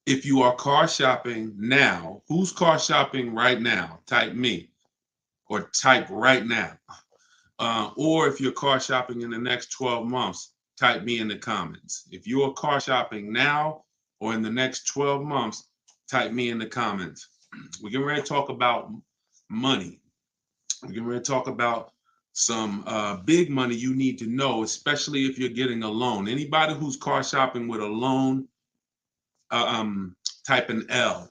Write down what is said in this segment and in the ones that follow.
If you are car shopping now, who's car shopping right now? Type me or type right now. Or if you're car shopping in the next 12 months, type me in the comments. If you are car shopping now or in the next 12 months, type me in the comments. We're getting ready to talk about money. We're getting ready to talk about some big money you need to know, especially if you're getting a loan. Anybody who's car shopping with a loan, uh, um, type an L.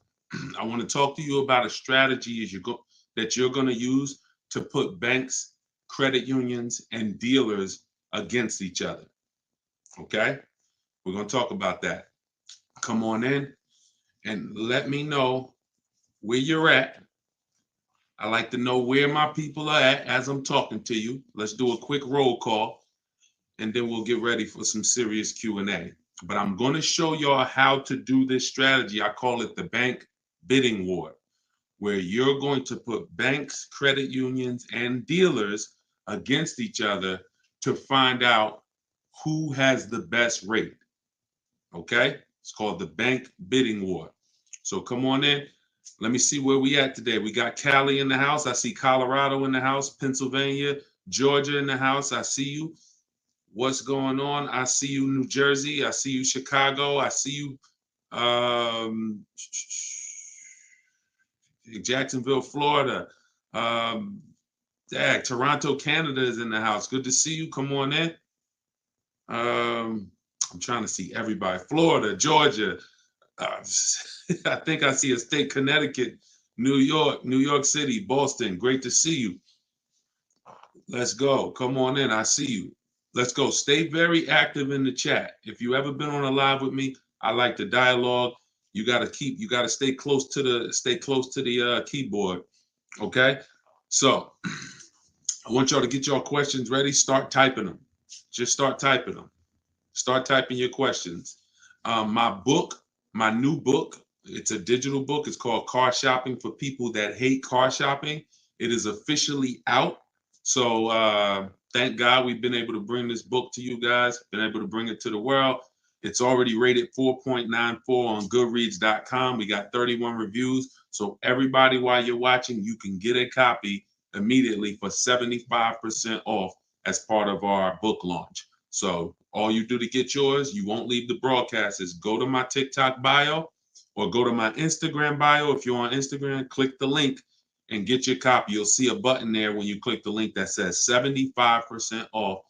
I want to talk to you about a strategy that you're going to use to put banks, credit unions, and dealers against each other. Okay, we're going to talk about that. Come on in and let me know where you're at. I like to know where my people are at as I'm talking to you. Let's do a quick roll call, and then we'll get ready for some serious Q&A. But I'm going to show y'all how to do this strategy. I call it the bank bidding war, where you're going to put banks, credit unions, and dealers against each other to find out who has the best rate. Okay? It's called the bank bidding war. So come on in. Let me see where we at today. We got Cali in the house. I see Colorado in the house, Pennsylvania, Georgia in the house. I see you. What's going on? I see you, New Jersey. I see you, Chicago. I see you, um, Jacksonville, Florida. Um, Toronto, Canada is in the house. Good to see you. Come on in. I'm trying to see everybody. Florida, Georgia. Uh, I think I see a state, Connecticut, New York City, Boston. Great to see you. Let's go. Come on in. I see you. Let's go. Stay very active in the chat. If you ever been on a live with me, I like the dialogue. You gotta stay close to the keyboard. Okay. So I want y'all to get your questions ready. Start typing them. Just start typing them. Start typing your questions. My book, my new book, it's a digital book. It's called Car Shopping for People That Hate Car Shopping. It is officially out. So thank God we've been able to bring this book to you guys, been able to bring it to the world. It's already rated 4.94 on goodreads.com. We got 31 reviews. So everybody, while you're watching, you can get a copy immediately for 75% off as part of our book launch. So all you do to get yours, you won't leave the broadcast, is go to my TikTok bio or go to my Instagram bio. If you're on Instagram, click the link and get your copy. You'll see a button there when you click the link that says 75% off.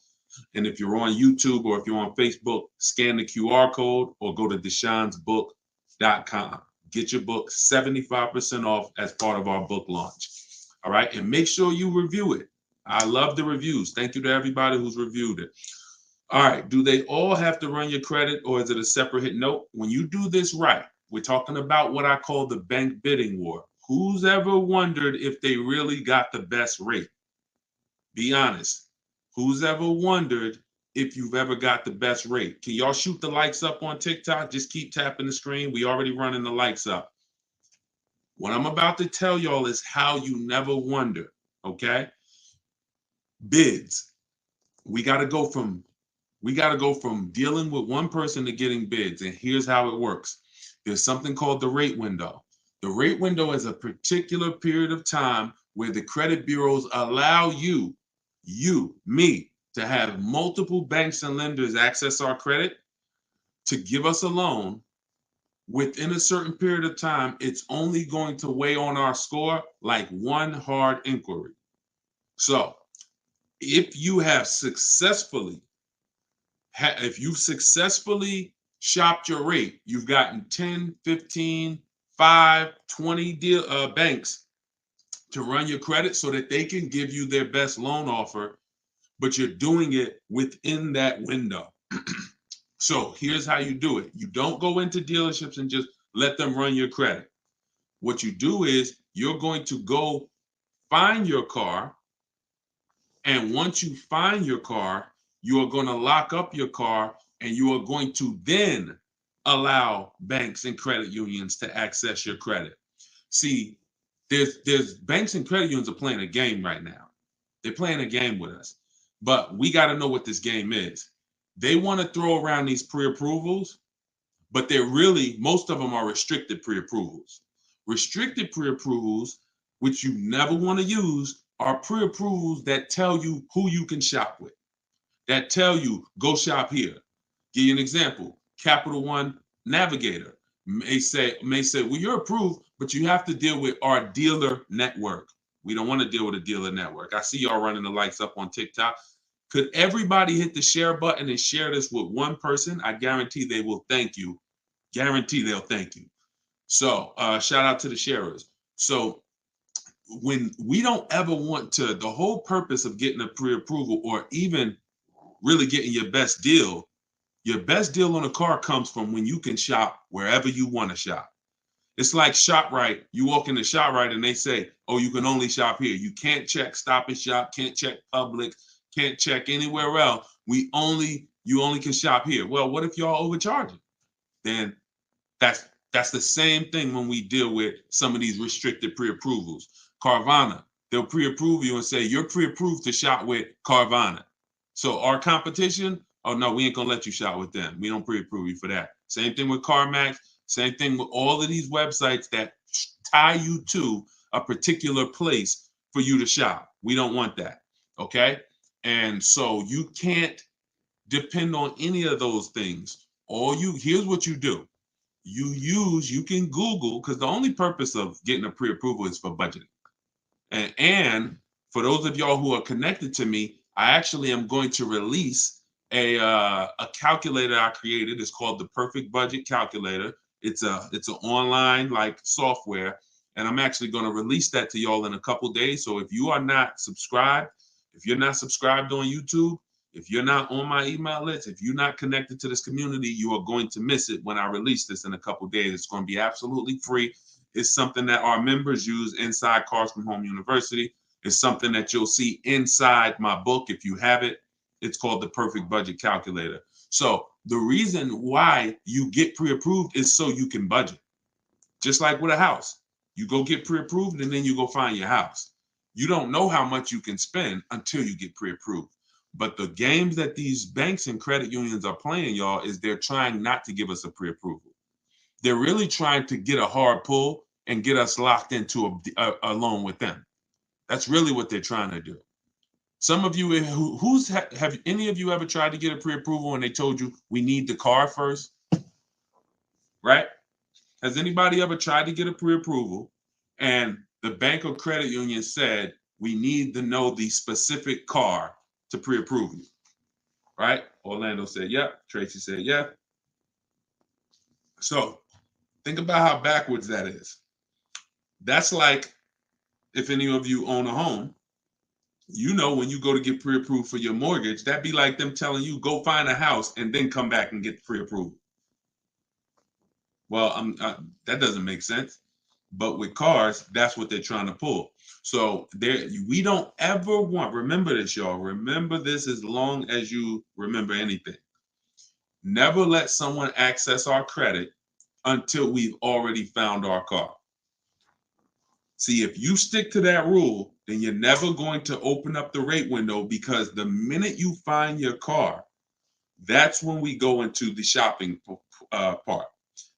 And if you're on YouTube or if you're on Facebook, scan the QR code or go to deshonsbook.com. Get your book 75% off as part of our book launch. All right. And make sure you review it. I love the reviews. Thank you to everybody who's reviewed it. All right. Do they all have to run your credit or is it a separate hit? Nope. When you do this right, we're talking about what I call the bank bidding war. Who's ever wondered if they really got the best rate? Be honest. Who's ever wondered if you've ever got the best rate? Can y'all shoot the likes up on TikTok? Just keep tapping the screen. We already running the likes up. What I'm about to tell y'all is how you never wonder, okay? Bids. We got to go from dealing with one person to getting bids. And here's how it works. There's something called the rate window. The rate window is a particular period of time where the credit bureaus allow me, to have multiple banks and lenders access our credit to give us a loan. Within a certain period of time, it's only going to weigh on our score like one hard inquiry. So if you have successfully shopped your rate, you've gotten 10, 15, 5, 20 banks to run your credit so that they can give you their best loan offer, but you're doing it within that window. So here's how you do it. You don't go into dealerships and just let them run your credit. What you do is you're going to go find your car. And once you find your car, you are going to lock up your car and you are going to then allow banks and credit unions to access your credit. See, there's banks and credit unions are playing a game right now. They're playing a game with us. But we got to know what this game is. They want to throw around these pre-approvals, but they're really, most of them are restricted pre-approvals. Restricted pre-approvals, which you never want to use, are pre-approvals that tell you who you can shop with, that tell you go shop here. Give you an example. Capital One Navigator may say, well, you're approved, but you have to deal with our dealer network. We don't want to deal with a dealer network. I see y'all running the lights up on TikTok. Could everybody hit the share button and share this with one person? I guarantee they will thank you. Guarantee they'll thank you. So shout out to the sharers. So when we don't ever want to, the whole purpose of getting a pre-approval or even really getting your best deal on a car comes from when you can shop wherever you want to shop. It's like ShopRite. You walk into ShopRite and they say, oh, you can only shop here. You can't check Stop and Shop, can't check Publix, can't check anywhere else. You only can shop here. Well, what if y'all overcharging? Then that's the same thing when we deal with some of these restricted pre-approvals. Carvana, they'll pre-approve you and say you're pre-approved to shop with Carvana. So our competition, oh no, we ain't gonna let you shop with them. We don't pre-approve you for that. Same thing with CarMax. Same thing with all of these websites that tie you to a particular place for you to shop. We don't want that. Okay. And so you can't depend on any of those things. Here's what you do. You can Google, because the only purpose of getting a pre-approval is for budgeting. And for those of y'all who are connected to me, I actually am going to release a calculator I created. It's called the Perfect Budget Calculator. It's an online like software, and I'm actually going to release that to y'all in a couple days. So if you are not subscribed, if you're not subscribed on YouTube, if you're not on my email list, if you're not connected to this community, you are going to miss it when I release this in a couple days. It's going to be absolutely free. It's something that our members use inside Cars from Home University. It's something that you'll see inside my book if you have it. It's called the Perfect Budget Calculator. So the reason why you get pre-approved is so you can budget. Just like with a house. You go get pre-approved and then you go find your house. You don't know how much you can spend until you get pre-approved. But the games that these banks and credit unions are playing, y'all, is they're trying not to give us a pre-approval. They're really trying to get a hard pull and get us locked into a loan with them. That's really what they're trying to do. Some of you, have any of you ever tried to get a pre-approval and they told you we need the car first? Right? Has anybody ever tried to get a pre-approval and the bank or credit union said we need to know the specific car to pre-approve you? Right? Orlando said, yep. Tracy said, yeah. So think about how backwards that is. That's like if any of you own a home, you know, when you go to get pre-approved for your mortgage, that'd be like them telling you go find a house and then come back and get pre-approved. Well, that doesn't make sense. But with cars, that's what they're trying to pull. So we don't ever want, remember this, y'all. Remember this as long as you remember anything. Never let someone access our credit until we've already found our car. See, if you stick to that rule, then you're never going to open up the rate window, because the minute you find your car, that's when we go into the shopping part.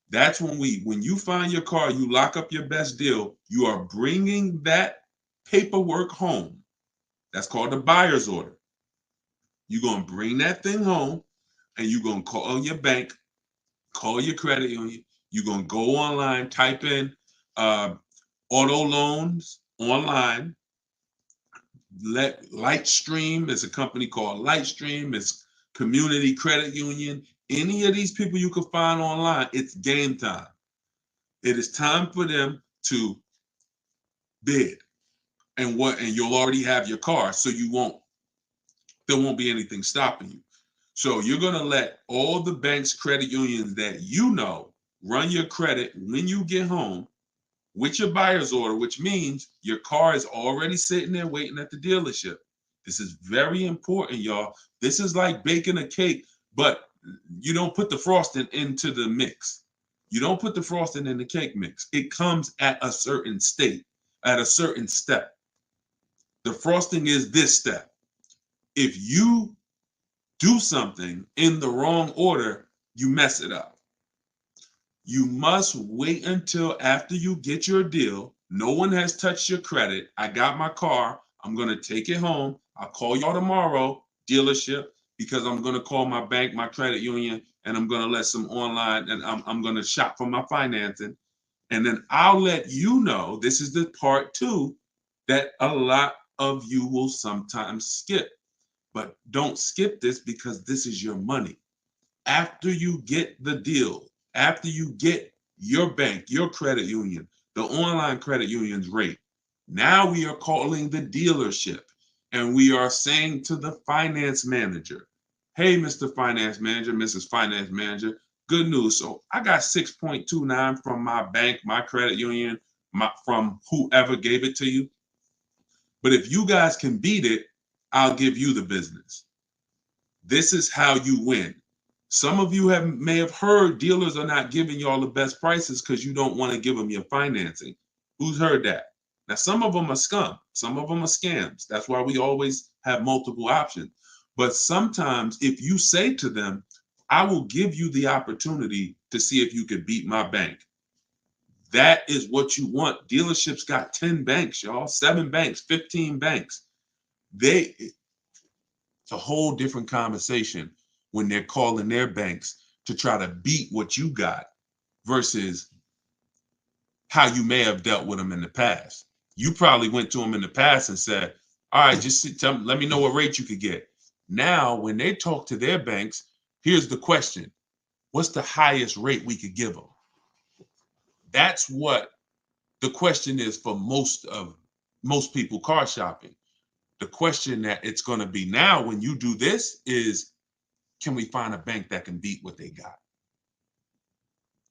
That's when you find your car, you lock up your best deal, you are bringing that paperwork home. That's called a buyer's order. You're going to bring that thing home and you're going to call your bank, call your credit union. You're going to go online, type in auto loans online. Lightstream is a company called Lightstream. It's Community Credit Union. Any of these people you can find online, it's game time. It is time for them to bid, and you'll already have your car, so there won't be anything stopping you. So you're gonna let all the banks, credit unions that you know run your credit when you get home with your buyer's order, which means your car is already sitting there waiting at the dealership. This is very important, y'all. This is like baking a cake, but you don't put the frosting into the mix. You don't put the frosting in the cake mix. It comes at a certain state, at a certain step. The frosting is this step. If you do something in the wrong order, you mess it up. You must wait until after you get your deal. No one has touched your credit. I got my car. I'm going to take it home. I'll call y'all tomorrow, dealership, because I'm going to call my bank, my credit union, and I'm going to let some online, and I'm going to shop for my financing. And then I'll let you know, this is the part two, that a lot of you will sometimes skip. But don't skip this because this is your money. After you get the deal, after you get your bank, your credit union, the online credit union's rate, now we are calling the dealership and we are saying to the finance manager, hey, Mr. Finance Manager, Mrs. Finance Manager, good news. So I got 6.29 from my bank, my credit union, from whoever gave it to you. But if you guys can beat it, I'll give you the business. This is how you win. Some of you may have heard dealers are not giving y'all the best prices because you don't want to give them your financing. Who's heard that? Now, some of them are scum. Some of them are scams. That's why we always have multiple options. But sometimes if you say to them, I will give you the opportunity to see if you could beat my bank. That is what you want. Dealerships got 10 banks, y'all, 7 banks, 15 banks. It's a whole different conversation when they're calling their banks to try to beat what you got versus how you may have dealt with them in the past. You probably went to them in the past and said, all right, just let me know what rate you could get. Now, when they talk to their banks, here's the question. What's the highest rate we could give them? That's what the question is for most people car shopping. The question that it's going to be now when you do this is, can we find a bank that can beat what they got?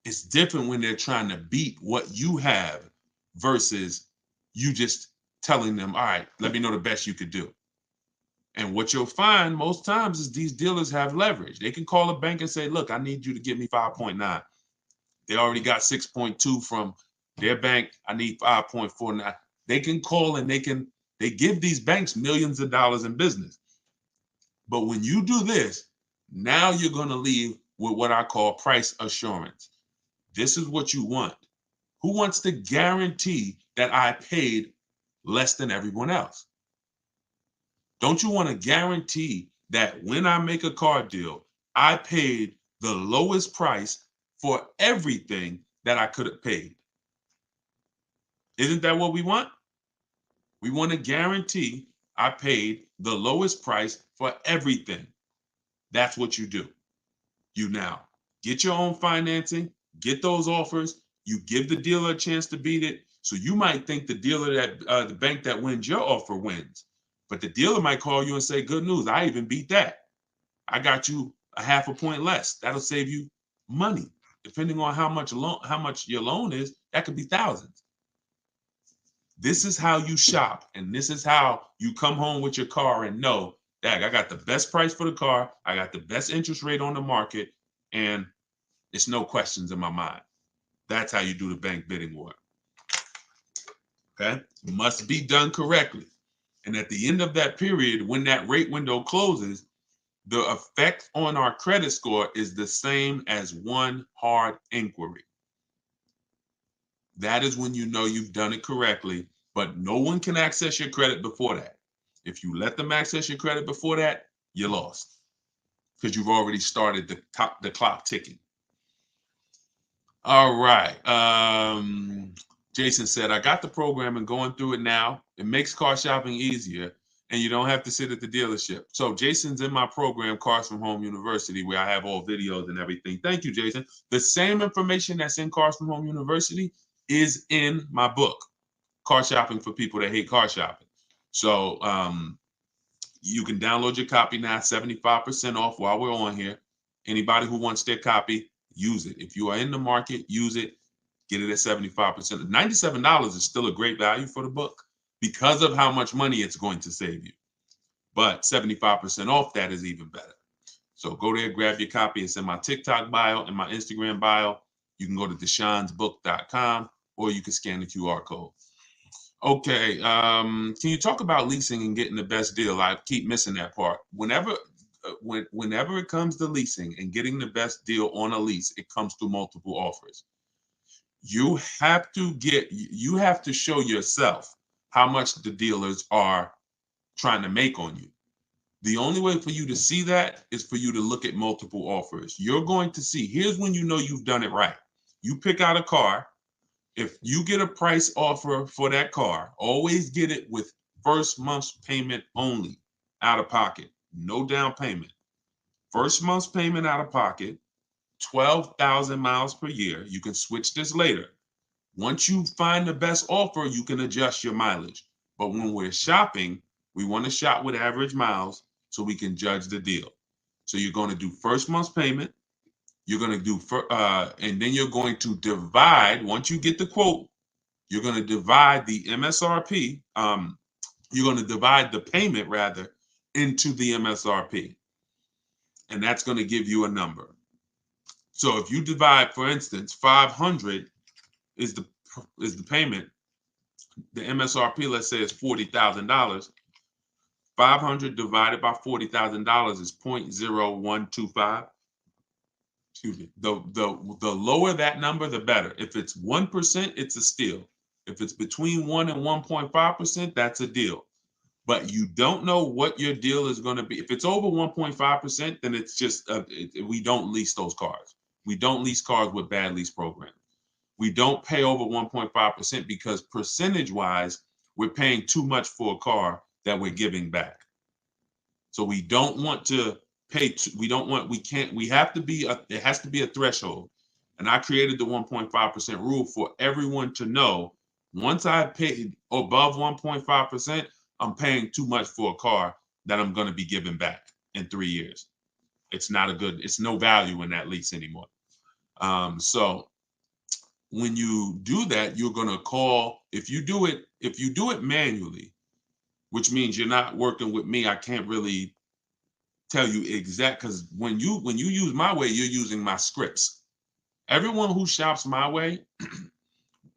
It's different when they're trying to beat what you have versus you just telling them, all right, let me know the best you could do. And what you'll find most times is these dealers have leverage. They can call a bank and say, look, I need you to give me 5.9. They already got 6.2 from their bank. I need 5.49. They can call and they give these banks millions of dollars in business. But when you do this, now you're going to leave with what I call price assurance. This is what you want. Who wants to guarantee that I paid less than everyone else? Don't you want to guarantee that when I make a car deal, I paid the lowest price for everything that I could have paid? Isn't that what we want? We want to guarantee I paid the lowest price for everything. That's what you do. You now get your own financing, get those offers, you give the dealer a chance to beat it. So you might think the dealer the bank that wins your offer wins, but the dealer might call you and say, good news, I even beat that. I got you a half a point less. That'll save you money. Depending on how much your loan is, that could be thousands. This is how you shop, and this is how you come home with your car and know that I got the best price for the car, I got the best interest rate on the market, and it's no questions in my mind. That's how you do the bank bidding war. Okay? It must be done correctly. And at the end of that period, when that rate window closes, the effect on our credit score is the same as one hard inquiry. That is when you know you've done it correctly, but no one can access your credit before that. If you let them access your credit before that, you're lost because you've already started the clock ticking. All right. Jason said, I got the program and going through it now. It makes car shopping easier and you don't have to sit at the dealership. So Jason's in my program, Cars from Home University, where I have all videos and everything. Thank you, Jason. The same information that's in Cars from Home University is in my book, Car Shopping for People That Hate Car Shopping. So you can download your copy now, 75% off while we're on here. Anybody who wants their copy, use it. If you are in the market, use it. Get it at 75%. $97 is still a great value for the book because of how much money it's going to save you. But 75% off, that is even better. So go there, grab your copy. It's in my TikTok bio and my Instagram bio. You can go to deshonsbook.com or you can scan the QR code. Okay, can you talk about leasing and getting the best deal? I keep missing that part. Whenever whenever it comes to leasing and getting the best deal on a lease, it comes through multiple offers. You have to show yourself how much the dealers are trying to make on you. The only way for you to see that is for you to look at multiple offers. You're going to see, here's when you know you've done it right. You pick out a car. If you get a price offer for that car, always get it with first month's payment only, out of pocket, no down payment. First month's payment out of pocket, 12,000 miles per year. You can switch this later. Once you find the best offer, you can adjust your mileage. But when we're shopping, we want to shop with average miles so we can judge the deal. So you're going to do first month's payment. You're going to do, and then you're going to divide, once you get the quote, you're going to divide the MSRP. You're going to divide the payment rather into the MSRP. And that's going to give you a number. So if you divide, for instance, 500 is the payment, the MSRP, let's say, is $40,000. 500 divided by $40,000 is 0.0125. Excuse me. The lower that number, the better. If it's 1%, it's a steal. If it's between 1 and 1.5%, that's a deal. But you don't know what your deal is going to be. If it's over 1.5%, then it's just we don't lease those cars. We don't lease cars with bad lease programs. We don't pay over 1.5% because percentage-wise, we're paying too much for a car that we're giving back. So we don't want to pay. We have to be, it has to be a threshold. And I created the 1.5% rule for everyone to know. Once I pay above 1.5%, I'm paying too much for a car that I'm going to be giving back in 3 years. It's no value in that lease anymore. So when you do that, you're going to call, if you do it manually, which means you're not working with me, I can't really tell you exact, because when you use my way, you're using my scripts. Everyone who shops my way,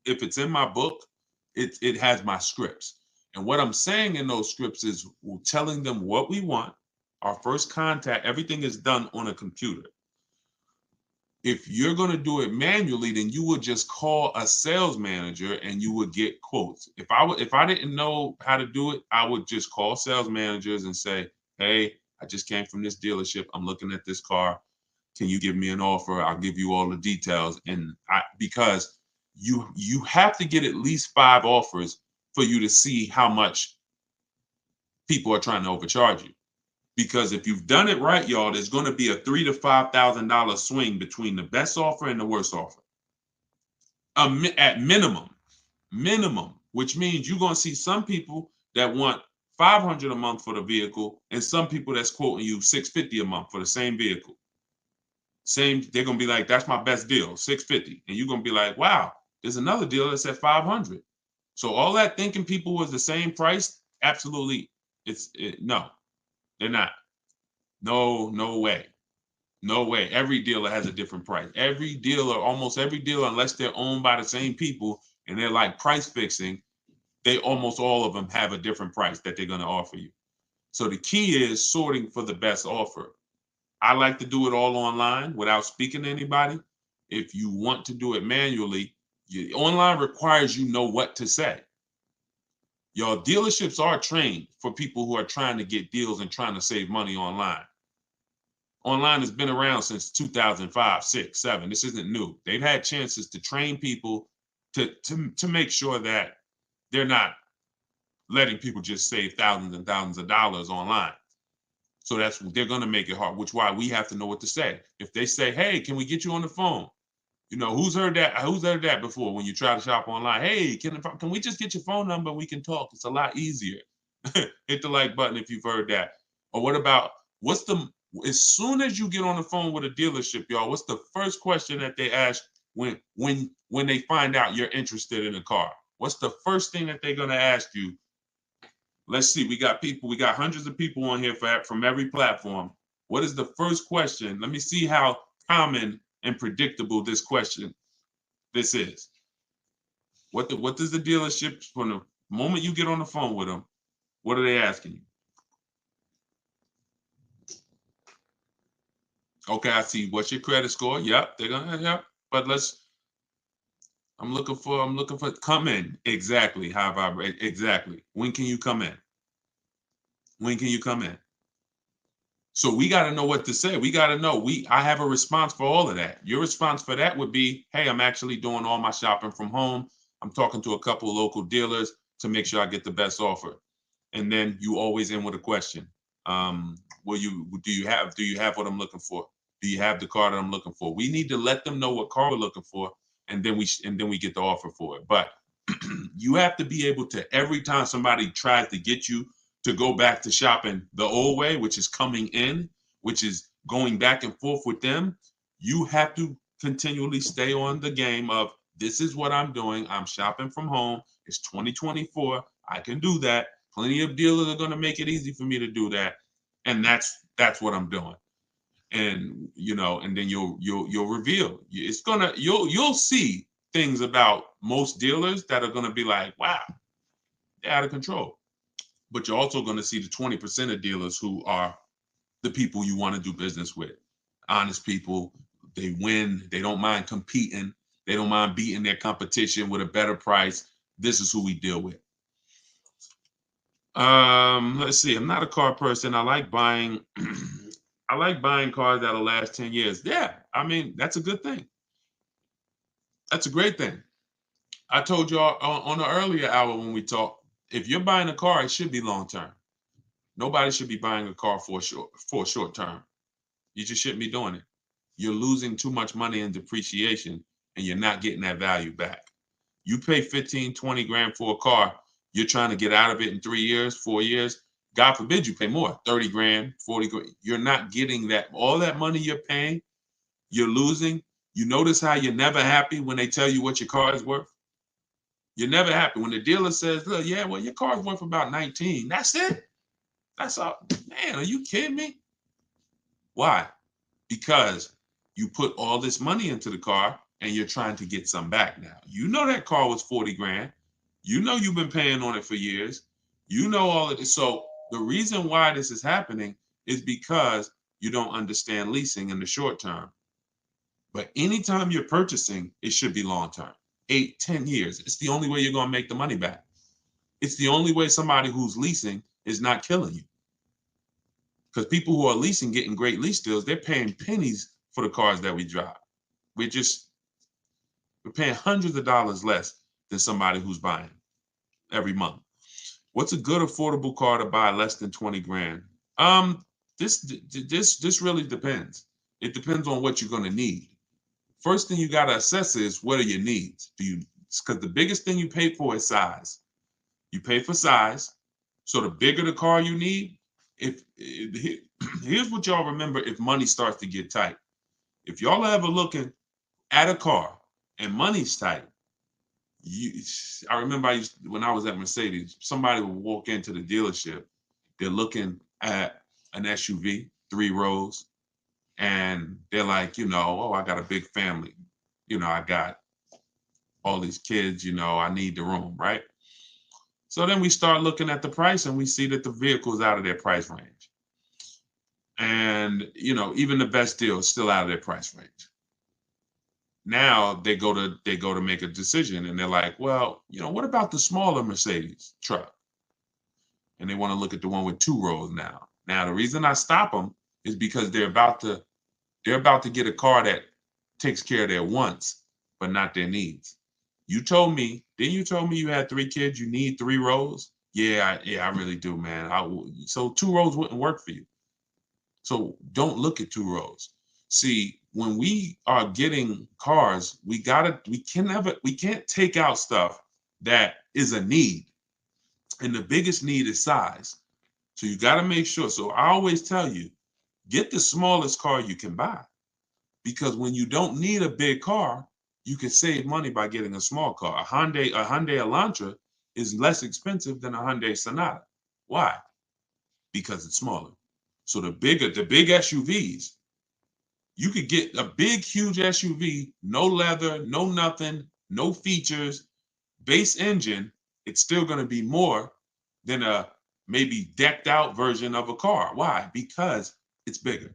if it's in my book, it has my scripts. And what I'm saying in those scripts is telling them what we want. Our first contact, everything is done on a computer. If you're going to do it manually, then you would just call a sales manager and you would get quotes. If I didn't know how to do it, I would just call sales managers and say, hey, I just came from this dealership. I'm looking at this car. Can you give me an offer? I'll give you all the details. And because you have to get at least 5 offers for you to see how much people are trying to overcharge you. Because if you've done it right, y'all, there's going to be a $3,000 to $5,000 swing between the best offer and the worst offer. At minimum, which means you're going to see some people that want $500 a month for the vehicle, and some people that's quoting you $650 a month for the same vehicle. They're going to be like, that's my best deal, $650. And you're going to be like, wow, there's another deal that's at $500. So all that thinking people was the same price, absolutely, no, they're not. No way. No way. Every dealer has a different price. Almost every dealer, unless they're owned by the same people and they're like price fixing, almost all of them have a different price that they're going to offer you. So the key is sorting for the best offer. I like to do it all online without speaking to anybody. If you want to do it manually, online requires you know what to say. Your dealerships are trained for people who are trying to get deals and trying to save money online. Online has been around since 2005, 6, 7. This isn't new. They've had chances to train people to make sure that they're not letting people just save thousands and thousands of dollars online. So they're going to make it hard, which is why we have to know what to say. If they say, hey, can we get you on the phone? Who's heard that? Who's heard that before when you try to shop online? Hey, can we just get your phone number and we can talk? It's a lot easier. Hit the like button if you've heard that. Or what about, as soon as you get on the phone with a dealership, y'all, what's the first question that they ask when they find out you're interested in a car? What's the first thing that they're going to ask you? Let's see. We got hundreds of people on here from every platform. What is the first question? Let me see how common and predictable this is. What does the dealership, from the moment you get on the phone with them, what are they asking you? Okay, I see. What's your credit score? Yep, they're gonna, yep. But I'm looking for, come in. Exactly. How have I, exactly. When can you come in? When can you come in? So we got to know what to say. We got to know. I have a response for all of that. Your response for that would be, hey, I'm actually doing all my shopping from home. I'm talking to a couple of local dealers to make sure I get the best offer. And then you always end with a question. Will you do you have what I'm looking for? Do you have the car that I'm looking for? We need to let them know what car we're looking for, and then we get the offer for it. But you have to be able to, every time somebody tries to get you to go back to shopping the old way, which is coming in, which is going back and forth with them, you have to continually stay on the game of, this is what I'm doing. I'm shopping from home. It's 2024. I can do that. Plenty of dealers are going to make it easy for me to do that. And that's what I'm doing. And and then you'll reveal. You'll see things about most dealers that are going to be like, wow, they're out of control. But you're also going to see the 20% of dealers who are the people you want to do business with. Honest people. They win. They don't mind competing. They don't mind beating their competition with a better price. This is who we deal with. Let's see. I'm not a car person. I like buying I like buying cars that'll last 10 years. Yeah, I mean, that's a good thing. That's a great thing. I told you on the earlier hour when we talked, if you're buying a car, it should be long term. Nobody should be buying a car for a short term. You just shouldn't be doing it. You're losing too much money in depreciation and you're not getting that value back. You pay 15, 20 grand for a car, you're trying to get out of it in 3 years, 4 years. God forbid you pay more, 30 grand, 40 grand. You're not getting that. All that money you're paying, you're losing. You notice how you're never happy when they tell you what your car is worth? You're never happy. When the dealer says, look, yeah, well, your car is worth about 19. That's it? That's all. Man, are you kidding me? Why? Because you put all this money into the car and you're trying to get some back now. You know that car was 40 grand. You know you've been paying on it for years. You know all of this. So the reason why this is happening is because you don't understand leasing in the short term. But anytime you're purchasing, it should be long term. 8, 10 years. It's the only way you're going to make the money back. It's the only way somebody who's leasing is not killing you. Because people who are leasing, getting great lease deals, they're paying pennies for the cars that we drive. We're paying hundreds of dollars less than somebody who's buying every month. What's a good affordable car to buy less than 20 grand? This really depends. It depends on what you're going to need. First thing you got to assess is, what are your needs? Because the biggest thing you pay for is size. You pay for size. So the bigger the car you need, here's what y'all remember if money starts to get tight. If y'all are ever looking at a car and money's tight, I remember when I was at Mercedes, somebody would walk into the dealership, they're looking at an SUV, 3 rows, and they're like, oh, I got a big family. I got all these kids, I need the room, right? So then we start looking at the price and we see that the vehicle is out of their price range. And, even the best deal is still out of their price range. Now they go to make a decision and they're like, well, what about the smaller Mercedes truck? And they want to look at the one with 2 rows now. Now, the reason I stop them is because they're about to get a car that takes care of their wants, but not their needs. You told me you had 3 kids, you need 3 rows? Yeah, I really do, man. So 2 rows wouldn't work for you. So don't look at 2 rows. See, when we are getting cars, we can't take out stuff that is a need. And the biggest need is size. So you got to make sure. So I always tell you, get the smallest car you can buy. Because when you don't need a big car, you can save money by getting a small car. A Hyundai Elantra is less expensive than a Hyundai Sonata. Why? Because it's smaller. So the big SUVs, you could get a big, huge SUV, no leather, no nothing, no features, base engine. It's still going to be more than a maybe decked out version of a car. Why? Because it's bigger.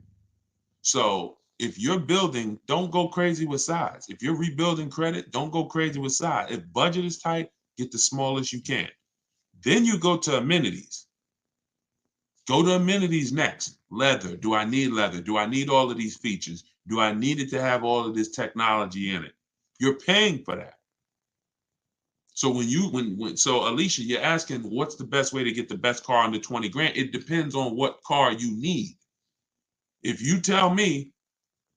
So If you're building, don't go crazy with size. If you're rebuilding credit, don't go crazy with size. If budget is tight, get the smallest you can. Then you go to amenities. Go to amenities next. Leather. Do I need leather? Do I need all of these features? Do I need it to have all of this technology in it? You're paying for that. So so Alicia, you're asking what's the best way to get the best car under 20 grand? It depends on what car you need. If you tell me,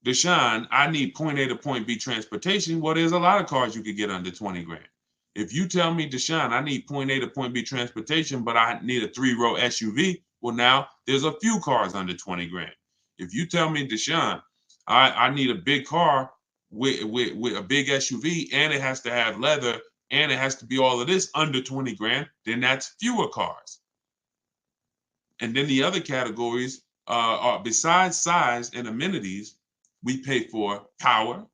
Deshone, I need point A to point B transportation, well, there's a lot of cars you could get under 20 grand. If you tell me, Deshone, I need point A to point B transportation, but I need a 3-row SUV, well, now there's a few cars under 20 grand. If you tell me, Deshone, I need a big car with a big SUV and it has to have leather and it has to be all of this under 20 grand, then that's fewer cars. And then the other categories are besides size and amenities, we pay for power,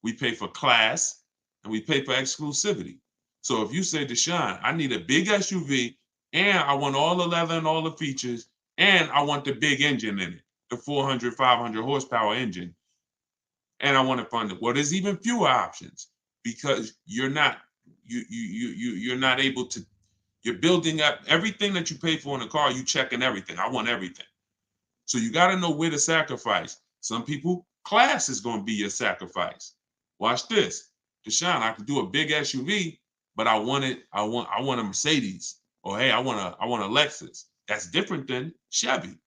we pay for class, and we pay for exclusivity. So if you say, Deshone, I need a big SUV and I want all the leather and all the features and I want the big engine in it, the 400, 500 horsepower engine, and I want to fund it. Well, there's even fewer options because you're not able to. You're building up everything that you pay for in a car. You checking everything. I want everything. So you got to know where to sacrifice. Some people, class is going to be your sacrifice. Watch this, Deshone. I could do a big SUV, but I want a Mercedes, or hey, I want a Lexus. That's different than Chevy.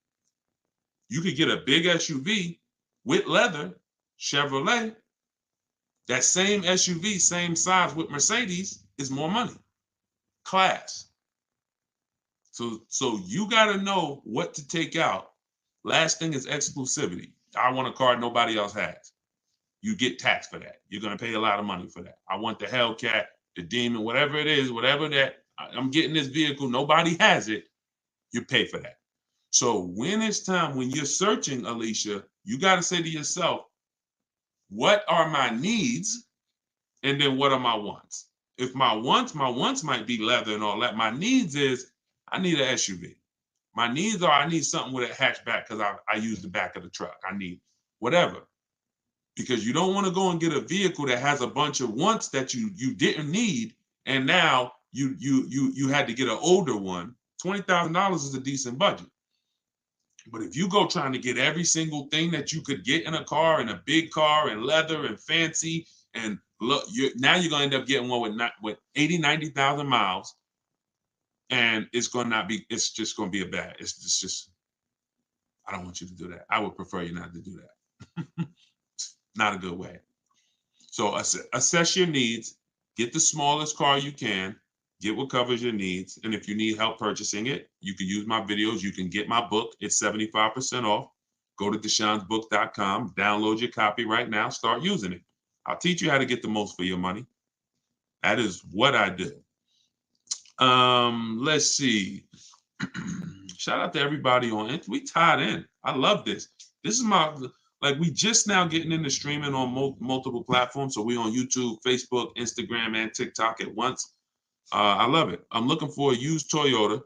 You could get a big SUV with leather, Chevrolet. That same SUV, same size with Mercedes is more money. Class. So you got to know what to take out. Last thing is exclusivity. I want a car nobody else has. You get taxed for that. You're going to pay a lot of money for that. I want the Hellcat, the Demon, whatever it is, whatever that I'm getting this vehicle, nobody has it. You pay for that. So when it's time, when you're searching, Alicia, you got to say to yourself, what are my needs? And then what are my wants? If my wants might be leather and all that. My needs is I need an SUV. My needs are I need something with a hatchback because I use the back of the truck. I need whatever. Because you don't want to go and get a vehicle that has a bunch of wants that you didn't need, and now you had to get an older one. $20,000 is a decent budget. But if you go trying to get every single thing that you could get in a car, and a big car, and leather, and fancy, and look, now you're going to end up getting one with 80, 90,000 miles, and it's going to not be, it's just going to be a bad, it's just, I don't want you to do that. I would prefer you not to do that. Not a good way. So assess your needs, get the smallest car you can, get what covers your needs. And if you need help purchasing it, you can use my videos. You can get my book. It's 75% off. Go to deshonesbook.com, download your copy right now, start using it. I'll teach you how to get the most for your money. That is what I do. Let's see. Shout out to everybody on it. We tied in. I love this. This is like we just now getting into streaming on multiple platforms. So we on YouTube, Facebook, Instagram, and TikTok at once. I love it. I'm looking for a used Toyota.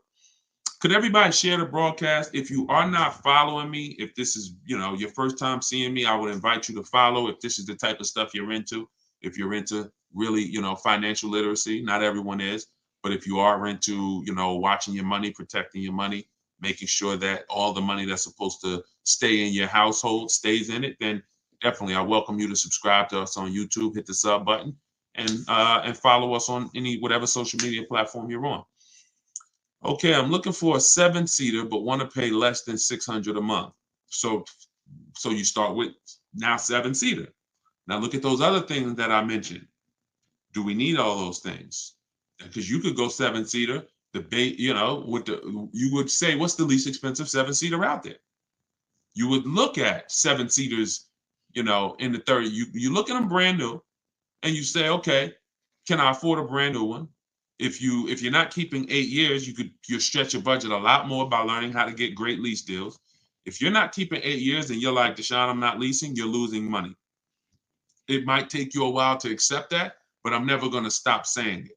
Could everybody share the broadcast? If you are not following me, if this is, your first time seeing me, I would invite you to follow if this is the type of stuff you're into. If you're into really, financial literacy, not everyone is, but if you are into, watching your money, protecting your money, making sure that all the money that's supposed to stay in your household stays in it, then definitely I welcome you to subscribe to us on YouTube, hit the sub button, and follow us on whatever social media platform you're on. Okay, I'm looking for a 7-seater, but want to pay less than $600 a month. So you start with now 7-seater. Now look at those other things that I mentioned. Do we need all those things? Because you could go 7-seater. You would say, what's the least expensive 7-seater out there? You would look at 7-seaters, in the 30. You look at them brand new, and you say, okay, can I afford a brand new one? If you're not keeping 8 years, you stretch your budget a lot more by learning how to get great lease deals. If you're not keeping 8 years and you're like, Deshone, I'm not leasing, you're losing money. It might take you a while to accept that, but I'm never going to stop saying it.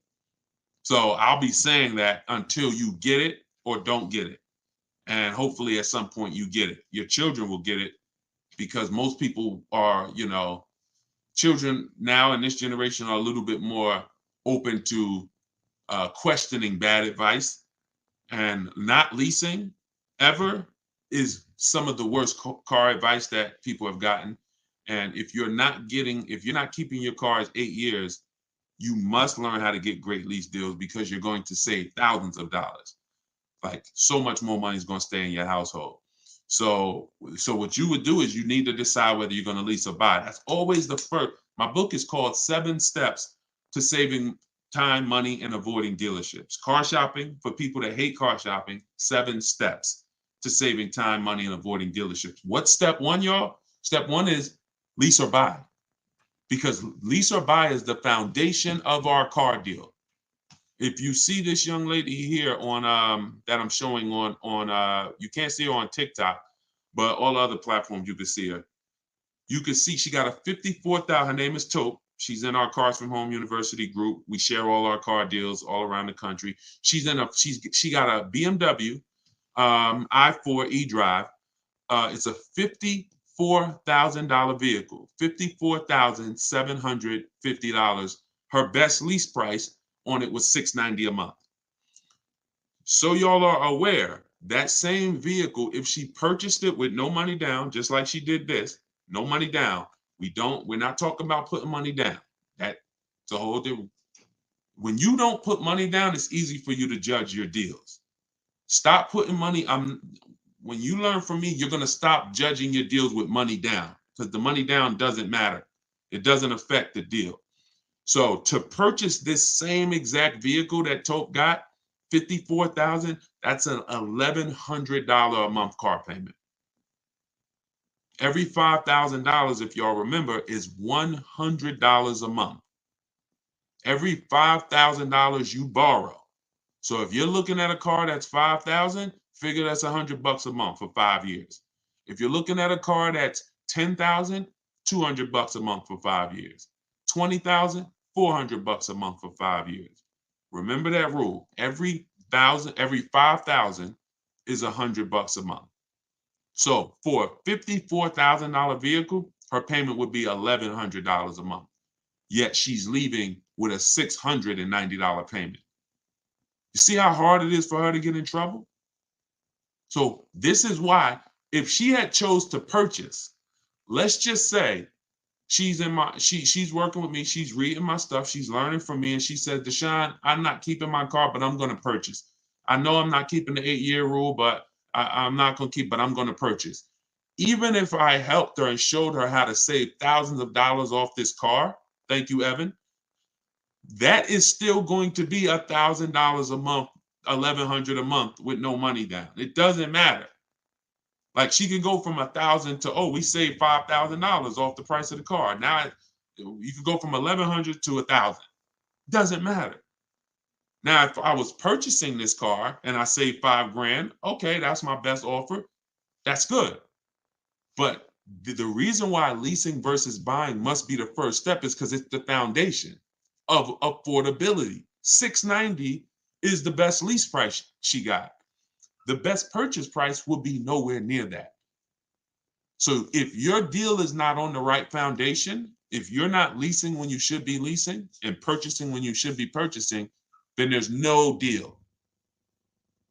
So I'll be saying that until you get it or don't get it. And hopefully at some point you get it. Your children will get it. because most people are, children now in this generation are a little bit more open to questioning bad advice, and not leasing ever is some of the worst car advice that people have gotten. And if you're not keeping your cars 8 years, you must learn how to get great lease deals, because you're going to save thousands of dollars. Like, so much more money is going to stay in your household. So what you would do is you need to decide whether you're going to lease or buy. That's always the first. My book is called 7 Steps to Saving Time, Money, and Avoiding Dealerships. Car shopping, for people that hate car shopping, 7 steps to saving time, money, and avoiding dealerships. What's step one, y'all? Step one is lease or buy, because lease or buy is the foundation of our car deal. If you see this young lady here on that I'm showing on you can't see her on TikTok, but all other platforms you can see her. You can see she got a 54,000. Her name is Taupe. She's in our Cars from Home University group. We share all our car deals all around the country. She got a BMW i4 eDrive. It's a $54,000 vehicle, $54,750. Her best lease price on it was $690 a month. So y'all are aware, that same vehicle, if she purchased it with no money down, just like she did this, no money down, we're not talking about putting money down. That's a whole different. When you don't put money down, it's easy for you to judge your deals. Stop putting money. When you learn from me, you're going to stop judging your deals with money down, because the money down doesn't matter. It doesn't affect the deal. So to purchase this same exact vehicle that Taupe got, $54,000, that's an $1,100 a month car payment. Every $5,000, if y'all remember, is $100 a month. Every $5,000 you borrow. So if you're looking at a car that's $5,000, figure that's $100 a month for 5 years. If you're looking at a car that's $10,000, $200 a month for 5 years. $20,000, $400 a month for 5 years. Remember that rule. Every $5,000 is $100 a month. So for a $54,000 vehicle, her payment would be $1,100 a month. Yet she's leaving with a $690 payment. You see how hard it is for her to get in trouble? So this is why, if she had chose to purchase, let's just say she's working with me, she's reading my stuff, she's learning from me, and she said, Deshone, I'm not keeping my car, but I'm going to purchase. I know I'm not keeping the 8-year rule, but I'm not going to keep, but I'm going to purchase. Even if I helped her and showed her how to save thousands of dollars off this car, thank you, Evan, that is still going to be $1,000 a month, $1,100 a month with no money down. It doesn't matter. Like, she can go from 1,000 to, we saved $5,000 off the price of the car. Now you can go from 1,100 to 1,000. Doesn't matter. Now, if I was purchasing this car and I saved $5,000, okay, that's my best offer. That's good. But the reason why leasing versus buying must be the first step is because it's the foundation of affordability. $690 is the best lease price she got. The best purchase price will be nowhere near that. So if your deal is not on the right foundation, if you're not leasing when you should be leasing and purchasing when you should be purchasing, then there's no deal.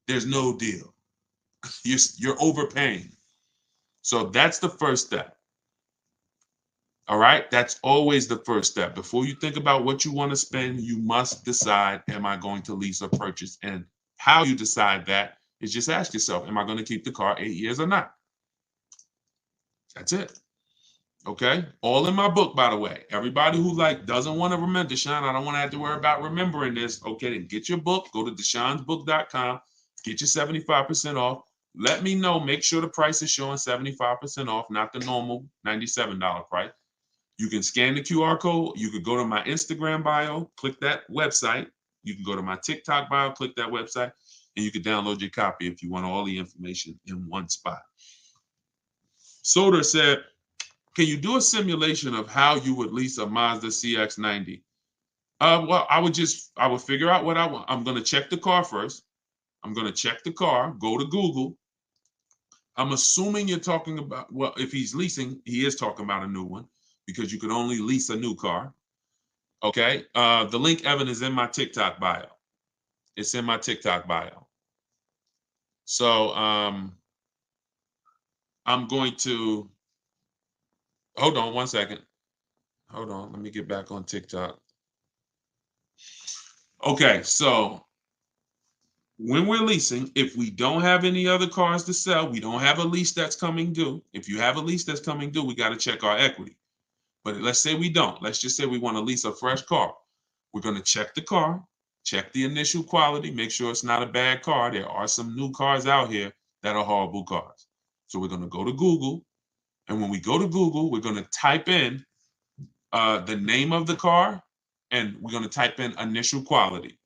There's no deal. You're overpaying. So that's the first step. All right, that's always the first step. Before you think about what you want to spend, you must decide, am I going to lease or purchase? And how you decide that is just ask yourself, am I going to keep the car 8 years or not? That's it. Okay, all in my book, by the way. Everybody who doesn't want to remember, Deshone, I don't want to have to worry about remembering this. Okay, then get your book, go to deshonesbook.com, get your 75% off. Let me know, make sure the price is showing 75% off, not the normal $97 price. You can scan the QR code. You could go to my Instagram bio, click that website. You can go to my TikTok bio, click that website, and you can download your copy if you want all the information in one spot. Soder said, can you do a simulation of how you would lease a Mazda CX-90? Well, I would figure out what I want. I'm going to check the car first. I'm going to check the car, go to Google, I'm assuming you're talking about, well, if he's leasing, he is talking about a new one because you can only lease a new car. Okay. The link, Evan, is in my TikTok bio. It's in my TikTok bio. So I'm going to hold on one second. Hold on. Let me get back on TikTok. Okay, so when we're leasing, if we don't have any other cars to sell, we don't have a lease that's coming due. If you have a lease that's coming due, we got to check our equity. But let's say we don't. Let's just say we want to lease a fresh car. We're going to check the car, check the initial quality, make sure it's not a bad car. There are some new cars out here that are horrible cars. So we're going to go to Google. And when we go to Google, we're going to type in the name of the car, and we're going to type in initial quality.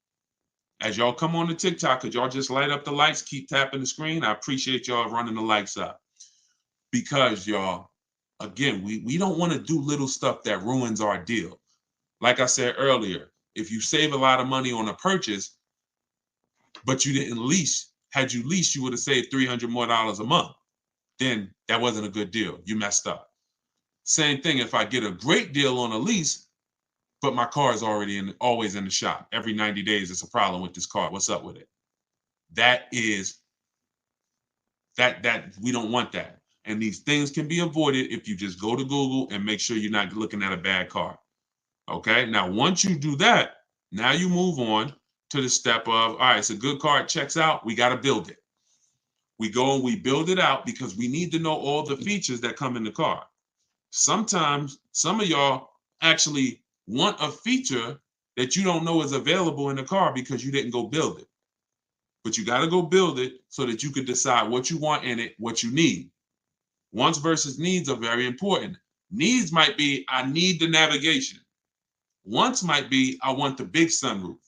As y'all come on to TikTok, could y'all just light up the lights, keep tapping the screen? I appreciate y'all running the lights up. Because y'all, again, we don't want to do little stuff that ruins our deal. Like I said earlier, if you save a lot of money on a purchase, but you didn't lease, had you leased, you would have saved $300 more a month. Then that wasn't a good deal. You messed up. Same thing if I get a great deal on a lease, but my car is always in the shop. Every 90 days, it's a problem with this car. What's up with it? That we don't want that. And these things can be avoided if you just go to Google and make sure you're not looking at a bad car. Okay. Now, once you do that, now you move on to the step of, all right, it's a good car, it checks out, we got to build it. We go and we build it out because we need to know all the features that come in the car. Sometimes some of y'all actually want a feature that you don't know is available in the car because you didn't go build it. But you got to go build it so that you can decide what you want in it, what you need. Wants versus needs are very important. Needs might be, I need the navigation. Wants might be, I want the big sunroof.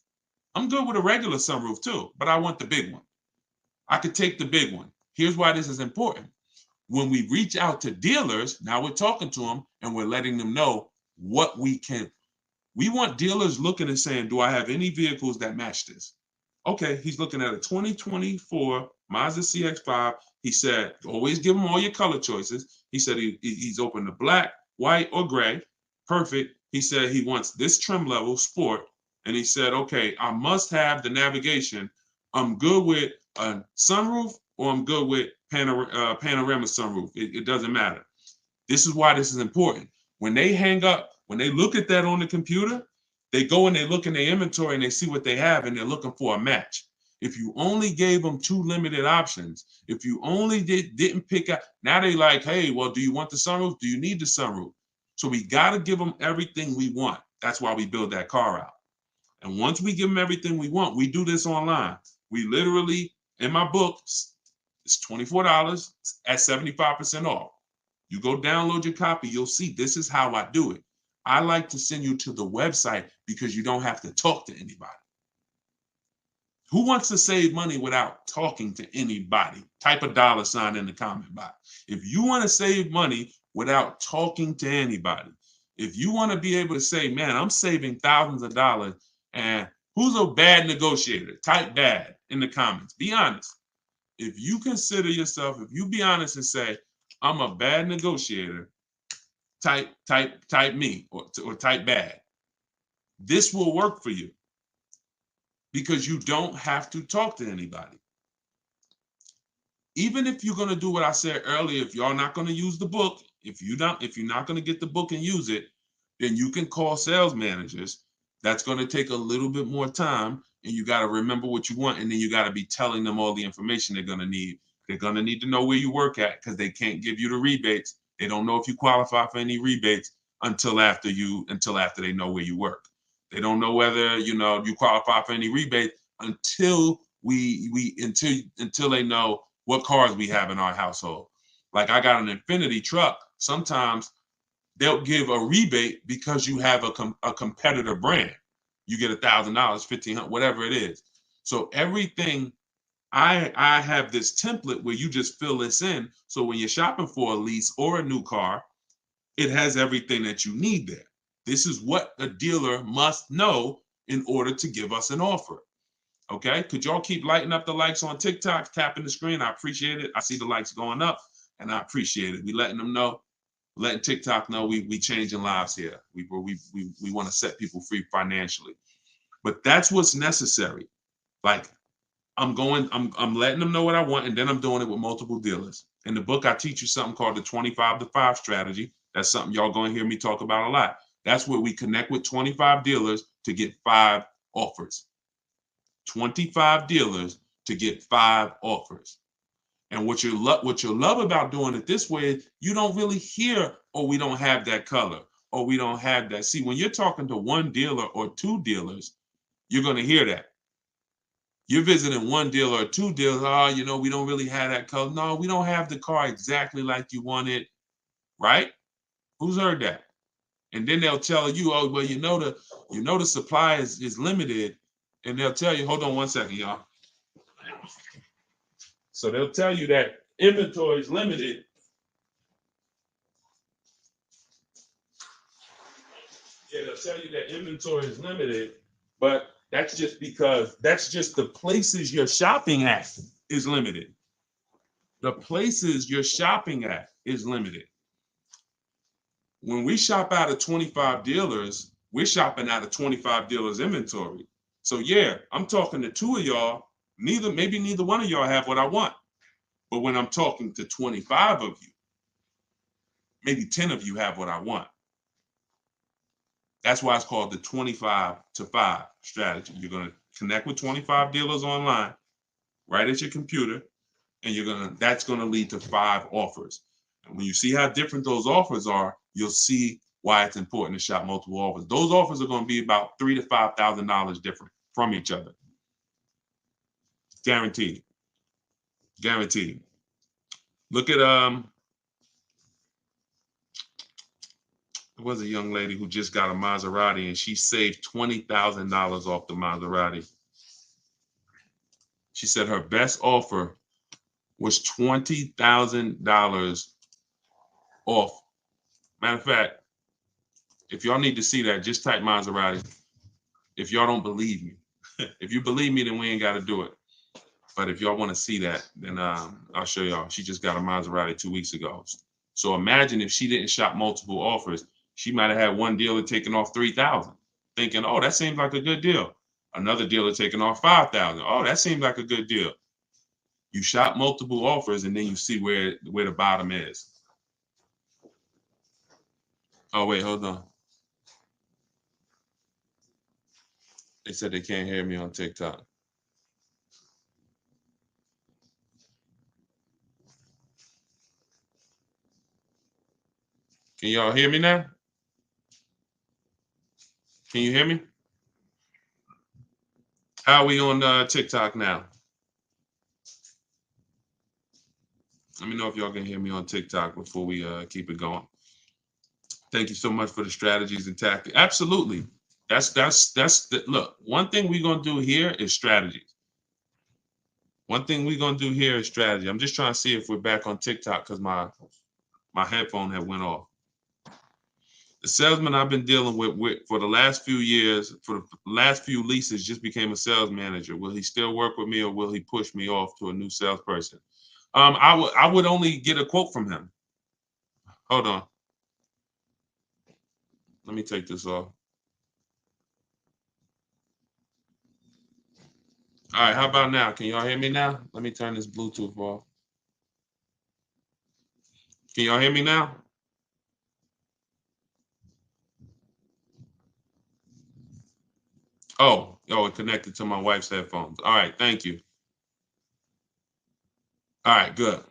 I'm good with a regular sunroof too, but I want the big one. I could take the big one. Here's why this is important. When we reach out to dealers, now we're talking to them and we're letting them know what we can. We want dealers looking and saying, do I have any vehicles that match this? Okay, he's looking at a 2024 Mazda CX-5. He said, always give him all your color choices. He said he's open to black, white, or gray. Perfect. He said he wants this trim level, sport. And he said, okay, I must have the navigation. I'm good with a sunroof or I'm good with panorama sunroof. It doesn't matter. This is why this is important. When they hang up, when they look at that on the computer, they go and they look in their inventory and they see what they have and they're looking for a match. If you only gave them two limited options, if you only didn't pick out, now they like, hey, well, do you want the sunroof? Do you need the sunroof? So we got to give them everything we want. That's why we build that car out. And once we give them everything we want, we do this online. We literally, in my book, it's $24 at 75% off. You go download your copy, you'll see this is how I do it. I like to send you to the website because you don't have to talk to anybody. Who wants to save money without talking to anybody? Type a $ in the comment box. If you want to save money without talking to anybody, if you want to be able to say, man, I'm saving thousands of dollars, and who's a bad negotiator? Type bad in the comments. Be honest. If you consider yourself, if you be honest and say, I'm a bad negotiator, type me or type bad. This will work for you because you don't have to talk to anybody. Even if you're going to do what I said earlier, if y'all not going to use the book, if you're not going to get the book and use it, then you can call sales managers. That's going to take a little bit more time, and you got to remember what you want, and then you got to be telling them all the information they're going to need. They're going to need to know where you work at because they can't give you the rebates. They don't know if you qualify for any rebates until after they know where you work. They don't know whether you qualify for any rebate until until they know what cars we have in our household. Like I got an Infinity truck. Sometimes they'll give a rebate because you have a competitor brand. You get $1,000, $1,500, whatever it is. So everything, I have this template where you just fill this in. So when you're shopping for a lease or a new car, it has everything that you need there. This is what a dealer must know in order to give us an offer. Okay, could y'all keep lighting up the likes on TikTok, tapping the screen? I appreciate it. I see the likes going up, and I appreciate it. We letting them know, letting TikTok know we changing lives here. We want to set people free financially, but that's what's necessary. Like I'm letting them know what I want, and then I'm doing it with multiple dealers. In the book, I teach you something called the 25 to 5 strategy. That's something y'all gonna hear me talk about a lot. That's where we connect with 25 dealers to get 5 offers. 25 dealers to get 5 offers. And what you love about doing it this way is you don't really hear, oh, we don't have that color, or we don't have that. See, when you're talking to one dealer or 2 dealers, you're going to hear that. You're visiting one dealer or 2 dealers, oh, you know, we don't really have that color. No, we don't have the car exactly like you want it, right? Who's heard that? And then they'll tell you, oh, well, you know the supply is limited, and they'll tell you, hold on one second, y'all. So they'll tell you that inventory is limited. Yeah, they'll tell you that inventory is limited, but that's just because that's just the places you're shopping at is limited. The places you're shopping at is limited. When we shop out of 25 dealers, we're shopping out of 25 dealers inventory. So yeah, I'm talking to 2 of y'all. Maybe neither one of y'all have what I want. But when I'm talking to 25 of you, maybe 10 of you have what I want. That's why it's called the 25 to 5 strategy. You're going to connect with 25 dealers online, right at your computer, and that's going to lead to 5 offers. And when you see how different those offers are, you'll see why it's important to shop multiple offers. Those offers are going to be about $3,000 to $5,000 different from each other. Guaranteed. Guaranteed. Look at there was a young lady who just got a Maserati and she saved $20,000 off the Maserati. She said her best offer was $20,000 off. Matter of fact, if y'all need to see that, just type Maserati. If y'all don't believe me, if you believe me, then we ain't got to do it. But if y'all want to see that, then I'll show y'all. She just got a Maserati 2 weeks ago. So imagine if she didn't shop multiple offers, she might have had one dealer taking off $3,000, thinking, oh, that seems like a good deal. Another dealer taking off $5,000. Oh, that seems like a good deal. You shop multiple offers and then you see where the bottom is. Oh, wait, hold on. They said they can't hear me on TikTok. Can y'all hear me now? Can you hear me? How are we on TikTok now? Let me know if y'all can hear me on TikTok before we keep it going. Thank you so much for the strategies and tactics. Absolutely. Look, one thing we're gonna do here is strategies. One thing we're gonna do here is strategy. I'm just trying to see if we're back on TikTok because my headphone had went off. The salesman I've been dealing with for the last few years, for the last few leases, just became a sales manager. Will he still work with me or will he push me off to a new salesperson? I would only get a quote from him. Hold on. Let me take this off. All right, how about now? Can y'all hear me now? Let me turn this Bluetooth off. Can y'all hear me now? Oh, it connected to my wife's headphones. All right, thank you. All right, good.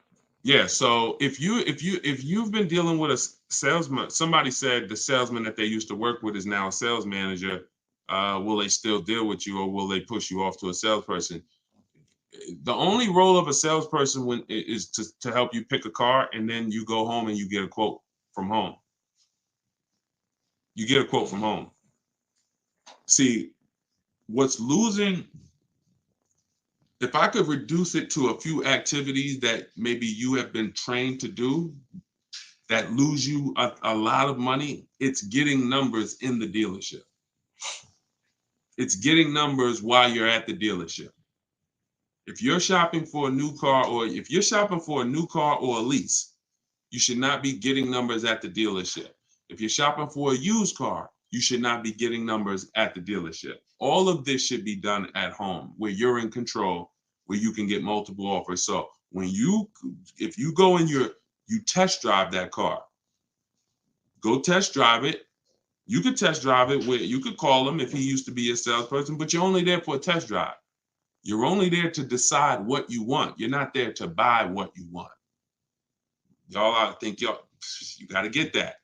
Yeah, so if you've been dealing with a salesman, somebody said the salesman that they used to work with is now a sales manager. Will they still deal with you or will they push you off to a salesperson? The only role of a salesperson is to help you pick a car and then you go home and you get a quote from home. You get a quote from home. See, what's losing, if I could reduce it to a few activities that maybe you have been trained to do that lose you a lot of money, it's getting numbers in the dealership. It's getting numbers while you're at the dealership. If you're shopping for a new car, or if you're shopping for a new car or a lease, you should not be getting numbers at the dealership. If you're shopping for a used car, you should not be getting numbers at the dealership. All of this should be done at home, where you're in control, where you can get multiple offers. So if you go and you test drive that car, go test drive it. You could test drive it where you could call him if he used to be a salesperson, but you're only there for a test drive. You're only there to decide what you want. You're not there to buy what you want. I think you got to get that.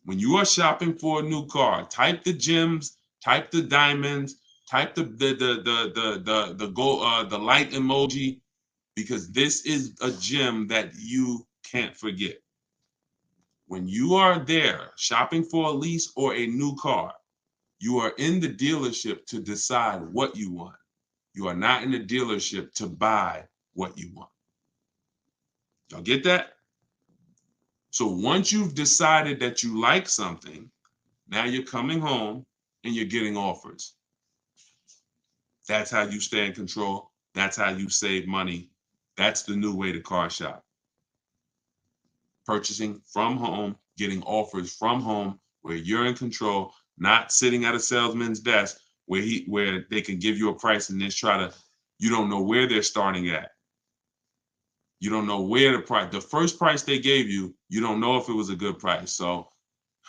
When you are shopping for a new car, type the gems, type the diamonds, type the light emoji, because this is a gem that you can't forget. When you are there shopping for a lease or a new car, you are in the dealership to decide what you want. You are not in the dealership to buy what you want. Y'all get that? So once you've decided that you like something, now you're coming home and you're getting offers. That's how you stay in control. That's how you save money. That's the new way to car shop. Purchasing from home, getting offers from home, where you're in control, not sitting at a salesman's desk where they can give you a price and then you don't know where they're starting at. You don't know where the first price they gave you, you don't know if it was a good price. So,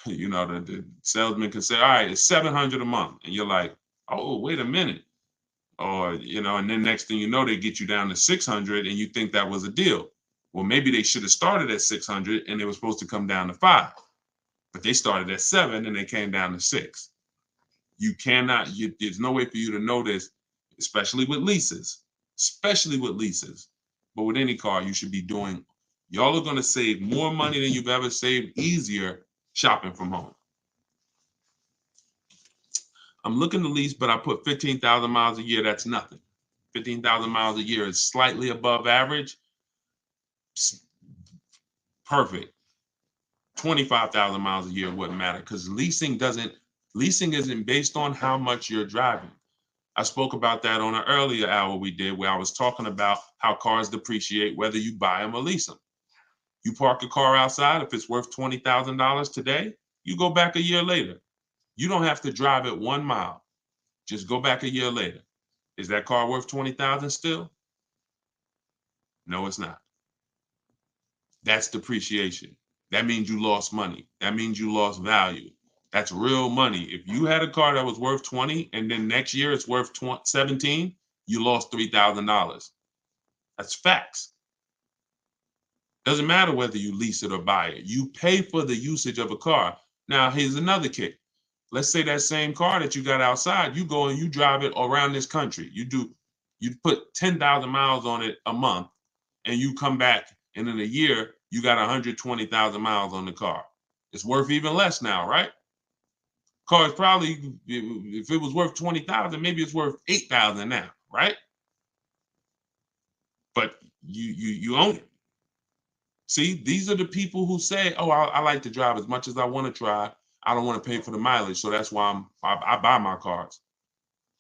the salesman can say, all right, it's $700 a month. And you're like, oh, wait a minute. Or, and then next thing you know, they get you down to 600 and you think that was a deal. Well, maybe they should have started at 600 and they were supposed to come down to 5. But they started at 7 and they came down to 6. There's no way for you to know this, especially with leases. But with any car, you should be doing, y'all are going to save more money than you've ever saved, easier shopping from home. I'm looking to lease, but I put 15,000 miles a year. That's nothing. 15,000 miles a year is slightly above average. Perfect. 25,000 miles a year wouldn't matter, because leasing isn't based on how much you're driving. I spoke about that on an earlier hour we did, where I was talking about how cars depreciate whether you buy them or lease them. You park a car outside, if it's worth $20,000 today, you go back a year later. You don't have to drive it 1 mile. Just go back a year later. Is that car worth $20,000 still? No, it's not. That's depreciation. That means you lost money. That means you lost value. That's real money. If you had a car that was worth 20 and then next year it's worth 17, you lost $3,000. That's facts. Doesn't matter whether you lease it or buy it. You pay for the usage of a car. Now, here's another kick. Let's say that same car that you got outside, you go and you drive it around this country. You put 10,000 miles on it a month, and you come back, and in a year, you got 120,000 miles on the car. It's worth even less now, right? Car is probably, if it was worth 20,000, maybe it's worth 8,000 now, right? But you own it. See, these are the people who say, oh, I like to drive as much as I want to drive. I don't want to pay for the mileage, so that's why I buy my cars.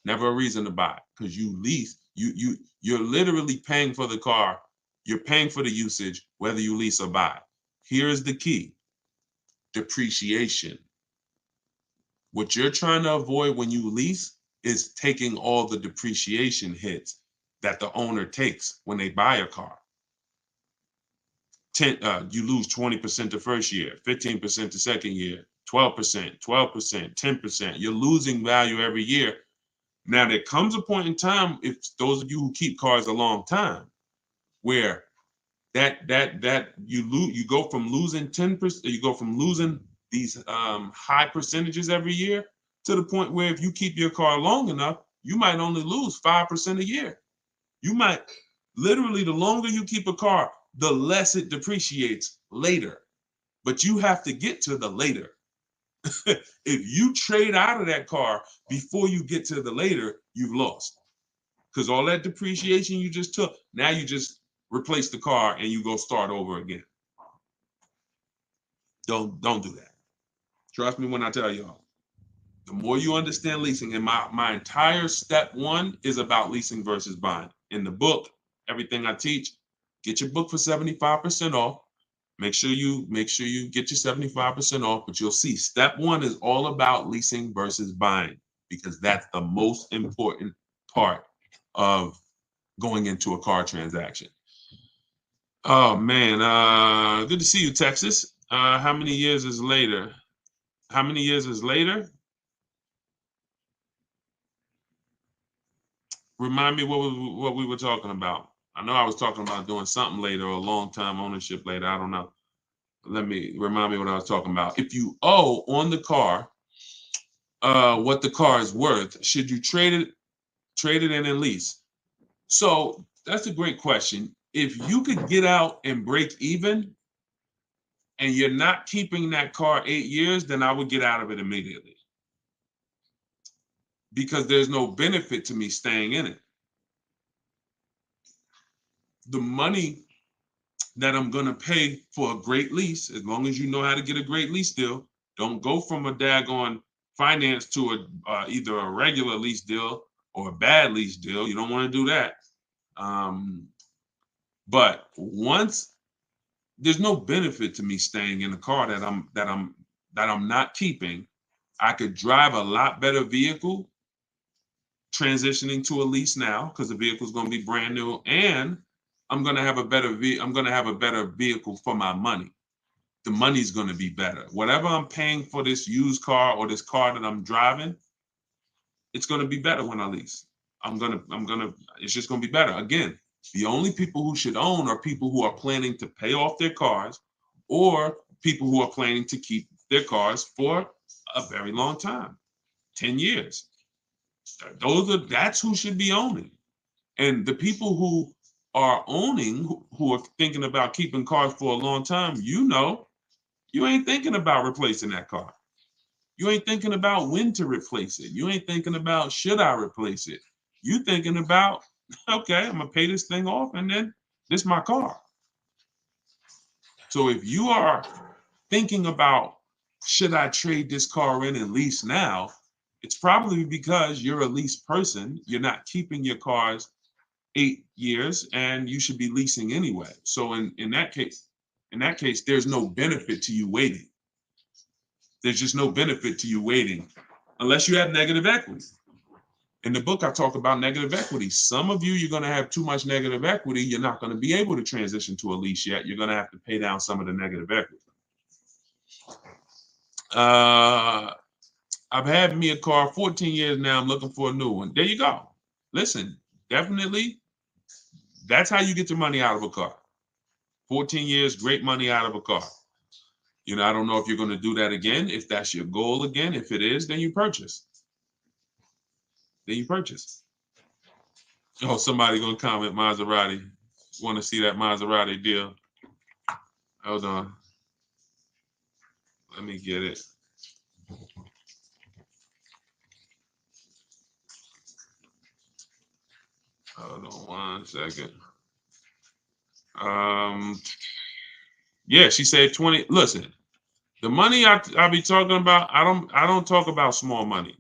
Never a reason to buy, because you lease. You're literally paying for the car. You're paying for the usage, whether you lease or buy. Here's the key: depreciation. What you're trying to avoid when you lease is taking all the depreciation hits that the owner takes when they buy a car. You lose 20% the first year, 15% the second year, 12%, 10%. You're losing value every year. Now, there comes a point in time, if those of you who keep cars a long time, where you go from losing 10%, you go from losing these high percentages every year to the point where if you keep your car long enough, you might only lose 5% a year. You might literally, the longer you keep a car, the less it depreciates later. But you have to get to the later. If you trade out of that car before you get to the later, you've lost. Because all that depreciation you just took, now you just replace the car and you go start over again. Don't do that. Trust me when I tell y'all. The more you understand leasing, and my entire step one is about leasing versus buying. In the book, everything I teach, get your book for 75% off. Make sure you get your 75% off, but you'll see step one is all about leasing versus buying because that's the most important part of going into a car transaction. Oh man, good to see you, Texas. How many years is later? How many years is later? Remind me what we were talking about. I know I was talking about doing something later or a long time ownership later. I don't know. Let me remind me what I was talking about. If you owe on the car what the car is worth, should you trade it in and lease? So that's a great question. If you could get out and break even and you're not keeping that car 8 years, then I would get out of it immediately because there's no benefit to me staying in it. The money that I'm going to pay for a great lease, as long as you know how to get a great lease deal, don't go from a daggone finance to either a regular lease deal or a bad lease deal. You don't want to do that. But once there's no benefit to me staying in a car that I'm not keeping, I could drive a lot better vehicle transitioning to a lease now because the vehicle is going to be brand new, and I'm going to have a better vehicle for my money. The money's going to be better. Whatever I'm paying for this used car or this car that I'm driving, it's going to be better when I lease. It's just going to be better. Again, the only people who should own are people who are planning to pay off their cars or people who are planning to keep their cars for a very long time, 10 years. That's who should be owning. And the people who are owning, who are thinking about keeping cars for a long time, you ain't thinking about replacing that car. You ain't thinking about when to replace it. You ain't thinking about should I replace it. You thinking about, okay, I'm gonna pay this thing off and then this is my car. So if you are thinking about should I trade this car in and lease now, it's probably because you're a lease person. You're not keeping your cars 8 years and you should be leasing anyway. So in that case, there's no benefit to you waiting. There's just no benefit to you waiting unless you have negative equity. In the book, I talk about negative equity. Some of you're going to have too much negative equity. You're not going to be able to transition to a lease yet. You're going to have to pay down some of the negative equity. I've had me a car 14 years now. I'm looking for a new one. There you go. Listen, definitely, that's how you get your money out of a car. 14 years, great money out of a car. I don't know if you're going to do that again. If that's your goal again, if it is, then you purchase. Oh, somebody going to comment Maserati. Want to see that Maserati deal? Hold on. Let me get it. Hold on 1 second. Yeah, she said 20. Listen, the money I be talking about, I don't talk about small money.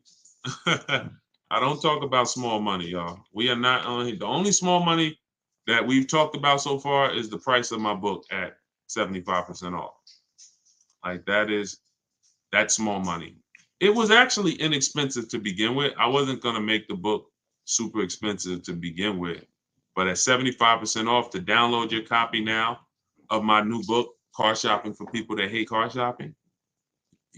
I don't talk about small money, y'all. We are not only the only small money that we've talked about so far is the price of my book at 75% off. Like that's small money. It was actually inexpensive to begin with. I wasn't gonna make the book super expensive to begin with, but at 75% off, to download your copy now of my new book, Car Shopping for People That Hate Car Shopping,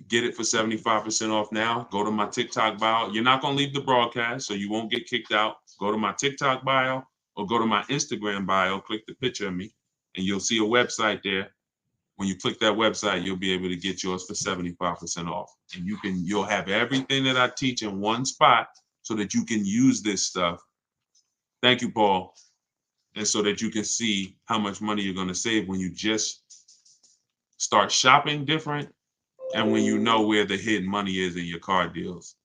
get it for 75% off now. Go to my TikTok bio. You're not gonna leave the broadcast, so you won't get kicked out. Go to my TikTok bio or go to my Instagram bio, click the picture of me, and you'll see a website there. When you click that website, you'll be able to get yours for 75% off. And you'll have everything that I teach in one spot so that you can use this stuff. Thank you, Paul. And so that you can see how much money you're going to save when you just start shopping different and when you know where the hidden money is in your car deals.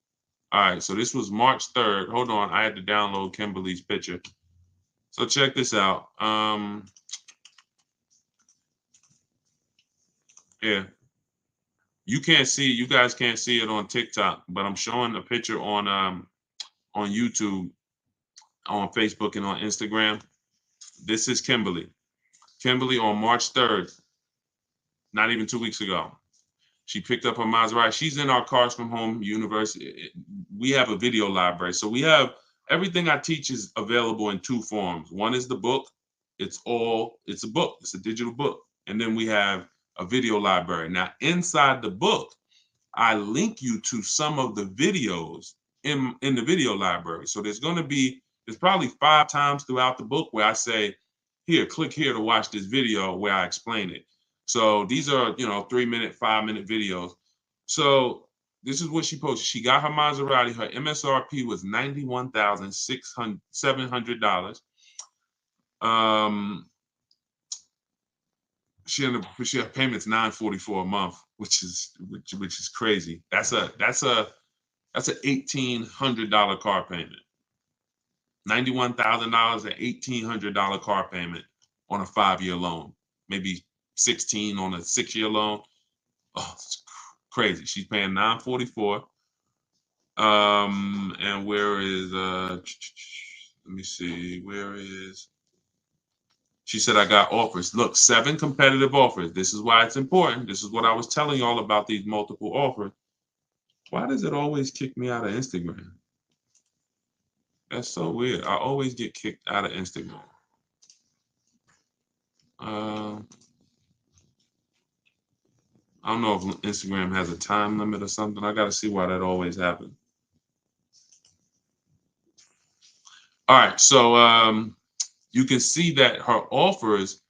All right, so this was March 3rd. Hold on, I had to download Kimberly's picture. So check this out. Yeah. You can't see, you guys can't see it on TikTok, but I'm showing a picture on YouTube, on Facebook, and on Instagram. This is Kimberly. Kimberly on March 3rd, not even 2 weeks ago. She picked up her Maserati. She's in our Cars from Home University. We have a video library. So we have everything I teach is available in two forms. One is the book. It's a book. It's a digital book. And then we have a video library. Now, inside the book, I link you to some of the videos in the video library. So there's probably 5 times throughout the book where I say, here, click here to watch this video where I explain it. So these are, 3-minute, 5-minute videos. So this is what she posted. She got her Maserati. Her MSRP was $91,700. She her payment's $944 a month, which is crazy. That's an $1,800 car payment. $91,000, an $1,800 car payment on a 5-year loan, maybe 16 on a 6-year loan. Oh, it's crazy. She's paying $944. And where is let me see, where is she said I got offers. Look, 7 competitive offers. This is why it's important. This is what I was telling y'all about these multiple offers. Why does it always kick me out of Instagram? That's so weird. I always get kicked out of Instagram. I don't know if Instagram has a time limit or something. I got to see why that always happens. All right, so you can see that her offers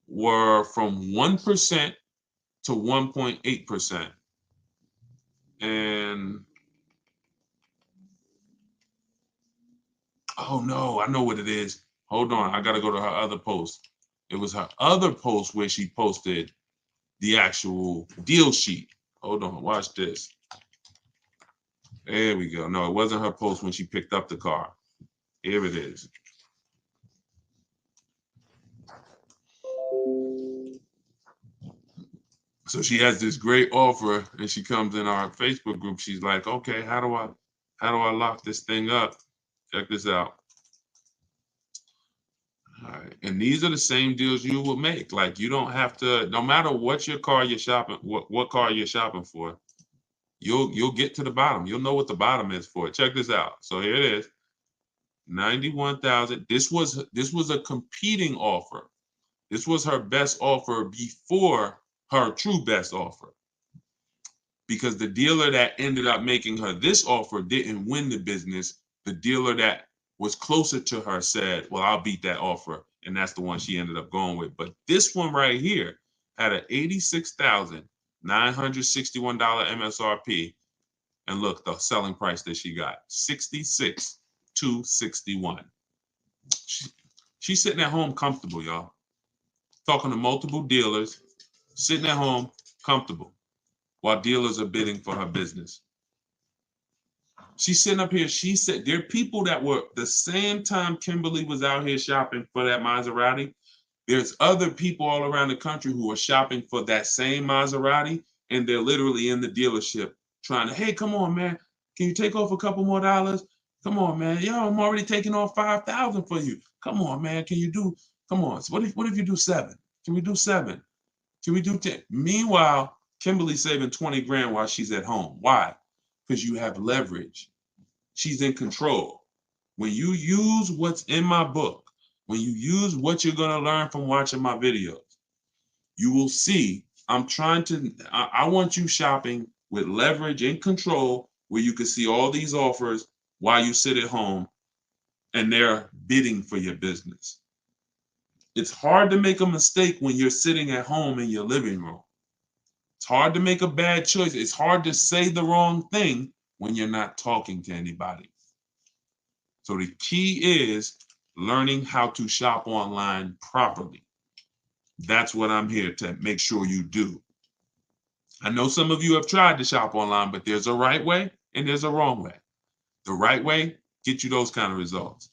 were from 1% to 1.8%. And oh no, I know what it is. Hold on, I got to go to her other post. It was her other post where she posted the actual deal sheet. Hold on, watch this. There we go. No, it wasn't her post when she picked up the car. Here it is. So she has this great offer, and she comes in our Facebook group. She's like, "Okay, how do I lock this thing up? Check this out." All right, and these are the same deals you will make. Like, you don't have to, no matter what your car you're shopping, what car you're shopping for, you'll get to the bottom. You'll know what the bottom is for it. Check this out. So here it is, 91,000. This was a competing offer. This was her best offer before her true best offer, because the dealer that ended up making her this offer didn't win the business. The dealer that was closer to her said, well, I'll beat that offer. And that's the one she ended up going with. But this one right here had an $86,961 MSRP. And look, the selling price that she got, $66,261. She's sitting at home comfortable, y'all. Talking to multiple dealers, sitting at home comfortable while dealers are bidding for her business. She's sitting up here. She said there are people that were the same time Kimberly was out here shopping for that Maserati. There's other people all around the country who are shopping for that same Maserati, and they're literally in the dealership trying to, hey, come on, man. Can you take off a couple more dollars? Come on, man. Yo, I'm already taking off 5,000 for you. Come on, man. Can you do, come on. So what if you do 7? Can we do 7? Can we do 10? Meanwhile, Kimberly's saving 20 grand while she's at home. Why? Because you have leverage. She's in control. When you use what's in my book, when you use what you're going to learn from watching my videos, you will see I want you shopping with leverage and control, where you can see all these offers while you sit at home and they're bidding for your business. It's hard to make a mistake when you're sitting at home in your living room. It's hard to make a bad choice. It's hard to say the wrong thing when you're not talking to anybody. So the key is learning how to shop online properly. That's what I'm here to make sure you do. I know some of you have tried to shop online, but there's a right way and there's a wrong way. The right way gets you those kind of results.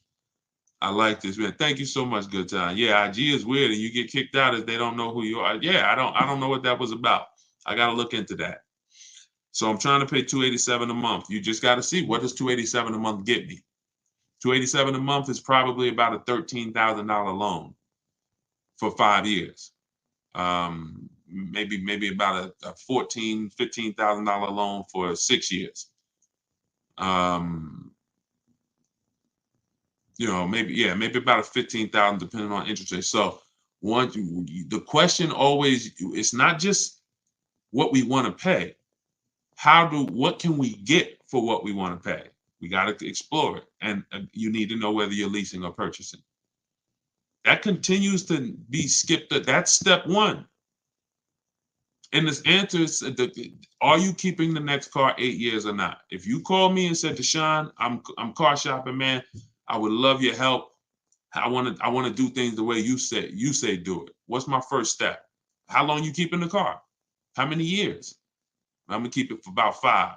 I like this, man. Thank you so much, Good Time. Yeah, IG is weird, and you get kicked out if they don't know who you are. Yeah, I don't know what that was about. I got to look into that. So I'm trying to pay $287 a month. You just got to see, what does $287 a month get me? $287 a month is probably about a $13,000 loan for 5 years. Maybe about a $15,000 loan for 6 years. Maybe about a 15,000 depending on interest rate. So the question always, it's not just what we want to pay. What can we get for what we want to pay? We got to explore it. And you need to know whether you're leasing or purchasing. That continues to be skipped. That's step one. And this answer is, are you keeping the next car 8 years or not? If you call me and said, Deshone, I'm car shopping, man. I would love your help. I want to do things the way you say do it. What's my first step? How long you keeping the car? How many years? I'm gonna keep it for about 5.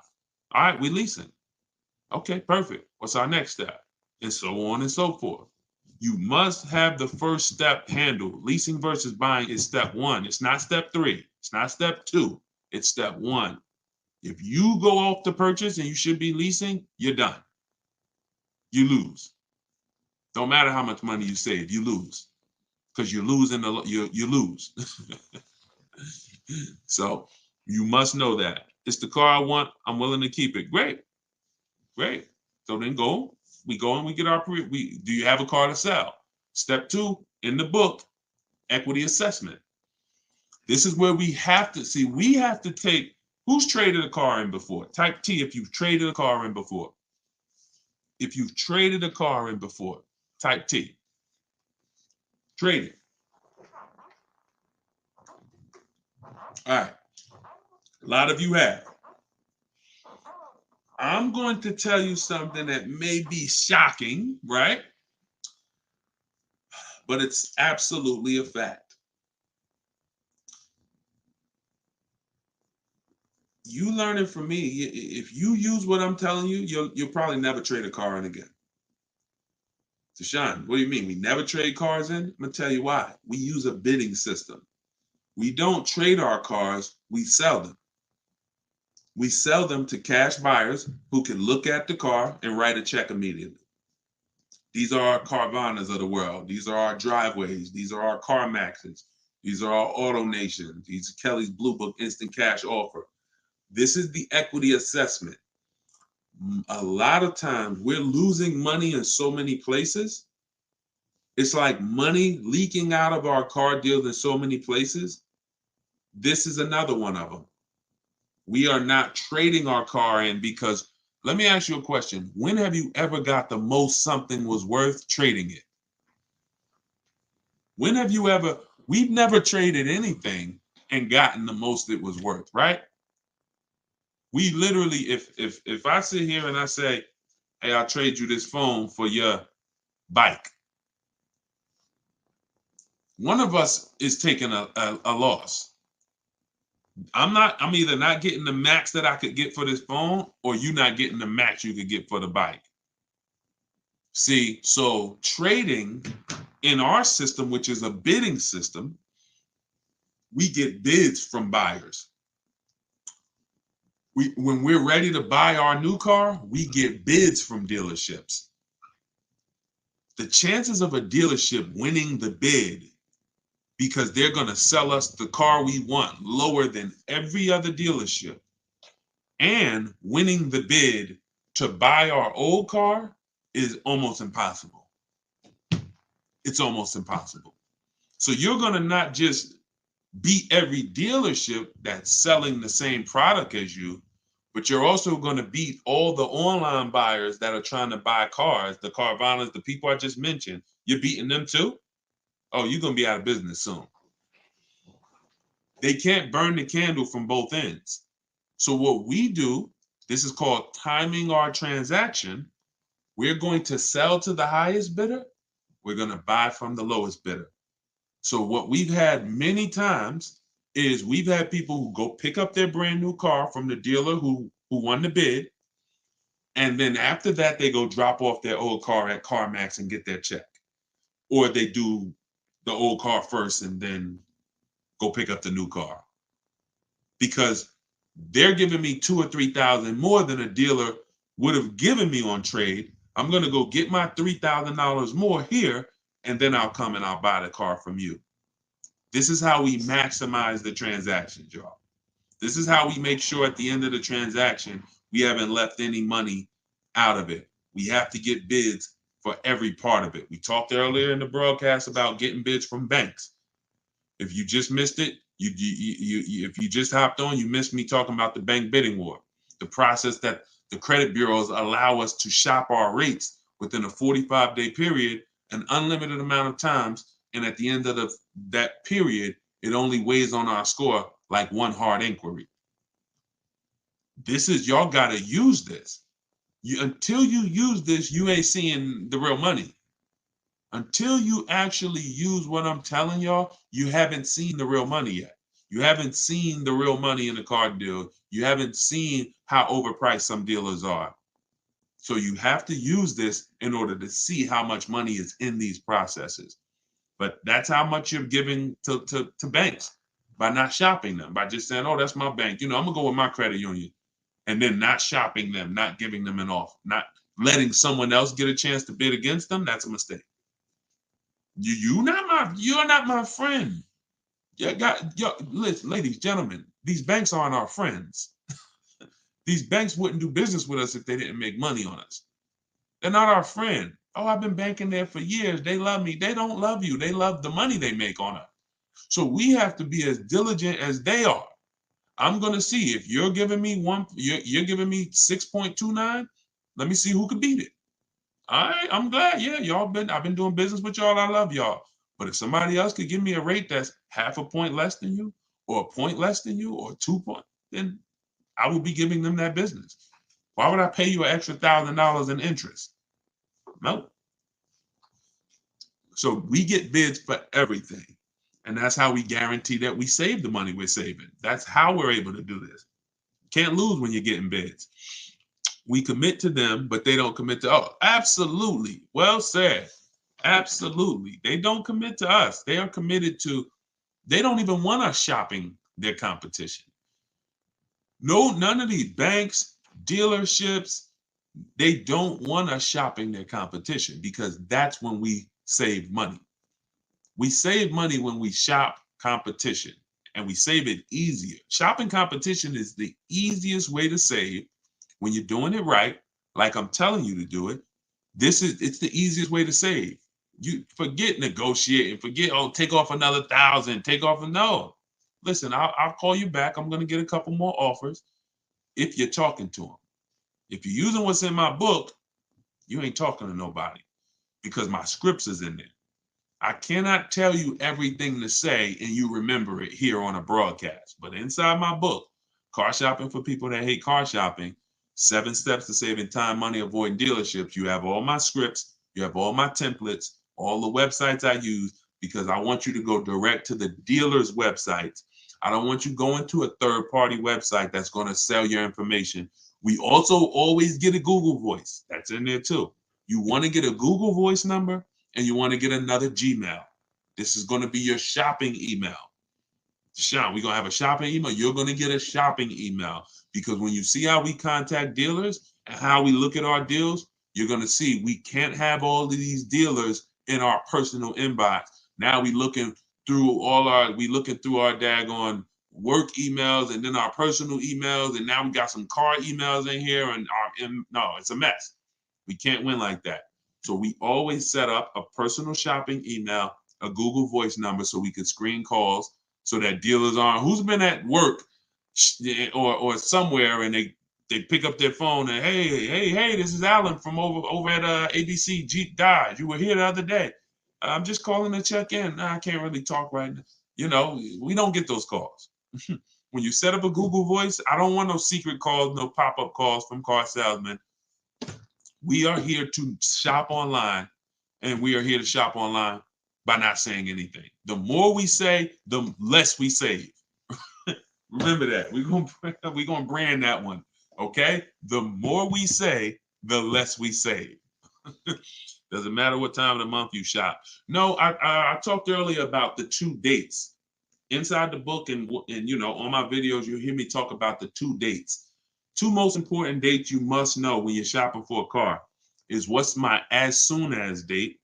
All right, we leasing. Okay, perfect. What's our next step? And so on and so forth. You must have the first step handled. Leasing versus buying is step 1. It's not step 3. It's not step 2. It's step 1. If you go off the purchase and you should be leasing, you're done. You lose. Don't matter how much money you save, you lose. Because you're losing you lose. So you must know that. It's the car I want. I'm willing to keep it. Great. So then we go and we get do you have a car to sell? Step 2 in the book, equity assessment. This is where we have to take, who's traded a car in before? Type T if you've traded a car in before. If you've traded a car in before, type T. Trade it. All right. A lot of you have. I'm going to tell you something that may be shocking, right? But it's absolutely a fact. You learn it from me. If you use what I'm telling you, you'll probably never trade a car in again. Deshone, what do you mean? We never trade cars in? I'm gonna tell you why. We use a bidding system. We don't trade our cars, we sell them. We sell them to cash buyers who can look at the car and write a check immediately. These are our Carvanas of the world. These are our Driveways. These are our CarMaxes. These are our Auto Nations. These are Kelly's Blue Book Instant Cash Offer. This is the equity assessment. A lot of times we're losing money in so many places. It's like money leaking out of our car deals in so many places. This is another one of them. We are not trading our car in because, let me ask you a question. When have you ever got the most something was worth trading it? When have you ever, we've never traded anything and gotten the most it was worth, right? We literally, if I sit here and I say, hey, I'll trade you this phone for your bike, one of us is taking a loss. I'm either not getting the max that I could get for this phone, or you not getting the max you could get for the bike. See, so trading in our system, which is a bidding system, we get bids from buyers. When we're ready to buy our new car, we get bids from dealerships. The chances of a dealership winning the bid because they're going to sell us the car we want lower than every other dealership, and winning the bid to buy our old car is almost impossible. It's almost impossible. So you're going to not just beat every dealership that's selling the same product as you, but you're also going to beat all the online buyers that are trying to buy cars, the Carvanas, the people I just mentioned. You're beating them too? Oh, you're going to be out of business soon. They can't burn the candle from both ends. So what we do, this is called timing our transaction. We're going to sell to the highest bidder. We're going to buy from the lowest bidder. So what we've had many times is we've had people who go pick up their brand new car from the dealer who won the bid. And then after that, they go drop off their old car at CarMax and get their check. Or they do the old car first and then go pick up the new car. because they're giving me 2,000 or 3,000 more than a dealer would have given me on trade. I'm going to go get my $3,000 more here, and then I'll come and I'll buy the car from you. This is how we maximize the transactions, y'all. This is how we make sure at the end of the transaction, we haven't left any money out of it. We have to get bids for every part of it. We talked earlier in the broadcast about getting bids from banks. If you just missed it, if you just hopped on, you missed me talking about the bank bidding war, the process that the credit bureaus allow us to shop our rates within a 45-day period, an unlimited amount of times, and at the end of that period, it only weighs on our score like one hard inquiry. This is, y'all got to use this. Until you use this, you ain't seeing the real money. Until you actually use what I'm telling y'all, you haven't seen the real money yet. You haven't seen the real money in the car deal. You haven't seen how overpriced some dealers are. So you have to use this in order to see how much money is in these processes. But that's how much you're giving to banks by not shopping them, by just saying, oh, that's my bank. I'm going to go with my credit union. And then not shopping them, not giving them an offer, not letting someone else get a chance to bid against them. That's a mistake. You're not my friend. Listen, ladies, gentlemen, these banks aren't our friends. These banks wouldn't do business with us if they didn't make money on us. They're not our friend. Oh, I've been banking there for years. They love me. They don't love you. They love the money they make on us. So we have to be as diligent as they are. I'm going to see if you're giving me you're giving me 6.29. Let me see who can beat it. All right, I'm glad. Yeah, I've been doing business with y'all. I love y'all. But if somebody else could give me a rate that's half a point less than you, or a point less than you, or 2 points, then I will be giving them that business. Why would I pay you an extra $1,000 in interest? No. So we get bids for everything. And that's how we guarantee that we save the money we're saving. That's how we're able to do this. Can't lose when you're getting bids. We commit to them, but they don't commit to us. Oh, absolutely. Well said. Absolutely. They don't commit to us. They are committed to, they don't even want us shopping their competition. No, none of these banks, dealerships, they don't want us shopping their competition, because that's when we save money. We save money when we shop competition, and we save it easier. Shopping competition is the easiest way to save when you're doing it right, like I'm telling you to do it. It's the easiest way to save. You forget negotiating, forget, oh, take off another 1,000, no. Listen, I'll call you back. I'm going to get a couple more offers if you're talking to them. If you're using what's in my book, you ain't talking to nobody, because my scripts is in there. I cannot tell you everything to say and you remember it here on a broadcast. But inside my book, Car Shopping for People That Hate Car Shopping, 7 Steps to Saving Time, Money, Avoiding Dealerships, you have all my scripts, you have all my templates, all the websites I use, because I want you to go direct to the dealer's websites. I don't want you going to a third-party website that's going to sell your information. We also always get a Google Voice. That's in there too. You want to get a Google Voice number, and you want to get another Gmail. This is going to be your shopping email. Sean, we're going to have a shopping email. You're going to get a shopping email, because when you see how we contact dealers and how we look at our deals, you're going to see we can't have all of these dealers in our personal inbox. Now we looking through our daggone work emails and then our personal emails, and now we got some car emails in here, and no, it's a mess. We can't win like that. So we always set up a personal shopping email, a Google Voice number, so we can screen calls, so that dealers aren't, who's been at work or somewhere, and they pick up their phone and, hey, this is Alan from over at ABC Jeep Dodge. You were here the other day. I'm just calling to check in. I can't really talk right now. We don't get those calls. When you set up a Google Voice, I don't want no secret calls, no pop-up calls from car salesmen. We are here to shop online, and we are here to shop online by not saying anything. The more we say, the less we save. Remember that. We're gonna brand that one. Okay? The more we say, the less we save. Doesn't matter what time of the month you shop. No, I talked earlier about the 2 dates inside the book and you know, on my videos, you'll hear me talk about the 2 dates. 2 most important dates you must know when you're shopping for a car is what's my as soon as date.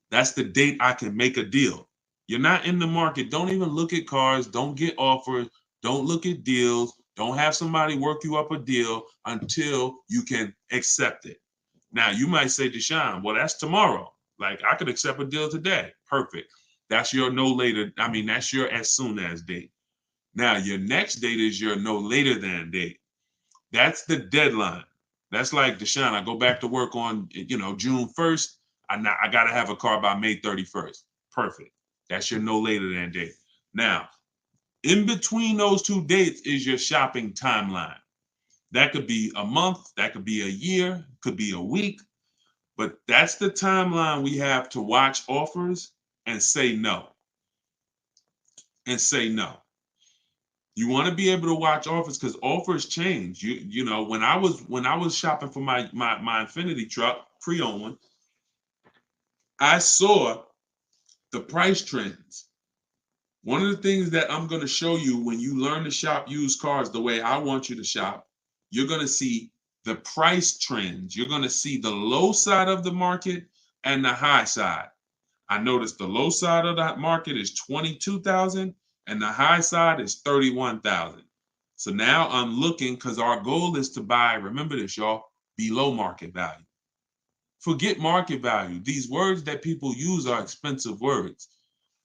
That's the date I can make a deal. You're not in the market. Don't even look at cars. Don't get offers. Don't look at deals. Don't have somebody work you up a deal until you can accept it. Now, you might say, Deshone, well, that's tomorrow. Like, I could accept a deal today. Perfect. That's your no later. I mean, that's your as soon as date. Now, your next date is your no later than date. That's the deadline. That's like, Deshone, I go back to work on, you know, June 1st. I got to have a car by May 31st. Perfect. That's your no later than date. Now, in between those 2 dates is your shopping timeline. That could be a month, that could be a year, could be a week, but that's the timeline we have to watch offers and say no. And say no. You want to be able to watch offers because offers change. You know, when I was shopping for my Infiniti truck, pre-owned one, I saw the price trends. One of the things that I'm going to show you when you learn to shop used cars the way I want you to shop, you're going to see the price trends. You're going to see the low side of the market and the high side. I noticed the low side of that market is 22,000 and the high side is 31,000. So now I'm looking because our goal is to buy, remember this, y'all, below market value. Forget market value. These words that people use are expensive words.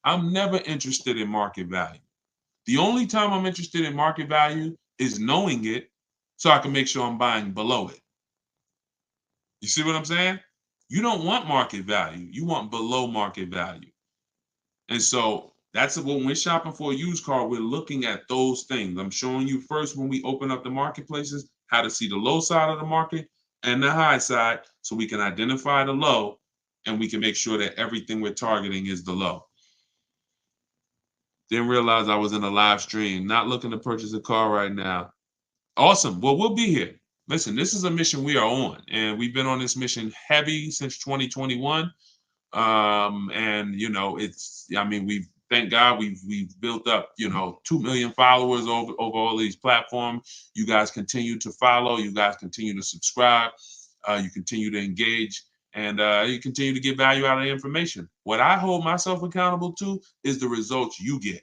I'm never interested in market value. The only time I'm interested in market value is knowing it so I can make sure I'm buying below it. You see what I'm saying? You don't want market value. You want below market value. And so that's when we're shopping for a used car, we're looking at those things. I'm showing you first when we open up the marketplaces, how to see the low side of the market and the high side so we can identify the low and we can make sure that everything we're targeting is the low. Didn't realize I was in a live stream. Not looking to purchase a car right now. Awesome. Well, we'll be here. Listen, this is a mission we are on, and we've been on this mission heavy since 2021. And you know, I mean, thank God we've built up, you know, 2 million followers over all these platforms. You guys continue to follow. You guys continue to subscribe. You continue to engage. And you continue to get value out of the information. What I hold myself accountable to is the results you get.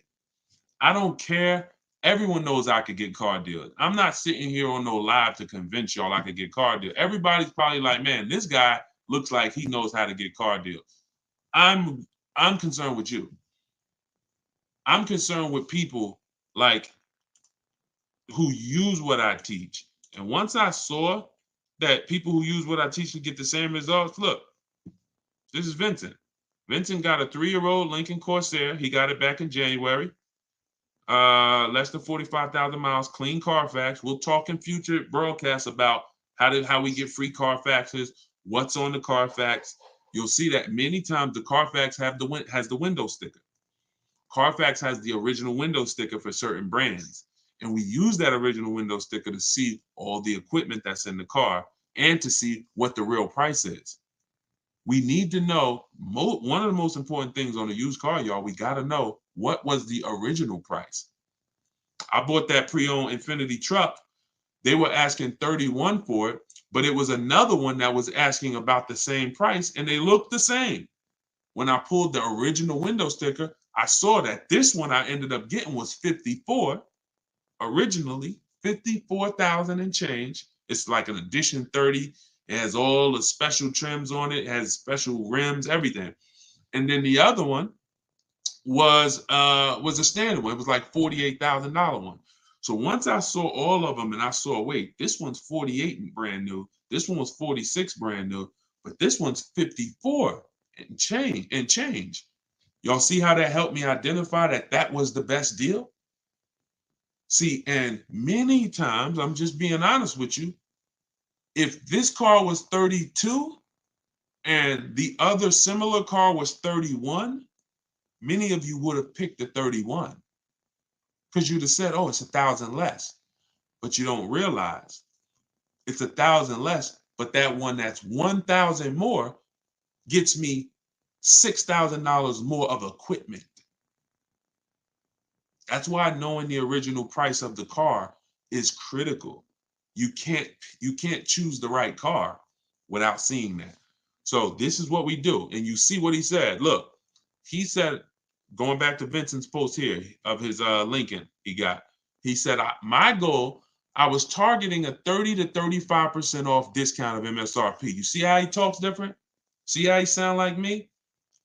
I don't care. Everyone knows I could get car deals. I'm not sitting here on no live to convince y'all I could get car deals. Everybody's probably like, man, this guy looks like he knows how to get car deals. I'm concerned with you. I'm concerned with people like who use what I teach. And once I saw that people who use what I teach to get the same results, look, this is Vincent. Vincent got a 3-year-old Lincoln Corsair. He got it back in January. Less than 45,000 miles, clean Carfax. We'll talk in future broadcasts about how we get free Carfaxes, what's on the Carfax. You'll see that many times the Carfax has the window sticker. Carfax has the original window sticker for certain brands. And we use that original window sticker to see all the equipment that's in the car and to see what the real price is. We need to know, one of the most important things on a used car, y'all, we got to know what was the original price. I bought that pre-owned Infiniti truck. They were asking 31 for it, but it was another one that was asking about the same price, and they looked the same. When I pulled the original window sticker, I saw that this one I ended up getting was 54 originally, 54,000 and change. It's like an edition 30. It has all the special trims on it, has special rims, everything. And then the other one was a standard one. It was like $48,000 one. So once I saw all of them and I saw, wait, this one's 48 brand new, this one was 46 brand new, but this one's 54 and change. Y'all see how that helped me identify that was the best deal? See, and many times, I'm just being honest with you, if this car was 32 and the other similar car was 31, many of you would have picked the 31 because you'd have said, oh, it's 1,000 less. But you don't realize it's 1,000 less, but that one that's 1,000 more gets me $6,000 more of equipment. That's why knowing the original price of the car is critical. You can't choose the right car without seeing that. So this is what we do. And you see what he said. Look, he said, going back to Vincent's post here of his Lincoln he got, he said, my goal, I was targeting a 30 to 35% off discount of MSRP. You see how he talks different? See how he sound like me?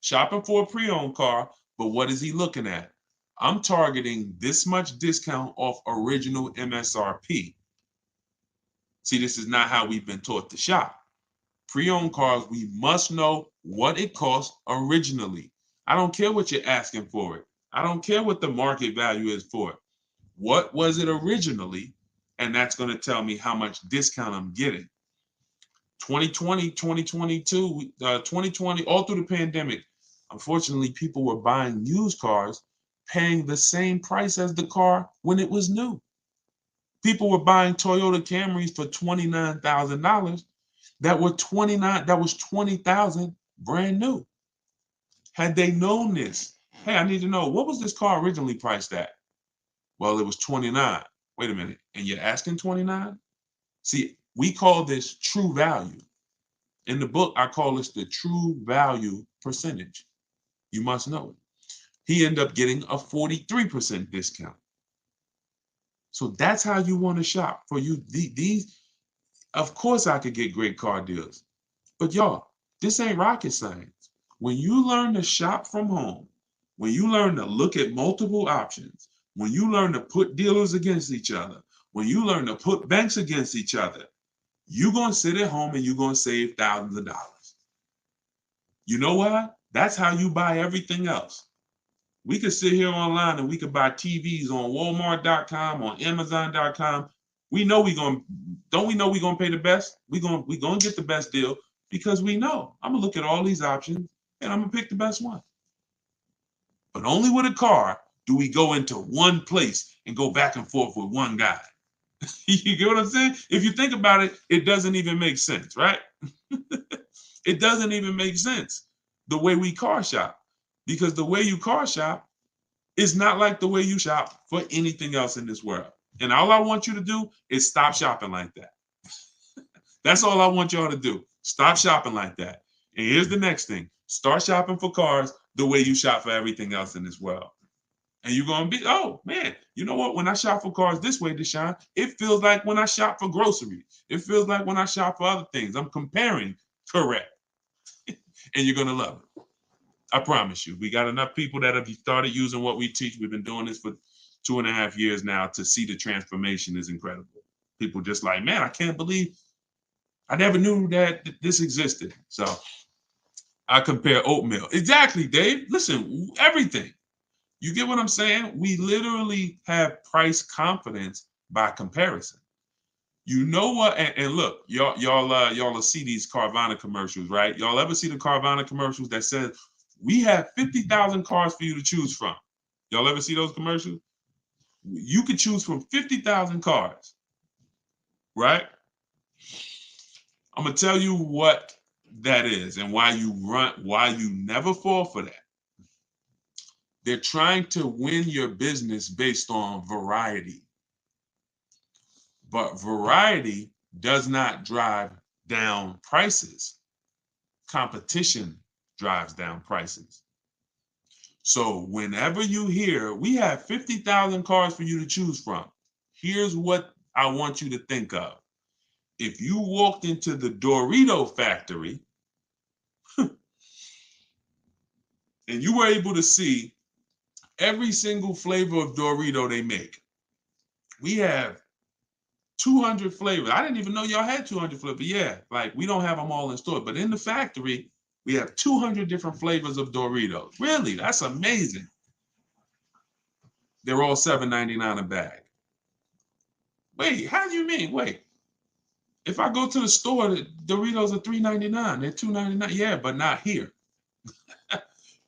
Shopping for a pre-owned car, but what is he looking at? I'm targeting this much discount off original MSRP. See, this is not how we've been taught to shop. Pre-owned cars, we must know what it costs originally. I don't care what you're asking for it. I don't care what the market value is for it. What was it originally? And that's going to tell me how much discount I'm getting. 2020, 2022, 2020, all through the pandemic, unfortunately, people were buying used cars, paying the same price as the car when it was new. People were buying Toyota Camrys for $29,000 that was $20,000 brand new. Had they known this, hey, I need to know, what was this car originally priced at? Well, it was 29. Wait a minute, and you're asking 29? See, we call this true value. In the book, I call this the true value percentage. You must know it. He ended up getting a 43% discount. So that's how you want to shop. For you, these, of course I could get great car deals. But y'all, this ain't rocket science. When you learn to shop from home, when you learn to look at multiple options, when you learn to put dealers against each other, when you learn to put banks against each other, you're going to sit at home and you're going to save thousands of dollars. You know why? That's how you buy everything else. We could sit here online and we could buy TVs on Walmart.com, on Amazon.com. We know we going to pay the best? We going to get the best deal because we know I'm going to look at all these options and I'm going to pick the best one. But only with a car do we go into one place and go back and forth with one guy. You get what I'm saying? If you think about it, it doesn't even make sense, right? It doesn't even make sense the way we car shop, because the way you car shop is not like the way you shop for anything else in this world. And all I want you to do is stop shopping like that. That's all I want y'all to do. Stop shopping like that. And here's the next thing. Start shopping for cars the way you shop for everything else in this world. And you're going to be, oh, man, you know what? When I shop for cars this way, Deshone, it feels like when I shop for groceries. It feels like when I shop for other things. I'm comparing correct. And you're going to love it. I promise you. We got enough people that have started using what we teach. We've been doing this for 2.5 years now to see the transformation is incredible. People just like, man, I can't believe I never knew that this existed. So I compare oatmeal. Exactly, Dave. Listen, everything. You get what I'm saying? We literally have price confidence by comparison. You know what? And look, y'all will see these Carvana commercials, right? Y'all ever see the Carvana commercials that says we have 50,000 cars for you to choose from? Y'all ever see those commercials? You could choose from 50,000 cars, right? I'm gonna tell you what that is and why you never fall for that. They're trying to win your business based on variety. But variety does not drive down prices. Competition drives down prices. So whenever you hear, we have 50,000 cars for you to choose from, here's what I want you to think of. If you walked into the Dorito factory and you were able to see every single flavor of Dorito they make, we have 200 flavors. I didn't even know y'all had 200 flavors. Yeah, like we don't have them all in store, but in the factory, we have 200 different flavors of Doritos. Really, that's amazing. They're all $7.99 a bag. Wait, how do you mean? Wait, if I go to the store, the Doritos are $3.99. They're $2.99. Yeah, but not here.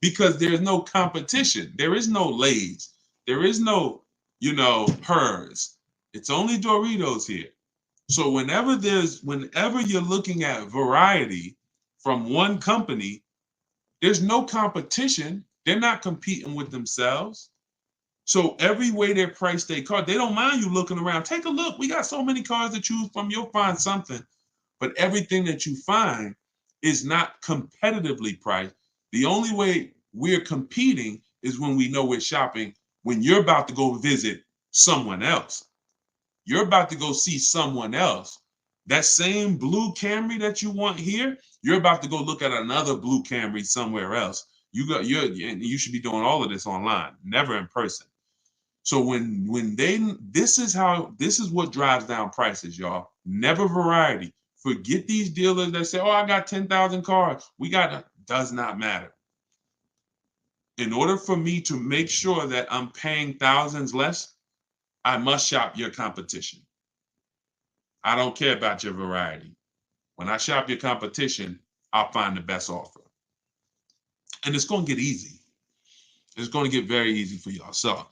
Because there's no competition. There is no Lay's. There is no, Hers. It's only Doritos here. So whenever you're looking at variety from one company, there's no competition. They're not competing with themselves. So every way they price their car, they don't mind you looking around. Take a look. We got so many cars to choose from. You'll find something. But everything that you find is not competitively priced. The only way we're competing is when we know we're shopping, when you're about to go visit someone else. You're about to go see someone else. That same blue Camry that you want here, you're about to go look at another blue Camry somewhere else. You should be doing all of this online, never in person. So this is what drives down prices, y'all. Never variety. Forget these dealers that say, "Oh, I got 10,000 cars." Does not matter. In order for me to make sure that I'm paying thousands less, I must shop your competition. I don't care about your variety. When I shop your competition, I'll find the best offer. And it's going to get easy. It's going to get very easy for y'all. So,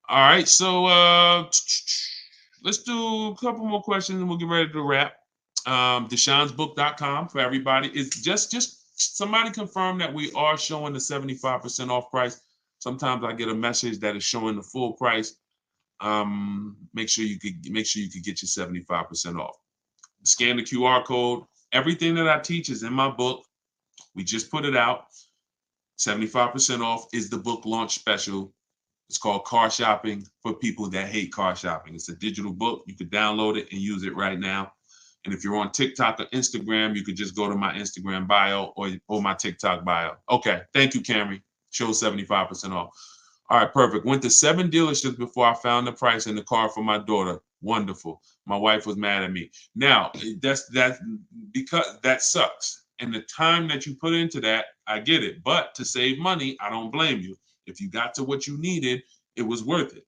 all right. So let's do a couple more questions and we'll get ready to wrap. Deshonsbook.com for everybody. It's just somebody confirm that we are showing the 75% off price. Sometimes I get a message that is showing the full price. Make sure you could get your 75% off. Scan the QR code. Everything that I teach is in my book. We just put it out. 75% off is the book launch special. It's called Car Shopping for People That Hate Car Shopping. It's a digital book. You could download it and use it right now. And if you're on TikTok or Instagram, you could just go to my Instagram bio or my TikTok bio. Okay, thank you, Camry. Shows 75% off. All right, perfect. Went to 7 dealerships before I found the price in the car for my daughter. Wonderful. My wife was mad at me. Now, that's because that sucks. And the time that you put into that, I get it. But to save money, I don't blame you. If you got to what you needed, it was worth it.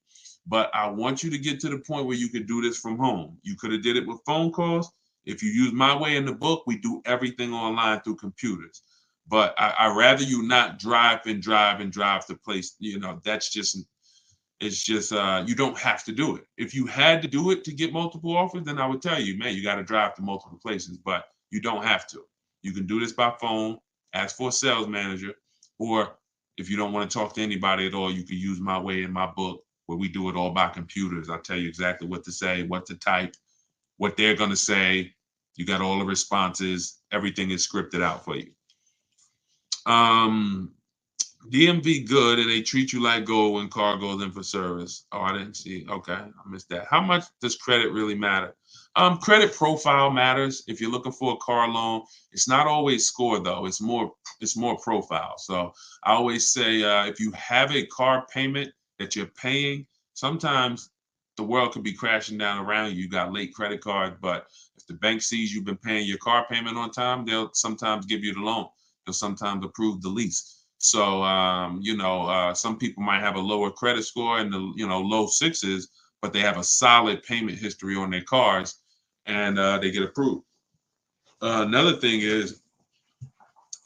But I want you to get to the point where you could do this from home. You could have did it with phone calls. If you use my way in the book, we do everything online through computers. But I rather you not drive to place. That's just, it's just, you don't have to do it. If you had to do it to get multiple offers, then I would tell you, man, you got to drive to multiple places, but you don't have to. You can do this by phone, ask for a sales manager, or if you don't want to talk to anybody at all, you can use my way in my book where we do it all by computers. I'll tell you exactly what to say, what to type, what they're going to say. You got all the responses. Everything is scripted out for you. DMV good, and they treat you like gold when car goes in for service. Oh, I didn't see. Okay, I missed that. How much does credit really matter? Credit profile matters. If you're looking for a car loan, it's not always score though. It's more profile. So I always say if you have a car payment that you're paying, sometimes the world could be crashing down around you. You got late credit cards, but if the bank sees you've been paying your car payment on time, they'll sometimes give you the loan. They'll sometimes approve the lease. So, some people might have a lower credit score and the, low 6s, but they have a solid payment history on their cars and they get approved. Another thing is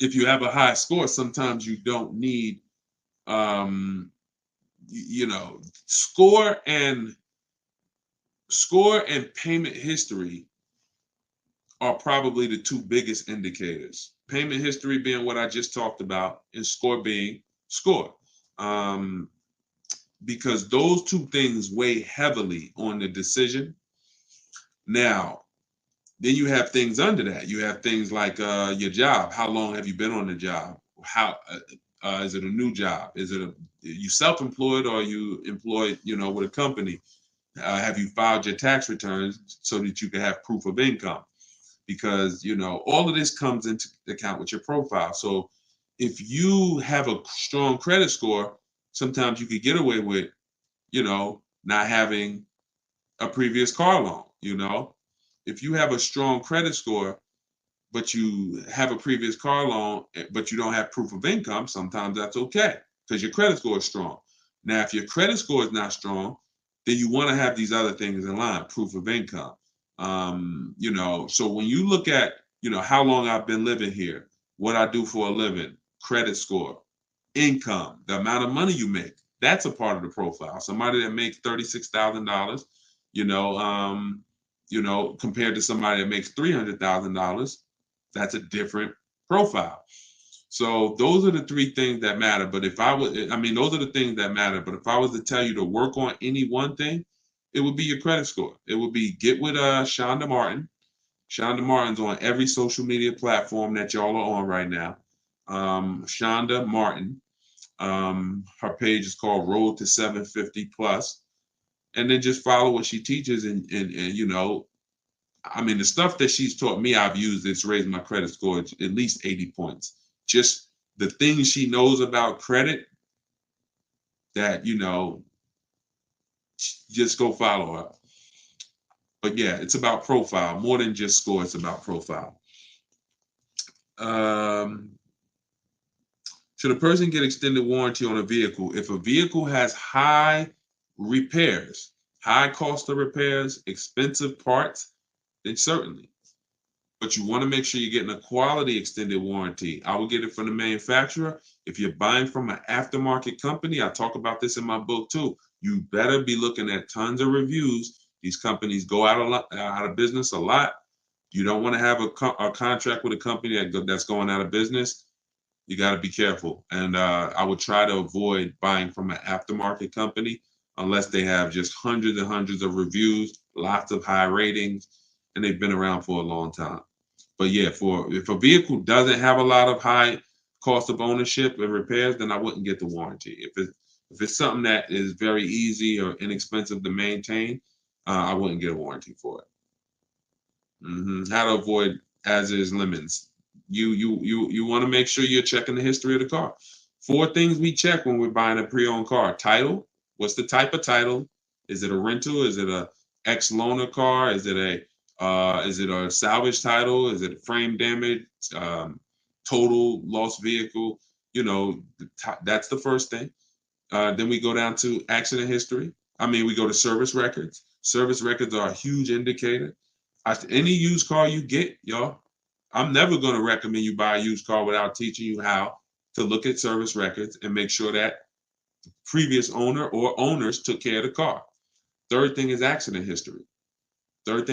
if you have a high score, sometimes you don't need, score and payment history are probably the 2 biggest indicators. Payment history being what I just talked about, and score being score. Because those 2 things weigh heavily on the decision. Now, then you have things under that. You have things like your job. How long have you been on the job? How is it a new job? Is it you self-employed or are you employed, with a company? Have you filed your tax returns so that you can have proof of income? Because all of this comes into account with your profile. So if you have a strong credit score, sometimes you could get away with not having a previous car loan. If you have a strong credit score but you have a previous car loan but you don't have proof of income, sometimes that's okay because your credit score is strong. Now if your credit score is not strong, then you want to have these other things in line, proof of income. So when you look at, how long I've been living here, what I do for a living, credit score, income, the amount of money you make, that's a part of the profile. Somebody that makes $36,000, compared to somebody that makes $300,000, that's a different profile. So those are the three things that matter. But if I would, I mean, those are the things that matter. But if I was to tell you to work on any one thing, it would be your credit score. It would be get with Shonda Martin. Shonda Martin's on every social media platform that y'all are on right now. Shonda Martin. Her page is called Road to 750 Plus. And then just follow what she teaches and you know, I mean, the stuff that she's taught me, I've used. It's raised my credit score at least 80 points. Just the things she knows about credit that, you know, just go follow her. But yeah, it's about profile more than just score. It's about profile. Should a person get extended warranty on a vehicle? If a vehicle has high repairs, high cost of repairs, expensive parts, then certainly. But you want to make sure you're getting a quality extended warranty. I will get it from the manufacturer. If you're buying from an aftermarket company, I talk about this in my book too. You better be looking at tons of reviews. These companies go out of business a lot. You don't want to have a contract with a company that's going out of business. You got to be careful. And I would try to avoid buying from an aftermarket company unless they have just hundreds and hundreds of reviews, lots of high ratings, and they've been around for a long time. But yeah, if a vehicle doesn't have a lot of high cost of ownership and repairs, then I wouldn't get the warranty. If it's something that is very easy or inexpensive to maintain, I wouldn't get a warranty for it. How to avoid as is lemons. You want to make sure you're checking the history of the car. 4 things we check when we're buying a pre-owned car: title. What's the type of title? Is it a rental? Is it a ex-loaner car? Is it a salvage title? Is it frame damage? Total lost vehicle? You know, that's the first thing. Then we go down to accident history. We go to service records. Service records are a huge indicator. Any used car you get, y'all, I'm never going to recommend you buy a used car without teaching you how to look at service records and make sure that the previous owner or owners took care of the car. Third thing is accident history. And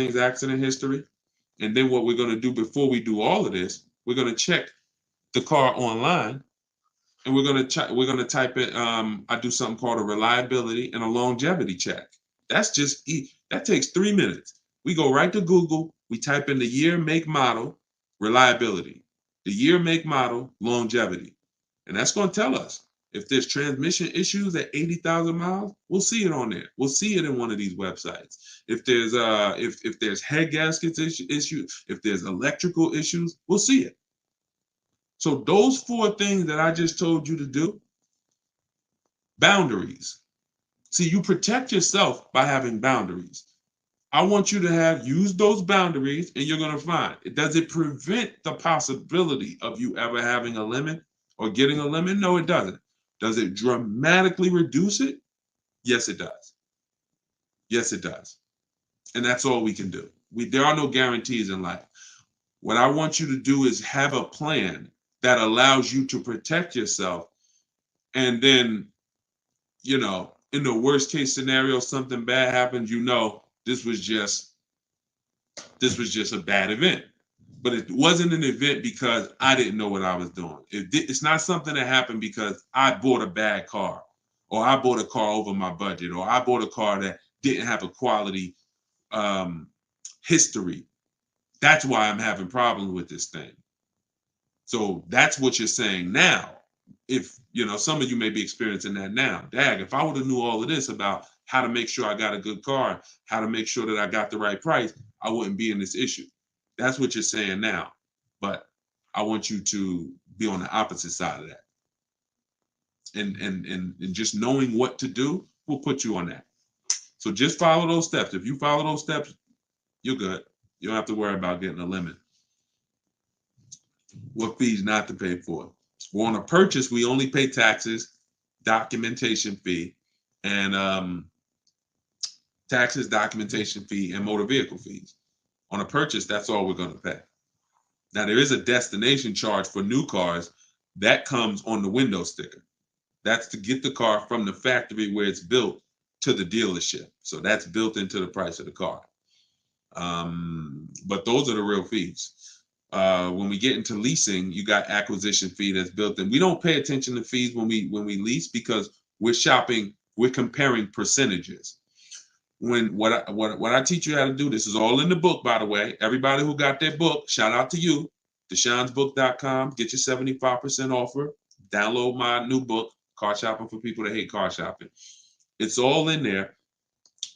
then what we're going to do before we do all of this, we're going to check the car online, and we're going to type in. I do something called a reliability and a longevity check. That takes 3 minutes. We go right to Google. We type in the year, make, model, reliability, the year, make, model, longevity, and that's going to tell us if there's transmission issues at 80,000 miles. We'll see it on there. We'll see it in one of these websites. If there's head gaskets issues, if there's electrical issues, we'll see it. So those 4 things that I just told you to do, boundaries. See, you protect yourself by having boundaries. I want you to use those boundaries, and you're going to find, does it prevent the possibility of you ever having a limit or getting a limit? No, it doesn't. Does it dramatically reduce it? Yes, it does. Yes, it does. And that's all we can do. There are no guarantees in life. What I want you to do is have a plan that allows you to protect yourself. And then, in the worst case scenario, something bad happens, this was just a bad event. But it wasn't an event because I didn't know what I was doing. It's not something that happened because I bought a bad car, or I bought a car over my budget, or I bought a car that didn't have a quality history. That's why I'm having problems with this thing. So that's what you're saying now. If some of you may be experiencing that now. Dag, if I would have knew all of this about how to make sure I got a good car, how to make sure that I got the right price, I wouldn't be in this issue. That's what you're saying now. But I want you to be on the opposite side of that. And just knowing what to do will put you on that. So just follow those steps. If you follow those steps, you're good. You don't have to worry about getting a limit. What fees not to pay for? Well, on a purchase, we only pay taxes, documentation fee, and taxes, documentation fee, and motor vehicle fees. On a purchase, that's all we're going to pay. Now, there is a destination charge for new cars that comes on the window sticker. That's to get the car from the factory where it's built to the dealership. So that's built into the price of the car. But those are the real fees. When we get into leasing, you got acquisition fee that's built in. We don't pay attention to fees when we lease because we're comparing percentages. What I teach you how to do, this is all in the book, by the way. Everybody who got their book, shout out to you. DeshonesBook.com. Get your 75% offer. Download my new book, Car Shopping for People That Hate Car Shopping. It's all in there.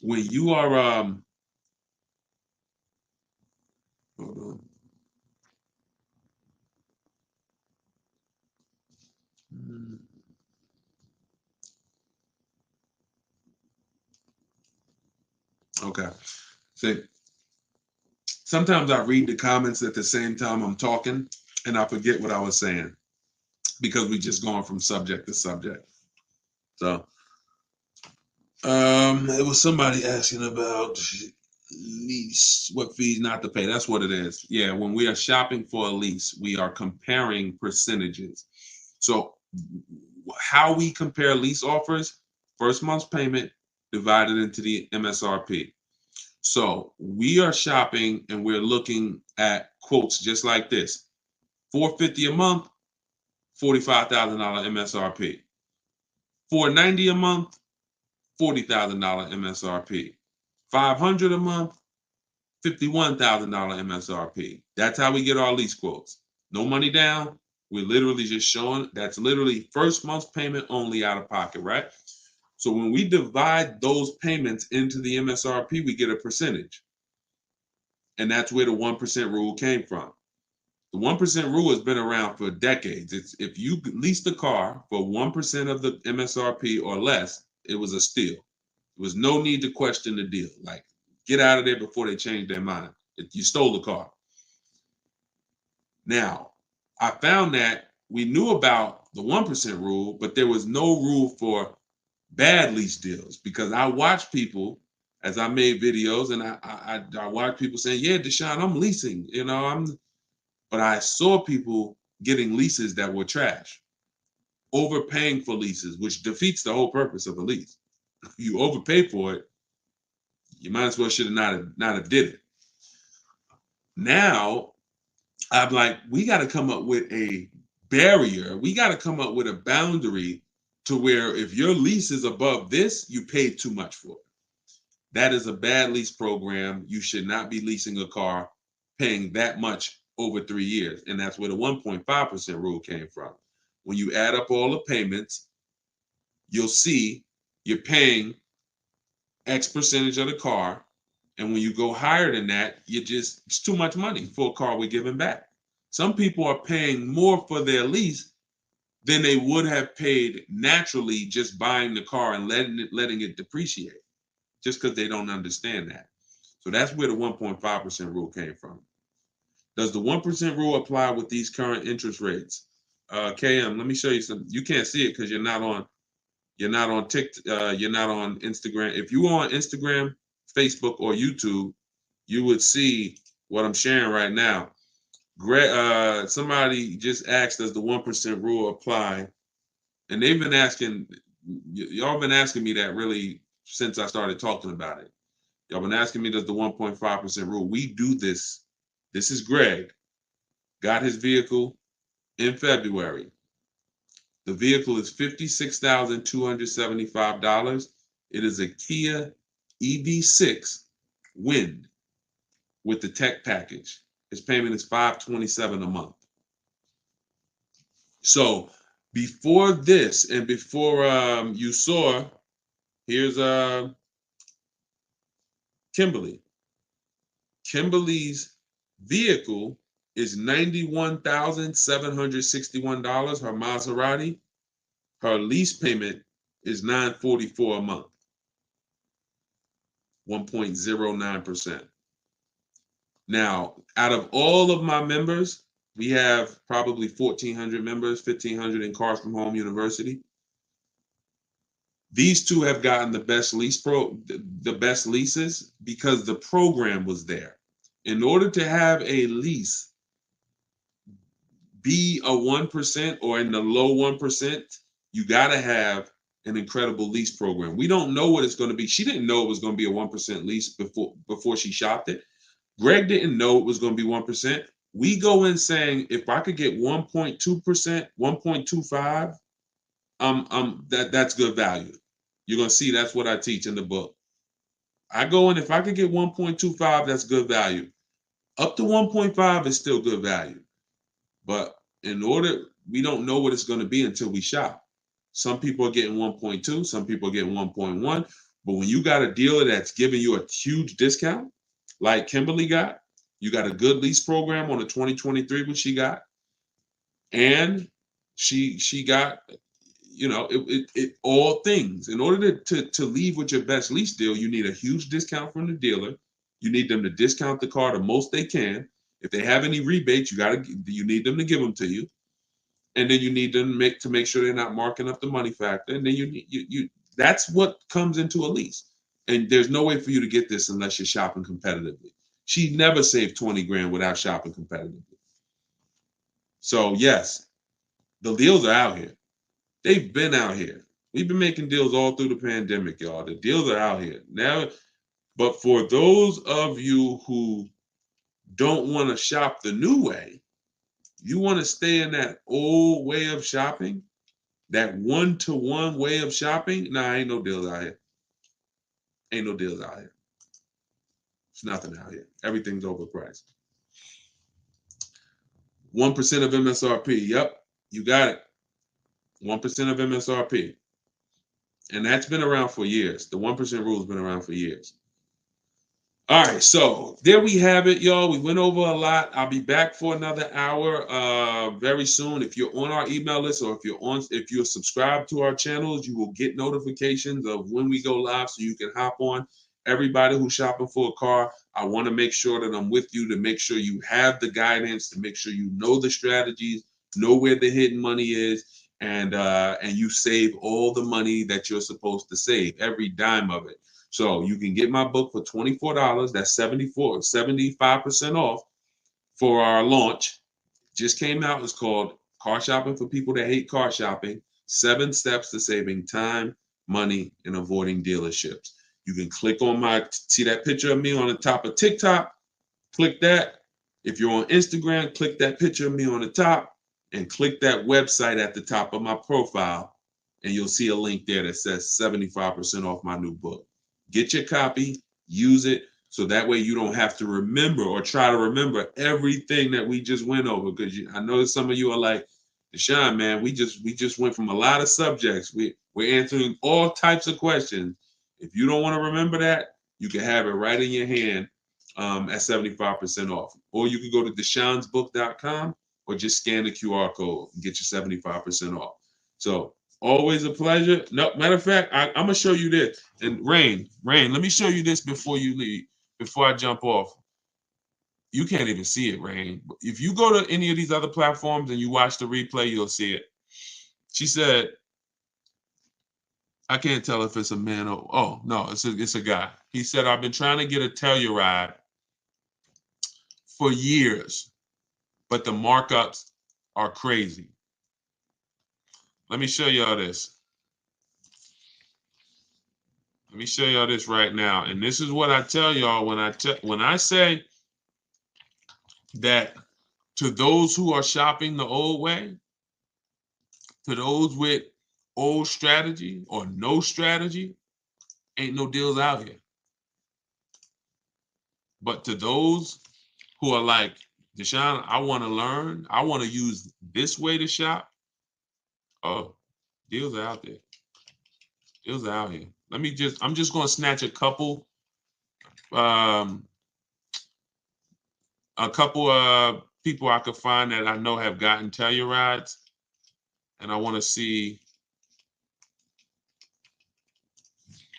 When you are hold on. Okay. So sometimes I read the comments at the same time I'm talking and I forget what I was saying because we just going from subject to subject. So it was somebody asking about lease, what fees not to pay. That's what it is. Yeah, when we are shopping for a lease, we are comparing percentages. So how we compare lease offers, first month's payment divided into the MSRP. So we are shopping and we're looking at quotes just like this. $450 a month, $45,000 MSRP. $490 a month, $40,000 MSRP. $500 a month, $51,000 MSRP. That's how we get our lease quotes. No money down. We're literally just showing that's literally first month's payment only out of pocket, right? So when we divide those payments into the MSRP, we get a percentage. And that's where the 1% rule came from. The 1% rule has been around for decades. It's if you leased a car for 1% of the MSRP or less, it was a steal. There was no need to question the deal. Like, get out of there before they change their mind. You stole the car. Now, I found that we knew about the 1% rule, but there was no rule for bad lease deals because I watched people as I made videos and I watched people saying, yeah, Deshone, I'm leasing, but I saw people getting leases that were trash, overpaying for leases, which defeats the whole purpose of a lease. If you overpay for it, you might as well should have not have did it. Now, I'm like, we got to come up with a barrier. We got to come up with a boundary to where if your lease is above this, you paid too much for it. That is a bad lease program. You should not be leasing a car paying that much over 3 years. And that's where the 1.5% rule came from. When you add up all the payments, you'll see you're paying X percentage of the car. And when you go higher than that, it's too much money for a car we're giving back. Some people are paying more for their lease than they would have paid naturally just buying the car and letting it depreciate, just because they don't understand that. So that's where the 1.5% rule came from. Does the 1% rule apply with these current interest rates? KM, let me show you some. You can't see it because you're not on TikTok, you're not on Instagram. If you were on Instagram, Facebook, or YouTube, you would see what I'm sharing right now. Somebody just asked, does the 1% rule apply? And they've been asking, y'all been asking me that really since I started talking about it. Y'all been asking me, does the 1.5% rule? We do this. This is Greg. Got his vehicle in February. The vehicle is $56,275. It is a Kia EV6 Wind with the tech package. His payment is $527 a month. So before this and before you saw, here's Kimberly. Kimberly's vehicle is $91,761. Her Maserati. Her lease payment is $944 a month. 1.09%. Now, out of all of my members, we have probably 1,400 members, 1,500 in Cars from Home University. These two have gotten the best leases because the program was there. In order to have a lease be a 1% or in the low 1%, you got to have an incredible lease program. We don't know what it's going to be. She didn't know it was going to be a 1% lease before she shopped it. Greg didn't know it was going to be 1%. We go in saying if I could get 1.2%, 1.25, that's good value. You're gonna see that's what I teach in the book. I go in if I could get 1.25, that's good value. Up to 1.5 is still good value. But in order, we don't know what it's going to be until we shop. Some people are getting 1.2, some people are getting 1.1. But when you got a dealer that's giving you a huge discount, like Kimberly got, you got a good lease program on the 2023, which she got, and she got, it all things. In order to leave with your best lease deal, you need a huge discount from the dealer. You need them to discount the car the most they can. If they have any rebates, you need them to give them to you, and then you need them to make sure they're not marking up the money factor. And then you that's what comes into a lease. And there's no way for you to get this unless you're shopping competitively. She never saved 20 grand without shopping competitively. So yes, the deals are out here. They've been out here. We've been making deals all through the pandemic, y'all. The deals are out here now. But for those of you who don't want to shop the new way, you want to stay in that old way of shopping, that one-to-one way of shopping. Nah, ain't no deals out here. Ain't no deals out here. It's nothing out here. Everything's overpriced. 1% of MSRP. Yep, you got it. 1% of MSRP. And that's been around for years. The 1% rule has been around for years. All right, so there we have it, y'all. We went over a lot. I'll be back for another hour very soon. If you're on our email list or if you're subscribed to our channels, you will get notifications of when we go live so you can hop on. Everybody who's shopping for a car, I want to make sure that I'm with you to make sure you have the guidance, to make sure you know the strategies, know where the hidden money is, and you save all the money that you're supposed to save, every dime of it. So you can get my book for $24. That's 75% off for our launch. Just came out. It's called Car Shopping for People That Hate Car Shopping. 7 Steps to Saving Time, Money, and Avoiding Dealerships. You can click on see that picture of me on the top of TikTok. Click that. If you're on Instagram, click that picture of me on the top and click that website at the top of my profile. And you'll see a link there that says 75% off my new book. Get your copy, use it, so that way you don't have to remember or try to remember everything that we just went over. Because I know some of you are like, Deshone, man, we just went from a lot of subjects. We're answering all types of questions. If you don't want to remember that, you can have it right in your hand at 75% off. Or you can go to deshonesbook.com or just scan the QR code and get your 75% off. So always a pleasure. No, matter of fact, I'm gonna show you this. And Rain, let me show you this before you leave, before I jump off. You can't even see it, Rain. If you go to any of these other platforms and you watch the replay, you'll see it. She said, I can't tell if it's a man or, oh, no, it's a guy. He said, I've been trying to get a Telluride for years, but the markups are crazy. Let me show y'all this. Let me show y'all this right now. And this is what I tell y'all when I say that to those who are shopping the old way, to those with old strategy or no strategy, ain't no deals out here. But to those who are like, Deshone, I want to learn, I want to use this way to shop, oh, deals are out there. Deals are out here. I'm just going to snatch a couple people I could find that I know have gotten Tellurides, and I want to see.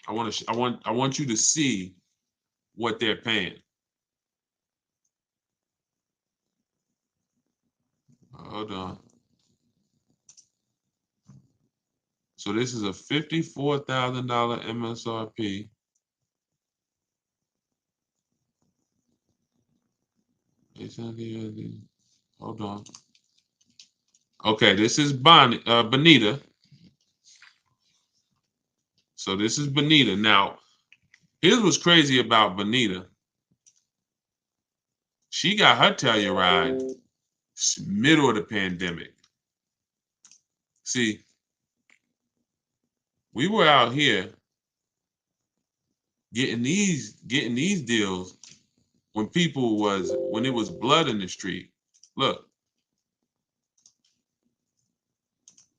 I want you to see what they're paying. Hold on. So this is a $54,000 MSRP. Hold on. Okay, this is Bonita. So this is Bonita. Now, here's what's crazy about Bonita. She got her Telluride middle of the pandemic. See, we were out here getting these deals when it was blood in the street. Look,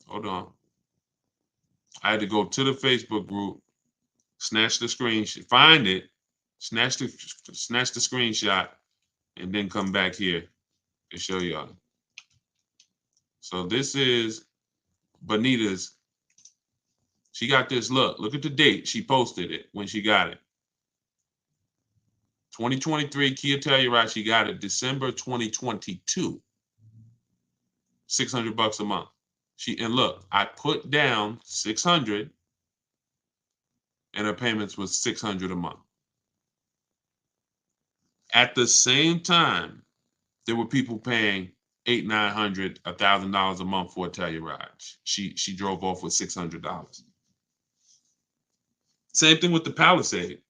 hold on. I had to go to the Facebook group, snatch the screenshot, find it, snatch the screenshot, and then come back here and show y'all. So this is Bonita's. She got this. Look at the date. She posted it when she got it. 2023 Kia Telluride. She got it December 2022. $600 a month. And look, I put down 600, and her payments was 600 a month. At the same time, there were people paying $800, $900, $1,000 a month for a Telluride. She drove off with $600. Same thing with the Palisade.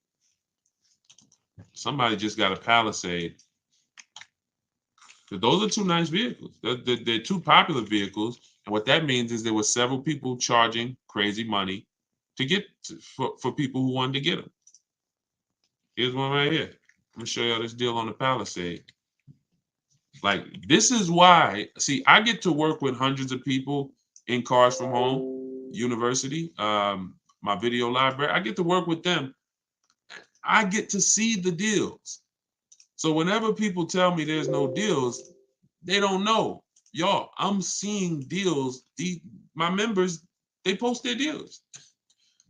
Somebody just got a Palisade. Those are two nice vehicles. They're two popular vehicles, and what that means is there were several people charging crazy money for people who wanted to get them. Here's one right here. I'm gonna show y'all this deal on the Palisade. Like, this is why, see, I get to work with hundreds of people in Cars from Home University, my video library. I get to work with them. I get to see the deals. So whenever people tell me there's no deals, they don't know. Y'all, I'm seeing deals. My members, they post their deals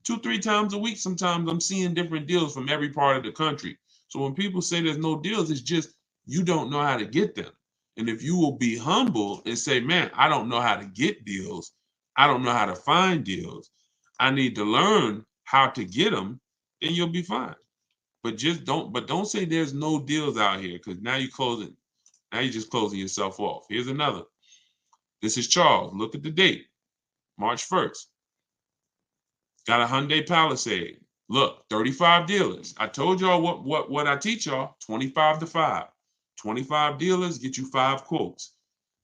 2-3 times a week. Sometimes I'm seeing different deals from every part of the country. So when people say there's no deals, it's just you don't know how to get them. And if you will be humble and say, man, I don't know how to get deals. I don't know how to find deals. I need to learn how to get them, then you'll be fine. But don't say there's no deals out here, because now you're just closing yourself off. Here's another. This is Charles. Look at the date. March 1st. Got a Hyundai Palisade. Look, 35 dealers. I told y'all what I teach y'all. 25 to 5. 25 dealers get you 5 quotes.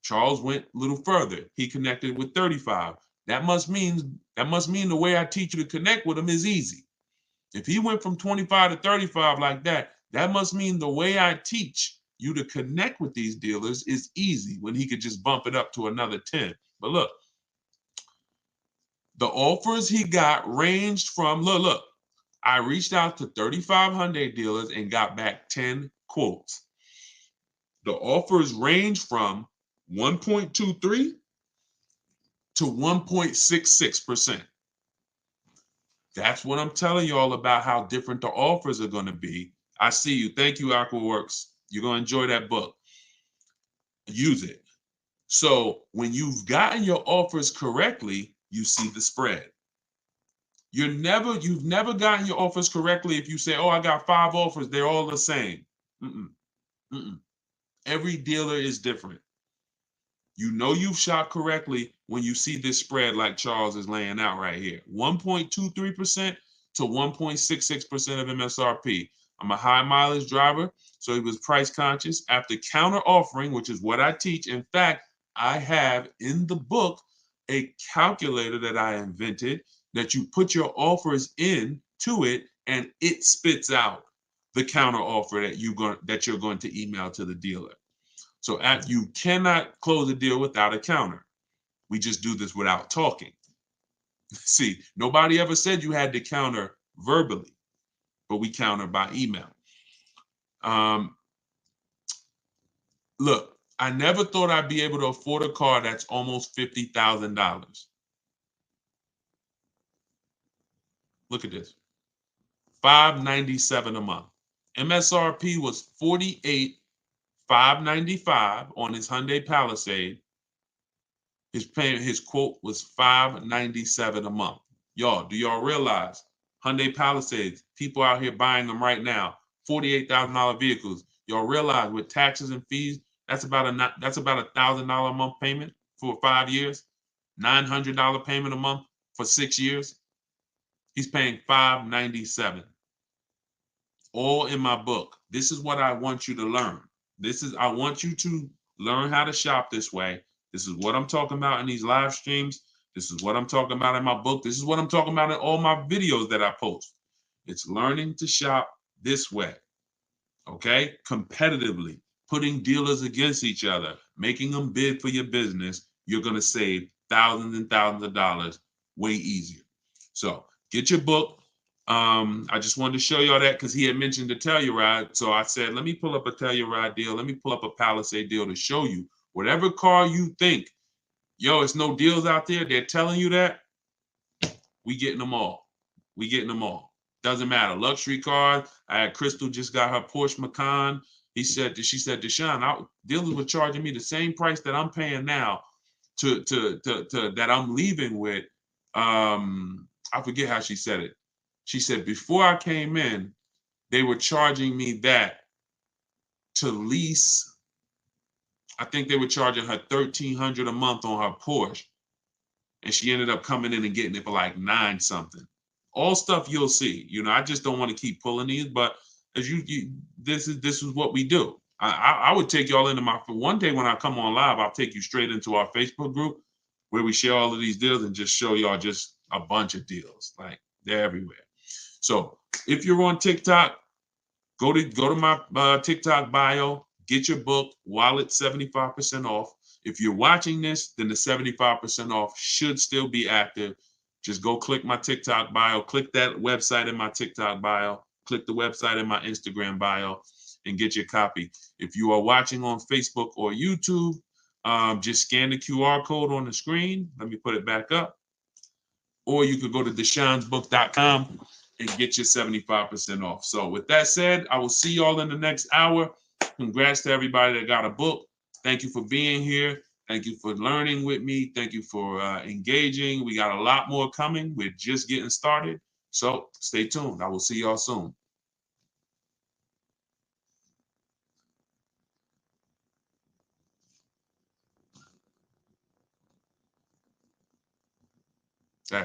Charles went a little further. He connected with 35. That must mean the way I teach you to connect with them is easy. If he went from 25 to 35 like that, that must mean the way I teach you to connect with these dealers is easy, when he could just bump it up to another 10. But look, the offers he got ranged from, look, I reached out to 35 Hyundai dealers and got back 10 quotes. The offers range from 1.23 to 1.66%. That's what I'm telling y'all about how different the offers are going to be. I see you. Thank you, AquaWorks. You're going to enjoy that book. Use it. So when you've gotten your offers correctly, you see the spread. You've never gotten your offers correctly if you say, oh, I got 5 offers, they're all the same. Every dealer is different. You know you've shot correctly when you see this spread like Charles is laying out right here. 1.23% to 1.66% of MSRP. I'm a high mileage driver, so he was price conscious. After counter offering, which is what I teach. In fact, I have in the book a calculator that I invented that you put your offers in to it, and it spits out the counter offer that you're going to email to the dealer. So you cannot close a deal without a counter. We just do this without talking. See, nobody ever said you had to counter verbally, but we counter by email. Look, I never thought I'd be able to afford a car that's almost $50,000. Look at this. $597 a month. MSRP was $48,595 on his Hyundai Palisade. His quote was $597 a month. Y'all, do y'all realize Hyundai Palisades, people out here buying them right now, $48,000 vehicles. Y'all realize with taxes and fees, that's about $1,000 a month payment for 5 years, $900 payment a month for 6 years. He's paying $597. All in my book. This is what I want you to learn. I want you to learn how to shop this way. This is what I'm talking about in these live streams. This is what I'm talking about in my book. This is what I'm talking about in all my videos that I post. It's learning to shop this way. Okay? Competitively, putting dealers against each other, making them bid for your business. You're going to save thousands and thousands of dollars way easier. So get your book. I just wanted to show y'all that because he had mentioned the Telluride. So I said, let me pull up a Telluride deal. Let me pull up a Palisade deal to show you whatever car you think, yo, it's no deals out there. They're telling you that. We getting them all. We getting them all. Doesn't matter. Luxury cars. I had Crystal just got her Porsche Macan. She said, Deshone, dealers were charging me the same price that I'm paying now to that I'm leaving with. I forget how she said it. She said, before I came in, they were charging me that to lease. I think they were charging her $1,300 a month on her Porsche. And she ended up coming in and getting it for like 9 something. All stuff you'll see. You know, I just don't want to keep pulling these, but as this is what we do. I would take y'all into one day when I come on live, I'll take you straight into our Facebook group where we share all of these deals and just show y'all just a bunch of deals. Like, they're everywhere. So if you're on TikTok, go to my TikTok bio, get your book while it's 75% off. If you're watching this, then the 75% off should still be active. Just go click my TikTok bio, click that website in my TikTok bio, click the website in my Instagram bio, and get your copy. If you are watching on Facebook or YouTube, just scan the QR code on the screen. Let me put it back up. Or you could go to deshonsbook.com and get your 75% off. So with that said, I will see y'all in the next hour. Congrats to everybody that got a book. Thank you for being here. Thank you for learning with me. Thank you for engaging. We got a lot more coming. We're just getting started. So stay tuned. I will see y'all soon.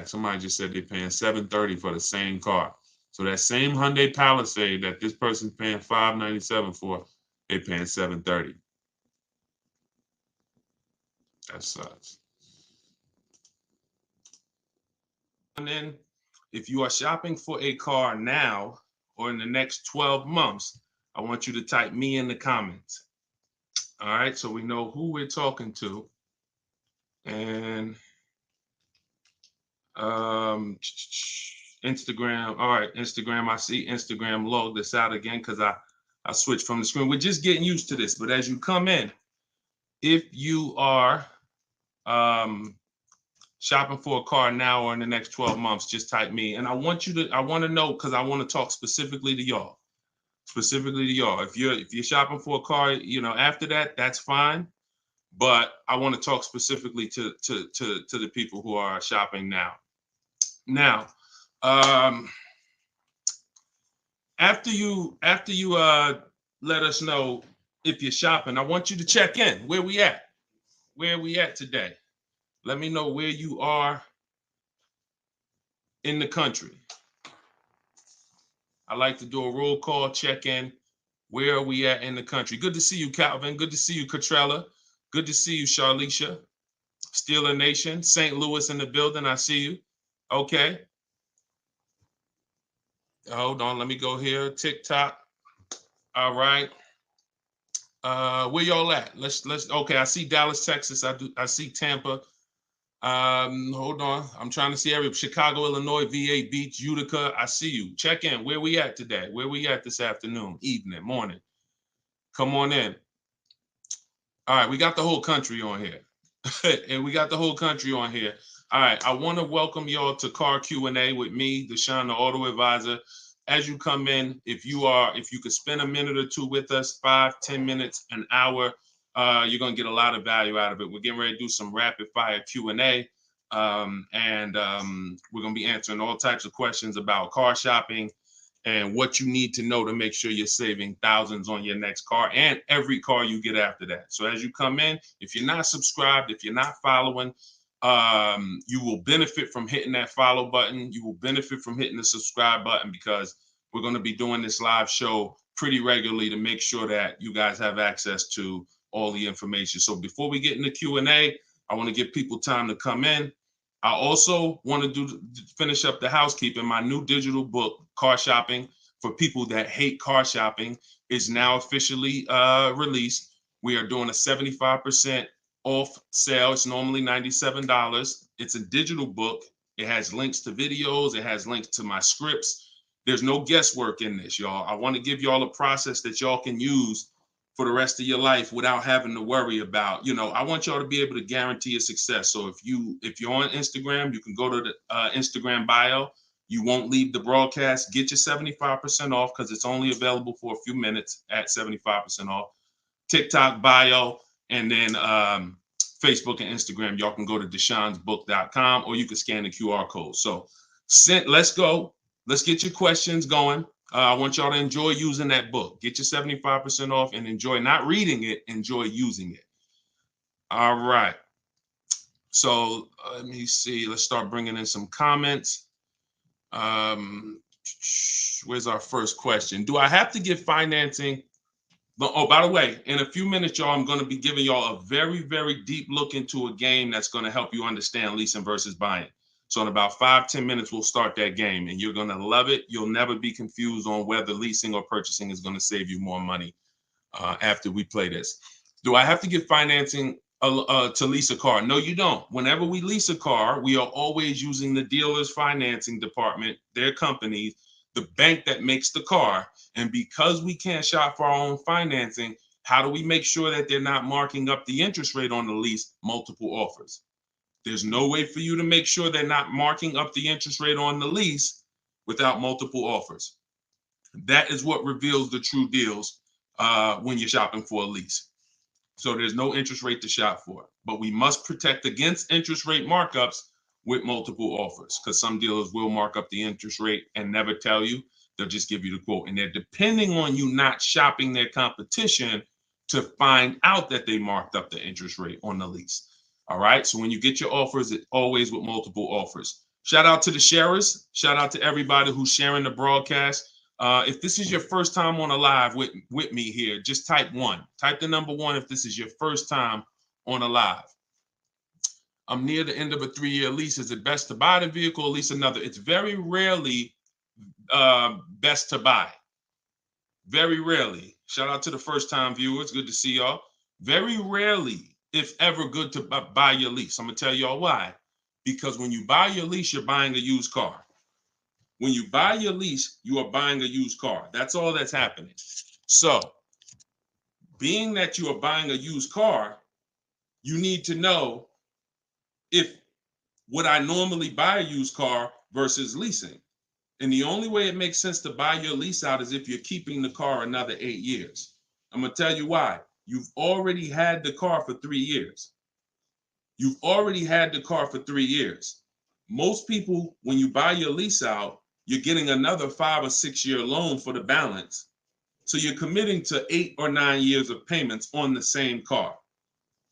Somebody just said they're paying $730 for the same car. So that same Hyundai Palisade that this person's paying $597 for, they're paying $730. That sucks. And then if you are shopping for a car now or in the next 12 months, I want you to type me in the comments. All right, so we know who we're talking to. And Instagram. All right, Instagram. I see Instagram log this out again because I switched from the screen. We're just getting used to this. But as you come in, if you are shopping for a car now or in the next 12 months, just type me. And I want to know because I want to talk specifically to y'all. Specifically to y'all. If you're shopping for a car, you know, after that, that's fine. But I want to talk specifically to the people who are shopping now. Now, after you let us know if you're shopping, I want you to check in. Where we at? Where are we at today? Let me know where you are in the country. I like to do a roll call, check in. Where are we at in the country? Good to see you, Calvin. Good to see you, Catrella. Good to see you, Charlicia. Steeler Nation, St. Louis in the building. I see you. Okay. Hold on. Let me go here. TikTok. All right. Where y'all at? Let's. Okay. I see Dallas, Texas. I see Tampa. Hold on. I'm trying to see Chicago, Illinois, VA Beach, Utica. I see you. Check in. Where we at today? Where we at this afternoon, evening, morning? Come on in. All right. We got the whole country on here. And we got the whole country on here. All right, I want to welcome y'all to Car Q&A with me, Deshone the Auto Advisor. As you come in, if you could spend a minute or two with us, 5-10 minutes, an hour, you're gonna get a lot of value out of it. We're getting ready to do some rapid fire Q&A, and we're gonna be answering all types of questions about car shopping and what you need to know to make sure you're saving thousands on your next car and every car you get after that. So as you come in, if you're not subscribed, if you're not following, you will benefit from hitting that follow button. You will benefit from hitting the subscribe button because we're going to be doing this live show pretty regularly to make sure that you guys have access to all the information. So before we get into Q&A, I want to give people time to come in. I also want to finish up the housekeeping. My new digital book, Car Shopping for People That Hate Car Shopping, is now officially released. We are doing a 75% off sale. It's normally $97. It's a digital book. It has links to videos. It has links to my scripts. There's no guesswork in this, y'all. I want to give y'all a process that y'all can use for the rest of your life without having to worry about, I want y'all to be able to guarantee a success. So if you're on Instagram, you can go to the Instagram bio. You won't leave the broadcast. Get your 75% off because it's only available for a few minutes at 75% off. TikTok bio, and then Facebook and Instagram. Y'all can go to deshonesbook.com or you can scan the QR code. So let's go. Let's get your questions going. I want y'all to enjoy using that book. Get your 75% off and enjoy not reading it, enjoy using it. All right. So let me see. Let's start bringing in some comments. Where's our first question? Do I have to get financing? Oh, by the way, in a few minutes, y'all, I'm going to be giving y'all a very, very deep look into a game that's going to help you understand leasing versus buying. So in about 5-10 minutes, we'll start that game and you're going to love it. You'll never be confused on whether leasing or purchasing is going to save you more money after we play this. Do I have to get financing to lease a car? No, you don't. Whenever we lease a car, we are always using the dealer's financing department, their companies, the bank that makes the car. And because we can't shop for our own financing, how do we make sure that they're not marking up the interest rate on the lease multiple offers? There's no way for you to make sure they're not marking up the interest rate on the lease without multiple offers. That is what reveals the true deals when you're shopping for a lease. So there's no interest rate to shop for, but we must protect against interest rate markups with multiple offers because some dealers will mark up the interest rate and never tell you. They'll just give you the quote, and they're depending on you not shopping their competition to find out that they marked up the interest rate on the lease. All right. So when you get your offers, it's always with multiple offers. Shout out to the sharers. Shout out to everybody who's sharing the broadcast. If this is your first time on a live with me here, just type 1. Type the number 1 if this is your first time on a live. I'm near the end of a 3-year lease. Is it best to buy the vehicle or lease another? It's very rarely best to buy. Very rarely. Shout out to the first time viewers. Good to see y'all. Very rarely, if ever, good to buy your lease. I'm going to tell y'all why. Because when you buy your lease, you're buying a used car. When you buy your lease, you are buying a used car. That's all that's happening. So, being that you are buying a used car, you need to know if would I normally buy a used car versus leasing. And the only way it makes sense to buy your lease out is if you're keeping the car another 8 years. I'm going to tell you why. You've already had the car for 3 years. You've already had the car for 3 years. Most people, when you buy your lease out, you're getting another 5 or 6 year loan for the balance. So you're committing to 8 or 9 years of payments on the same car.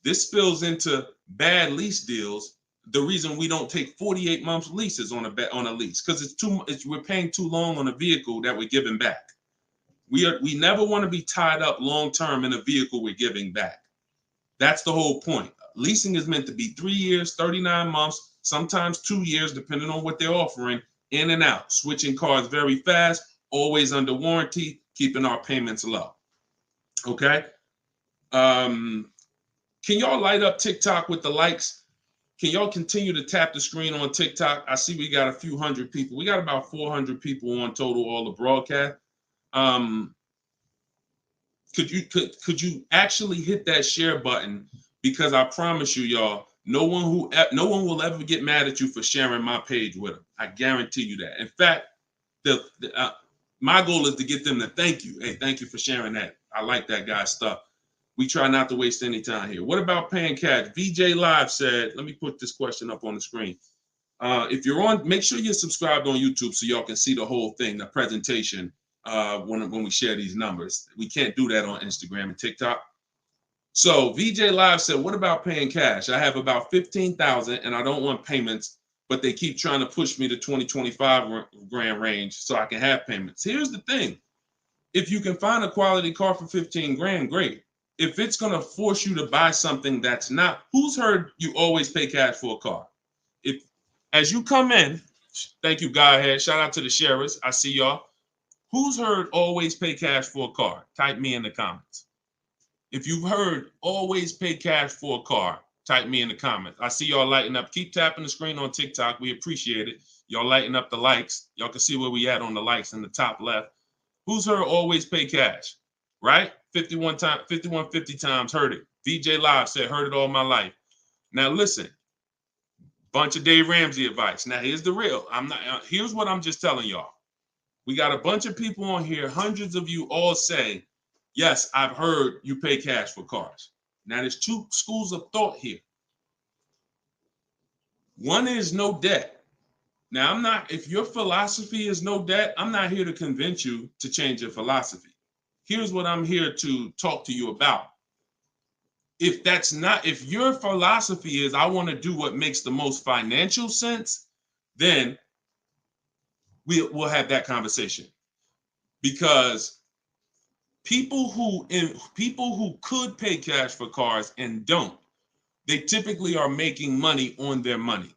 This spills into bad lease deals. The reason we don't take 48 month leases on a lease, because we're paying too long on a vehicle that we're giving back. We never want to be tied up long term in a vehicle we're giving back. That's the whole point. Leasing is meant to be 3 years, 39 months, sometimes 2 years, depending on what they're offering, in and out, switching cars very fast, always under warranty, keeping our payments low. Okay. Can y'all light up TikTok with the likes? Can y'all continue to tap the screen on TikTok? I see we got a few hundred people. We got about 400 people on total, all the broadcast. Could you actually hit that share button? Because I promise you, y'all, no one will ever get mad at you for sharing my page with them. I guarantee you that. In fact, my goal is to get them to thank you. Hey, thank you for sharing that. I like that guy's stuff. We try not to waste any time here. What about paying cash? VJ Live said, let me put this question up on the screen. If you're on, make sure you're subscribed on YouTube so y'all can see the whole thing, the presentation, when we share these numbers. We can't do that on Instagram and TikTok. So VJ Live said, what about paying cash? I have about 15,000 and I don't want payments, but they keep trying to push me to 20, 25 grand range so I can have payments. Here's the thing. If you can find a quality car for 15 grand, great. If it's going to force you to buy something that's not, who's heard you always pay cash for a car? If, as you come in, thank you, Godhead. Shout out to the sheriffs. I see y'all. Who's heard always pay cash for a car? Type me in the comments. If you've heard always pay cash for a car, type me in the comments. I see y'all lighting up. Keep tapping the screen on TikTok. We appreciate it. Y'all lighting up the likes. Y'all can see where we at on the likes in the top left. Who's heard always pay cash? Right? 5150 times heard it. VJ Live said, heard it all my life. Now listen, bunch of Dave Ramsey advice. Now here's the real. Here's what I'm just telling y'all. We got a bunch of people on here, hundreds of you all say, yes, I've heard you pay cash for cars. Now there's two schools of thought here. One is no debt. Now if your philosophy is no debt, I'm not here to convince you to change your philosophy. Here's what I'm here to talk to you about. If your philosophy is I want to do what makes the most financial sense, then we'll have that conversation. Because people who could pay cash for cars and don't, they typically are making money on their money.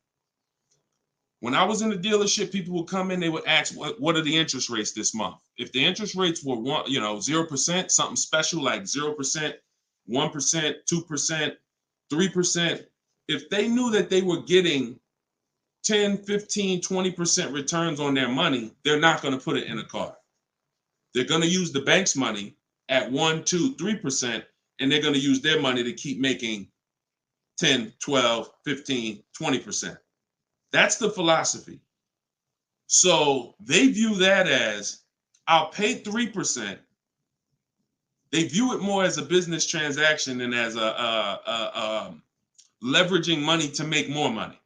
When I was in the dealership, people would come in, they would ask, what are the interest rates this month? If the interest rates were 0%, something special like 0%, 1%, 2%, 3%, if they knew that they were getting 10, 15, 20% returns on their money, they're not going to put it in a car. They're going to use the bank's money at 1, 2, 3%, and they're going to use their money to keep making 10, 12, 15, 20%. That's the philosophy. So they view that as, I'll pay 3%. They view it more as a business transaction than as a leveraging money to make more money.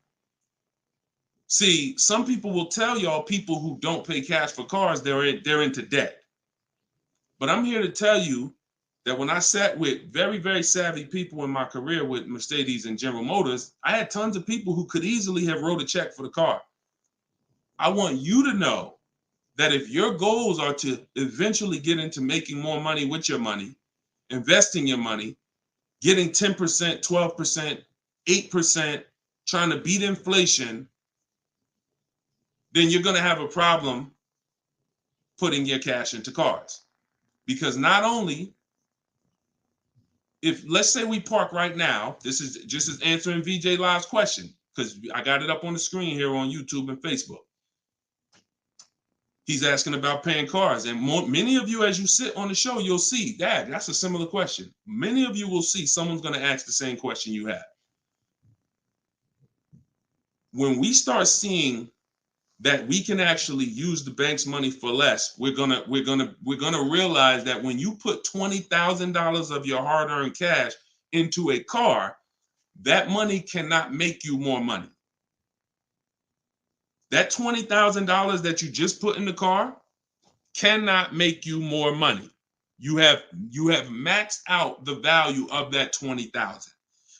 See, some people will tell y'all people who don't pay cash for cars, they're into debt. But I'm here to tell you that when I sat with very, very savvy people in my career with Mercedes and General Motors, I had tons of people who could easily have wrote a check for the car. I want you to know that if your goals are to eventually get into making more money with your money, investing your money, getting 10%, 12%, 8%, trying to beat inflation, then you're going to have a problem putting your cash into cars. Because not only, if let's say we park right now, this is just as answering VJ Live's question, because I got it up on the screen here on YouTube and Facebook. He's asking about paying cars. And many of you, as you sit on the show, you'll see, Dad, that's a similar question. Many of you will see someone's going to ask the same question you have. When we start seeing that we can actually use the bank's money for less, we're gonna realize that when you put $20,000 of your hard-earned cash into a car, that money cannot make you more money. That $20,000 that you just put in the car cannot make you more money. You have maxed out the value of that $20,000.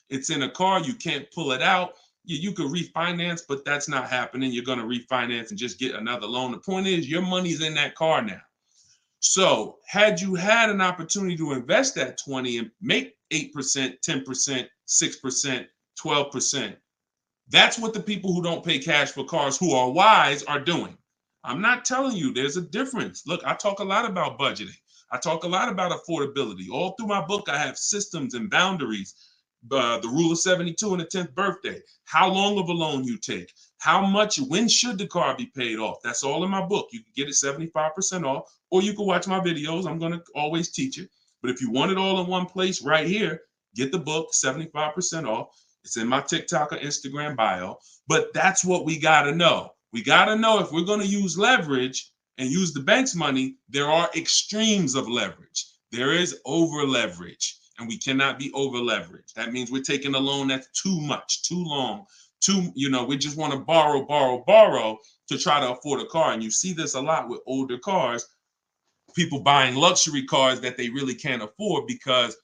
It's in a car, you can't pull it out. You could refinance, but that's not happening. You're going to refinance and just get another loan. The point is, your money's in that car now. So had you had an opportunity to invest that 20 and make 8%, 10%, 6%, 12%, that's what the people who don't pay cash for cars who are wise are doing. I'm not telling you there's a difference. Look, I talk a lot about budgeting. I talk a lot about affordability. All through my book, I have systems and boundaries. The rule of 72 and the 10th birthday, how long of a loan you take, how much, when should the car be paid off? That's all in my book. You can get it 75% off, or you can watch my videos. I'm going to always teach it. But if you want it all in one place right here, get the book, 75% off. It's in my TikTok or Instagram bio. But that's what we got to know. We got to know if we're going to use leverage and use the bank's money, there are extremes of leverage. There is over leverage. And we cannot be over leveraged. That means we're taking a loan that's too much, too long, we just want to borrow to try to afford a car. And you see this a lot with older cars, people buying luxury cars that they really can't afford because,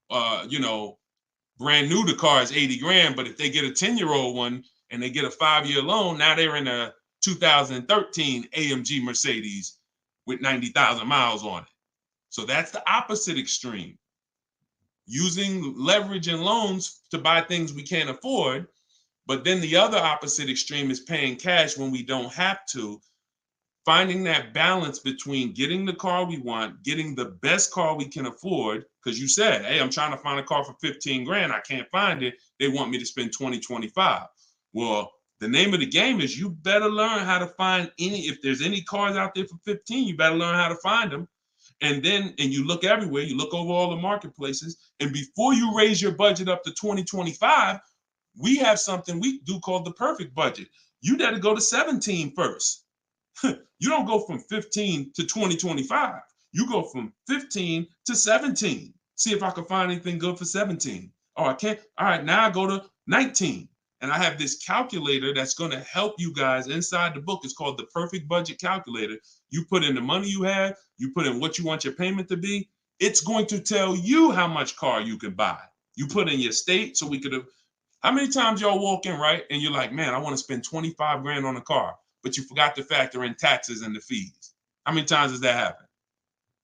brand new, the car is 80 grand. But if they get a 10-year-old one and they get a 5-year loan, now they're in a 2013 AMG Mercedes with 90,000 miles on it. So that's the opposite extreme. Using leverage and loans to buy things we can't afford. But then the other opposite extreme is paying cash when we don't have to. Finding that balance between getting the car we want, getting the best car we can afford, because you said, hey, I'm trying to find a car for 15 grand. I can't find it. They want me to spend 20, 25. Well, the name of the game is you better learn how to find if there's any cars out there for 15, you better learn how to find them. And you look everywhere, you look over all the marketplaces. And before you raise your budget up to 2025, we have something we do called the perfect budget. You got to go to 17 first. You don't go from 15 to 2025. You go from 15 to 17. See if I can find anything good for 17. Oh, I can't. All right, now I go to 19. And I have this calculator that's going to help you guys inside the book. It's called the Perfect Budget Calculator. You put in the money you have, you put in what you want your payment to be. It's going to tell you how much car you can buy. You put in your state, so we could have. How many times y'all walk in, right? And you're like, man, I want to spend 25 grand on a car, but you forgot to factor in taxes and the fees. How many times does that happen?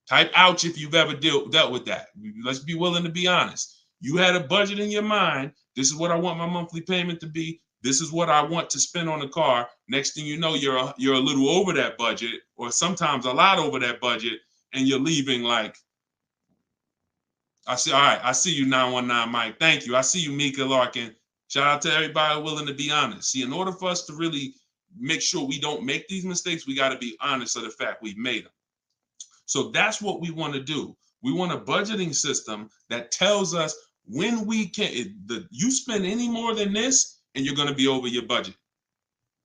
Type ouch if you've ever dealt with that. Let's be willing to be honest. You had a budget in your mind. This is what I want my monthly payment to be. This is what I want to spend on the car. Next thing you know, you're a little over that budget, or sometimes a lot over that budget, and you're leaving like, all right, I see you, 919 Mike. Thank you. I see you, Mika Larkin. Shout out to everybody willing to be honest. See, in order for us to really make sure we don't make these mistakes, we got to be honest of the fact we've made them. So that's what we want to do. We want a budgeting system that tells us when we can. You spend any more than this, and you're going to be over your budget.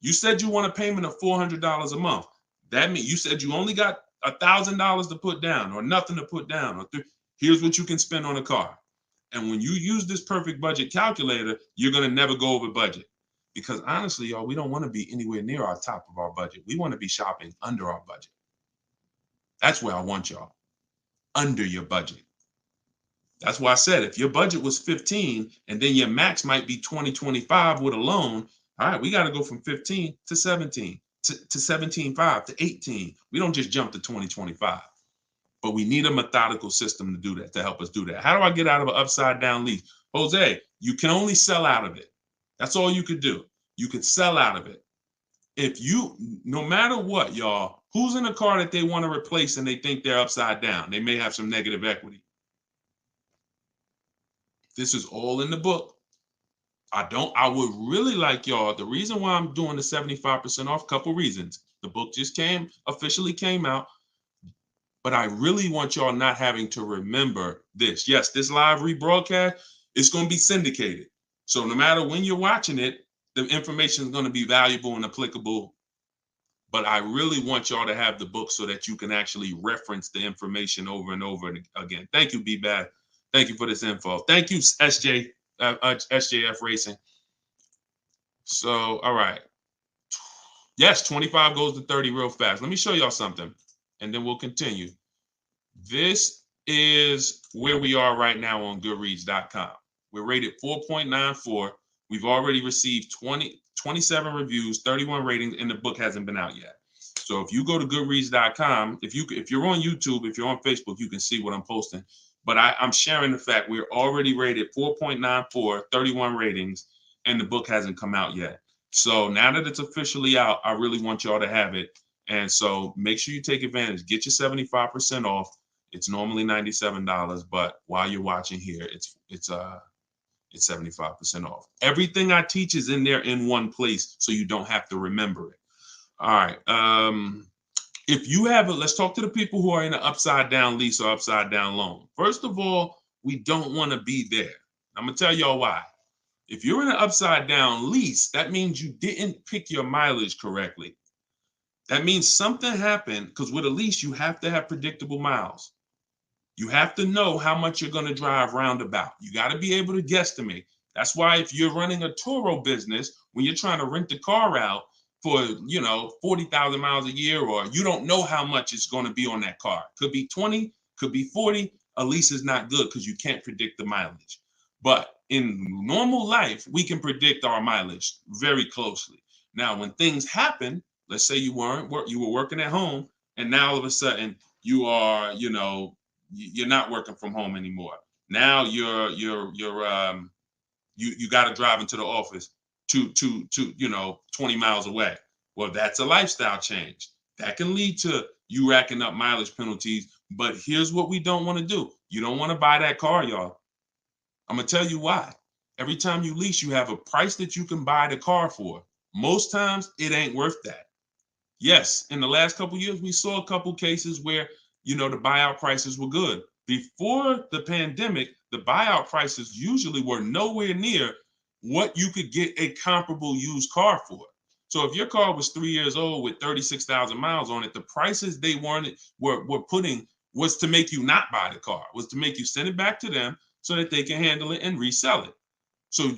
You said you want a payment of $400 a month. That means you said you only got $1,000 to put down, or nothing to put down. Or here's what you can spend on a car. And when you use this perfect budget calculator, you're going to never go over budget. Because honestly, y'all, we don't want to be anywhere near our top of our budget. We want to be shopping under our budget. That's where I want y'all, under your budget. That's why I said if your budget was 15 and then your max might be 20, 25 with a loan, all right, we got to go from 15 to 17, to 17.5 to 18. We don't just jump to 2025. But we need a methodical system to do that, to help us do that. How do I get out of an upside down lease? Jose, you can only sell out of it. That's all you could do. You could sell out of it. If you, no matter what, y'all, who's in a car that they want to replace and they think they're upside down? They may have some negative equity. This is all in the book. I would really like y'all, the reason why I'm doing the 75% off, couple reasons. The book just officially came out. But I really want y'all not having to remember this. Yes, this live rebroadcast is going to be syndicated. So no matter when you're watching it, the information is going to be valuable and applicable. But I really want y'all to have the book so that you can actually reference the information over and over again. Thank you, B-Bad. Thank you for this info. Thank you, SJF Racing. So, all right. Yes, 25 goes to 30 real fast. Let me show y'all something, and then we'll continue. This is where we are right now on Goodreads.com. We're rated 4.94. We've already received 27 reviews, 31 ratings, and the book hasn't been out yet. So if you go to Goodreads.com, if you're on YouTube, if you're on Facebook, you can see what I'm posting. But I'm sharing the fact we're already rated 4.94, 31 ratings, and the book hasn't come out yet. So now that it's officially out, I really want y'all to have it. And so make sure you take advantage. Get your 75% off. It's normally $97, but while you're watching here, it's 75% off. Everything I teach is in there in one place, so you don't have to remember it. All right. If you have let's talk to the people who are in an upside down lease or upside down loan. First of all, we don't want to be there. I'm gonna tell y'all why. If you're in an upside down lease, that means you didn't pick your mileage correctly. That means something happened, because with a lease, you have to have predictable miles. You have to know how much you're going to drive roundabout. You got to be able to guesstimate. That's why if you're running a Turo business, when you're trying to rent the car out for, 40,000 miles a year, or you don't know how much it's going to be on that car. Could be 20, could be 40. A lease is not good because you can't predict the mileage. But in normal life, we can predict our mileage very closely. Now, when things happen, let's say you were working at home, and now all of a sudden you are, you're not working from home anymore. Now you got to drive into the office to 20 miles away. Well, that's a lifestyle change. That can lead to you racking up mileage penalties. But here's what we don't want to do. You don't want to buy that car, y'all. I'm going to tell you why. Every time you lease, you have a price that you can buy the car for. Most times, it ain't worth that. Yes, in the last couple of years, we saw a couple cases where, the buyout prices were good. Before the pandemic, the buyout prices usually were nowhere near what you could get a comparable used car for. So if your car was 3 years old with 36,000 miles on it, the prices they were putting was to make you not buy the car, was to make you send it back to them so that they can handle it and resell it. So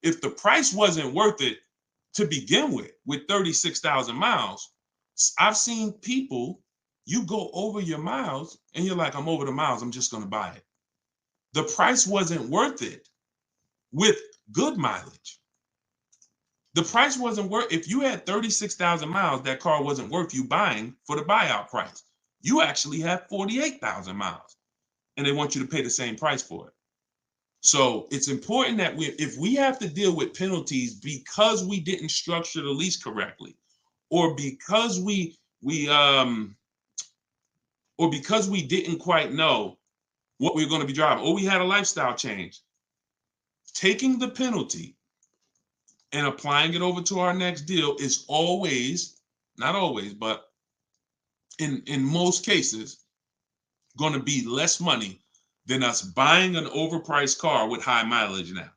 if the price wasn't worth it to begin with 36,000 miles, I've seen people, you go over your miles and you're like, I'm over the miles, I'm just going to buy it. The price wasn't worth it with good mileage. The price wasn't worth, if you had 36,000 miles, that car wasn't worth you buying for the buyout price. You actually have 48,000 miles and they want you to pay the same price for it. So it's important that if we have to deal with penalties because we didn't structure the lease correctly, or because we didn't quite know what we were going to be driving, or we had a lifestyle change, taking the penalty and applying it over to our next deal is always, not always, but in most cases, going to be less money than us buying an overpriced car with high mileage now.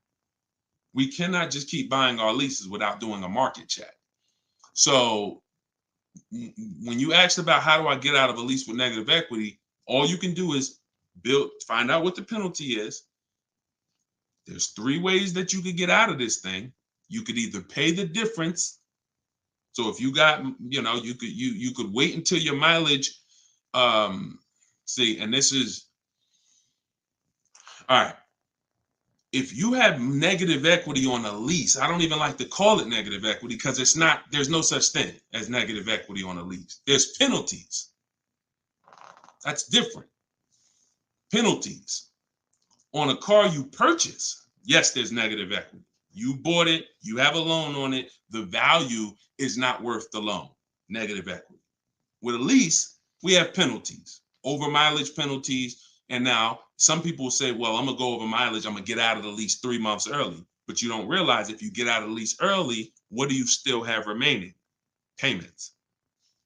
We cannot just keep buying our leases without doing a market check. So when you asked about how do I get out of a lease with negative equity, all you can do is find out what the penalty is. There's 3 ways that you could get out of this thing. You could either pay the difference. So if you got, you could wait until your mileage, and this is, all right. If you have negative equity on a lease, I don't even like to call it negative equity because there's no such thing as negative equity on a lease. There's penalties. That's different. Penalties. On a car you purchase, yes, there's negative equity. You bought it, you have a loan on it, the value is not worth the loan. Negative equity. With a lease, we have penalties, over mileage penalties. And now some people will say, well, I'm going to go over mileage. I'm going to get out of the lease 3 months early. But you don't realize if you get out of the lease early, what do you still have remaining? Payments.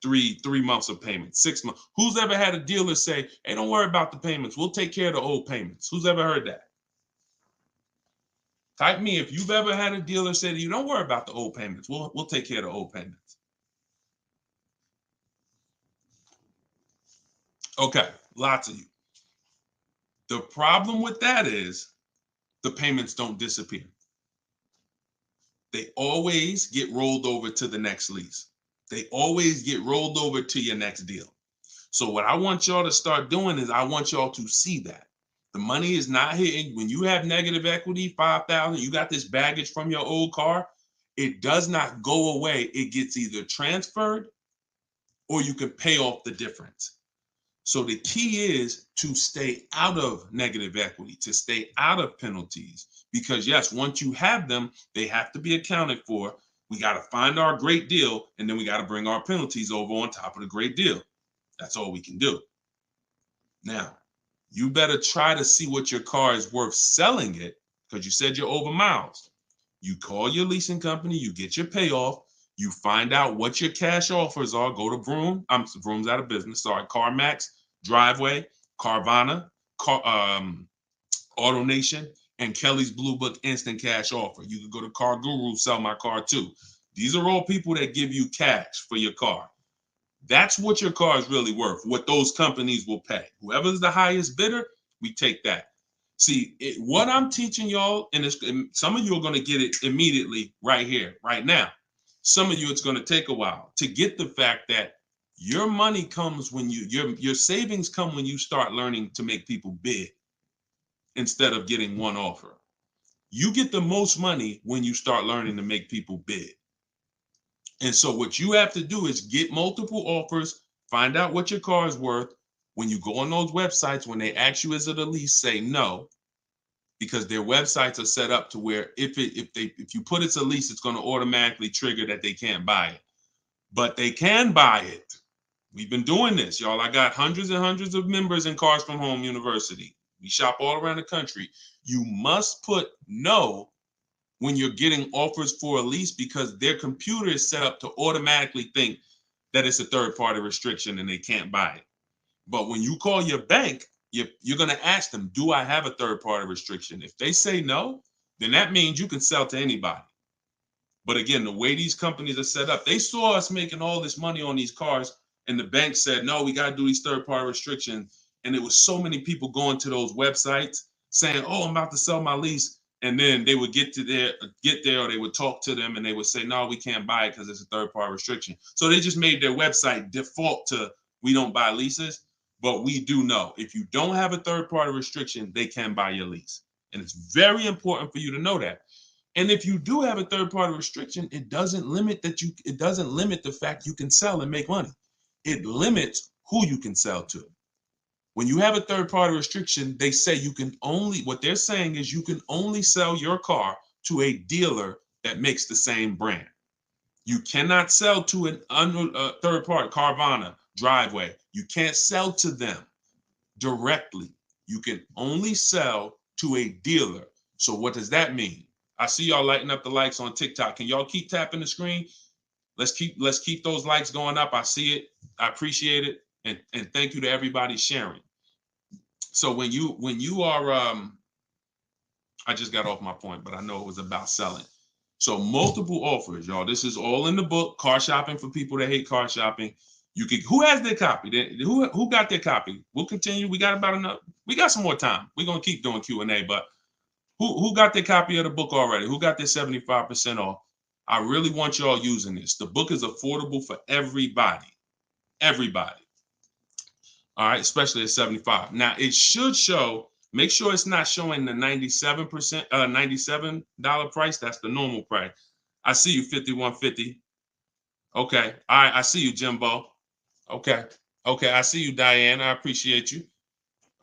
Three months of payments, 6 months. Who's ever had a dealer say, hey, don't worry about the payments. We'll take care of the old payments. Who's ever heard that? Type me if you've ever had a dealer say to you, don't worry about the old payments. We'll take care of the old payments. Okay, lots of you. The problem with that is the payments don't disappear. They always get rolled over to the next lease. They always get rolled over to your next deal. So what I want y'all to start doing is I want y'all to see that. The money is not hitting. When you have negative equity, 5,000, you got this baggage from your old car, it does not go away. It gets either transferred or you can pay off the difference. So the key is to stay out of negative equity, to stay out of penalties, because yes, once you have them, they have to be accounted for. We got to find our great deal, and then we got to bring our penalties over on top of the great deal. That's all we can do. Now, you better try to see what your car is worth selling it, because you said you're over miles. You call your leasing company, you get your payoff, you find out what your cash offers are. Go to Vroom. Vroom's out of business. Sorry, CarMax, Driveway, Carvana, AutoNation, and Kelly's Blue Book Instant Cash Offer. You can go to Car Guru, Sell My Car Too. These are all people that give you cash for your car. That's what your car is really worth, what those companies will pay. Whoever's the highest bidder, we take that. See, what I'm teaching y'all, and some of you are going to get it immediately right here, right now. Some of you, it's going to take a while to get the fact that your money comes when your savings come when you start learning to make people bid instead of getting one offer. You get the most money when you start learning to make people bid. And so what you have to do is get multiple offers, find out what your car is worth, When you go on those websites, when they ask you, is it a lease, say no, because their websites are set up to where if you put it's a lease, it's going to automatically trigger that they can't buy it. But they can buy it. We've been doing this, y'all. I got hundreds and hundreds of members in Cars from Home University. We shop all around the country. You must put no when you're getting offers for a lease, because their computer is set up to automatically think that it's a third-party restriction and they can't buy it. But when you call your bank, you're going to ask them, do I have a third-party restriction? If they say no, then that means you can sell to anybody. But again, the way these companies are set up, they saw us making all this money on these cars, and the bank said, no, we got to do these third-party restrictions. And there was so many people going to those websites saying, oh, I'm about to sell my lease. And then they would get there, or they would talk to them and they would say, no, we can't buy it because it's a third-party restriction. So they just made their website default to, we don't buy leases, but we do know if you don't have a third-party restriction, they can buy your lease. And it's very important for you to know that. And if you do have a third-party restriction, it doesn't limit the fact you can sell and make money. It limits who you can sell to. When you have a third-party restriction, they say what they're saying is you can only sell your car to a dealer that makes the same brand. You cannot sell to a third party, Carvana, Driveway. You can't sell to them directly. You can only sell to a dealer. So what does that mean? I see y'all lighting up the likes on TikTok. Can y'all keep tapping the screen? Let's keep those likes going up. I see it. I appreciate it. And thank you to everybody sharing. So when you are, I just got off my point, but I know it was about selling. So multiple offers, y'all. This is all in the book, Car Shopping for People That Hate Car Shopping. Who has their copy? Who got their copy? We'll continue. We got some more time. We're going to keep doing Q&A, but who got their copy of the book already? Who got their 75% off? I really want y'all using this. The book is affordable for everybody. Everybody. All right, especially at 75. Now it should show, make sure it's not showing the $97 price. That's the normal price. I see you, 5150. Okay. All right, I see you, Jimbo. Okay. Okay, I see you, Diane. I appreciate you.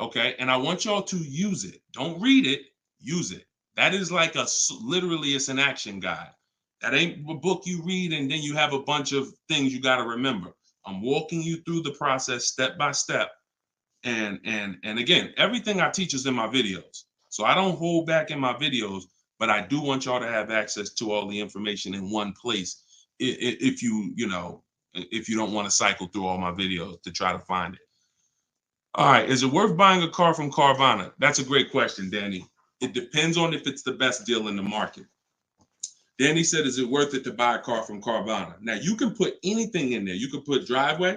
Okay, and I want y'all to use it. Don't read it, use it. That is like literally it's an action guide. That ain't a book you read and then you have a bunch of things you got to remember. I'm walking you through the process step by step. And again, everything I teach is in my videos. So I don't hold back in my videos, but I do want y'all to have access to all the information in one place. If you don't want to cycle through all my videos to try to find it. All right, is it worth buying a car from Carvana? That's a great question, Danny. It depends on if it's the best deal in the market. Danny said, is it worth it to buy a car from Carvana? Now, you can put anything in there. You can put Driveway,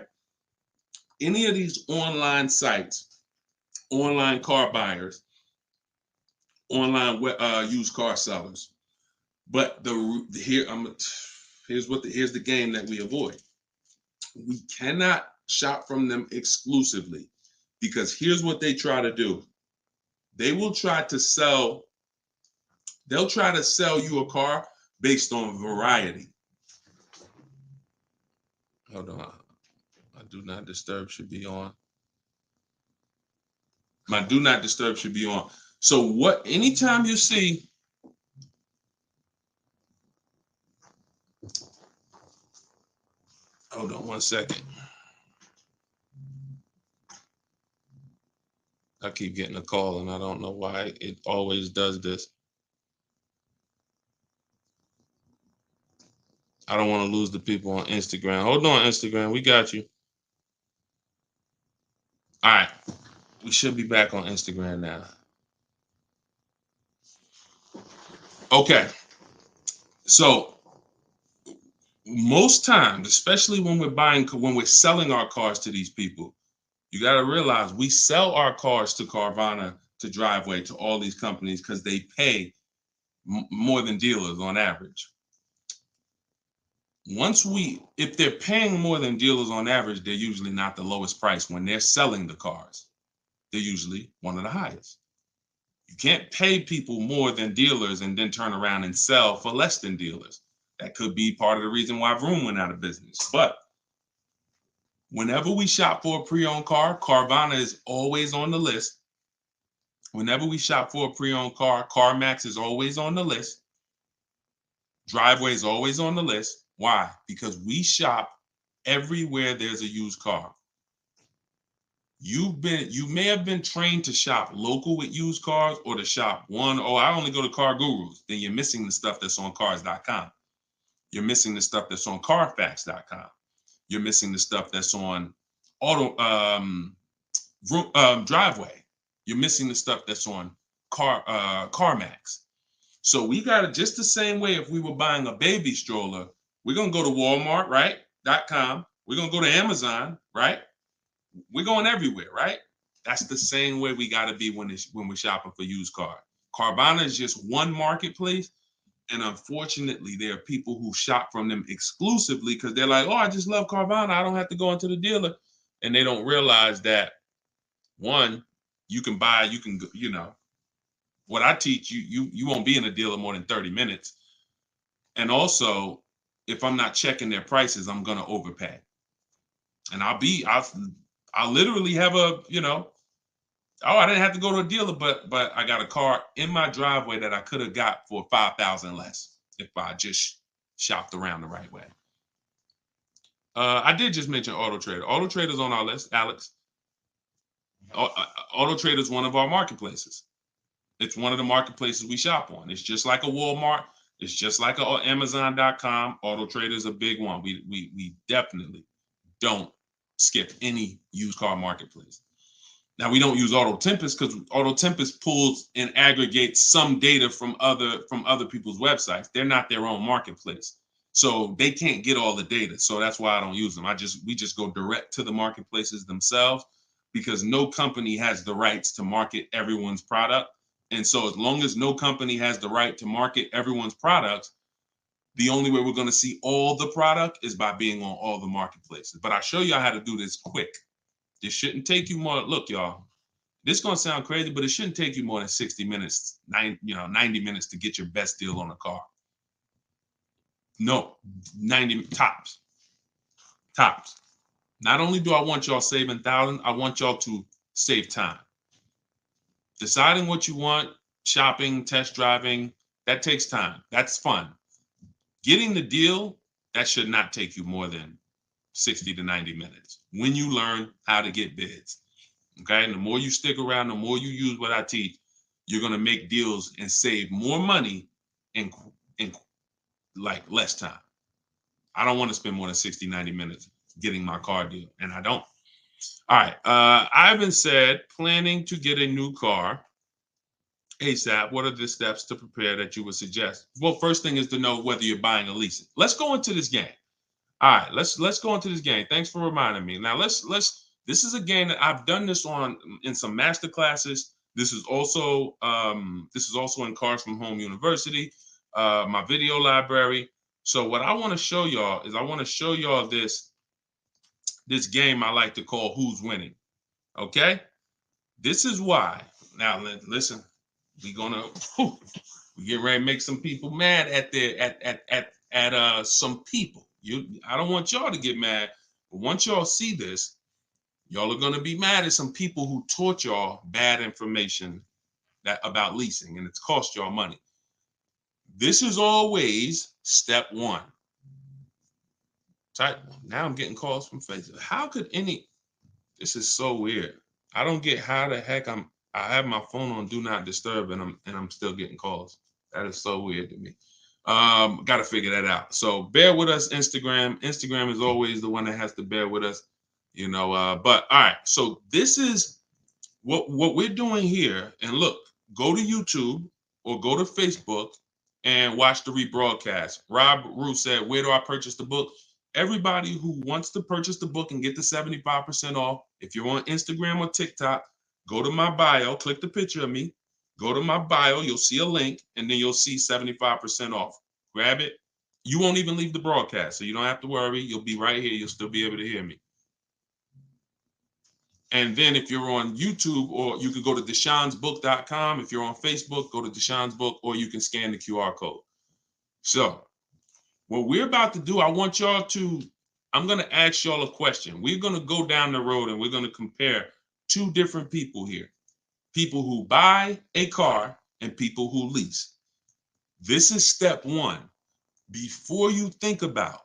any of these online sites, online car buyers, online used car sellers. But here's the game that we avoid. We cannot shop from them exclusively, because here's what they try to do. They'll try to sell you a car based on variety. Hold on. My do not disturb should be on. My do not disturb should be on. So anytime you see, hold on one second. I keep getting a call and I don't know why it always does this. I don't want to lose the people on Instagram. Hold on, Instagram. We got you. All right. We should be back on Instagram now. Okay. So most times, especially when we're selling our cars to these people, you got to realize we sell our cars to Carvana, to Driveway, to all these companies because they pay more than dealers on average. If they're paying more than dealers on average, they're usually not the lowest price. When they're selling the cars, they're usually one of the highest. You can't pay people more than dealers and then turn around and sell for less than dealers. That could be part of the reason why Vroom went out of business. But Whenever we shop for a pre-owned car, Carvana is always on the list. Whenever we shop for a pre-owned car, CarMax is always on the list. Driveway is always on the list. Why? Because we shop everywhere there's a used car. You may have been trained to shop local with used cars or to shop I only go to Car Gurus. Then you're missing the stuff that's on cars.com. You're missing the stuff that's on carfax.com. You're missing the stuff that's on Driveway. You're missing the stuff that's on CarMax. So we got it just the same way. If we were buying a baby stroller, we're gonna go to Walmart, right? .com. We're gonna go to Amazon, right? We're going everywhere, right? That's the same way we got to be when we're shopping for used car. Carvana is just one marketplace, and unfortunately, there are people who shop from them exclusively because they're like, "Oh, I just love Carvana. I don't have to go into the dealer," and they don't realize that one, you can buy, what I teach you won't be in a dealer more than 30 minutes, and also, if I'm not checking their prices, I'm gonna overpay, and I'll literally have I didn't have to go to a dealer, but I got a car in my driveway that I could have got for $5,000 less if I just shopped around the right way. I did just mention Auto Trader. Auto Trader's on our list, Alex. Auto Trader is one of our marketplaces. It's one of the marketplaces we shop on. It's just like a Walmart. It's just like a Amazon.com. Auto Trader is a big one. We definitely don't skip any used car marketplace. Now, we don't use Auto Tempest because Auto Tempest pulls and aggregates some data from other people's websites. They're not their own marketplace, so they can't get all the data. So that's why I don't use them. We just go direct to the marketplaces themselves because no company has the rights to market everyone's product. And so as long as no company has the right to market everyone's products, the only way we're going to see all the product is by being on all the marketplaces. But I'll show you how to do this quick. This shouldn't take you more. Look, y'all, this is going to sound crazy, but it shouldn't take you more than 60 minutes, 90 minutes to get your best deal on a car. No, 90 tops. Tops. Not only do I want y'all saving thousands, I want y'all to save time. Deciding what you want, shopping, test driving, that takes time. That's fun. Getting the deal, that should not take you more than 60 to 90 minutes when you learn how to get bids. Okay. And the more you stick around, the more you use what I teach, you're going to make deals and save more money in like less time. I don't want to spend more than 60, 90 minutes getting my car deal, and I don't. All right. Ivan said, planning to get a new car ASAP. What are the steps to prepare that you would suggest? Well, first thing is to know whether you're buying or leasing. Let's go into this game. All right, let's go into this game. Thanks for reminding me. Now this is a game that I've done this on in some master classes. This is also in Cars from Home University, my video library. So what I want to show y'all is this game I like to call Who's Winning. Okay? This is why. Now listen, we get ready to make some people mad at some people. I don't want y'all to get mad, but once y'all see this, y'all are going to be mad at some people who taught y'all bad information about leasing, and it's cost y'all money. This is always step one. Now I'm getting calls from Facebook. How could this is so weird. I don't get how the heck I have my phone on do not disturb and I'm still getting calls. That is so weird to me. Got to figure that out. So bear with us, Instagram. Instagram is always the one that has to bear with us, but all right. So this is what we're doing here. And look, go to YouTube or go to Facebook and watch the rebroadcast. Rob Rue said, where do I purchase the book? Everybody who wants to purchase the book and get the 75% off, if you're on Instagram or TikTok, go to my bio, click the picture of me, go to my bio, you'll see a link, and then you'll see 75% off. Grab it. You won't even leave the broadcast, so you don't have to worry. You'll be right here. You'll still be able to hear me. And then if you're on YouTube, or you could go to deshonsbook.com. If you're on Facebook, go to Deshon's Book, or you can scan the QR code. So what we're about to do, I want y'all to I'm going to ask y'all a question. We're going to go down the road and we're going to compare two different people here. People who buy a car and people who lease. This is step one. Before you think about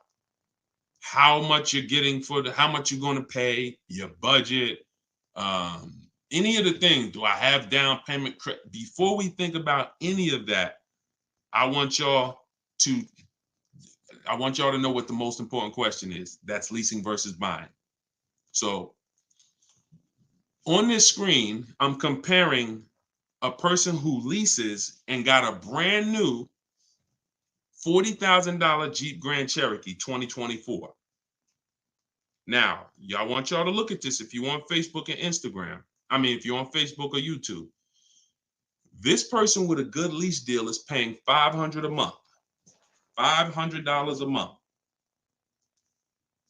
how much you're getting how much you're going to pay, your budget, any of the things, do I have down payment? Before we think about any of that, I want y'all to know what the most important question is. That's leasing versus buying. So on this screen, I'm comparing a person who leases and got a brand new $40,000 Jeep Grand Cherokee 2024. Now, I want y'all to look at this if you're on Facebook and Instagram. If you're on Facebook or YouTube. This person with a good lease deal is paying $500 a month. $500 a month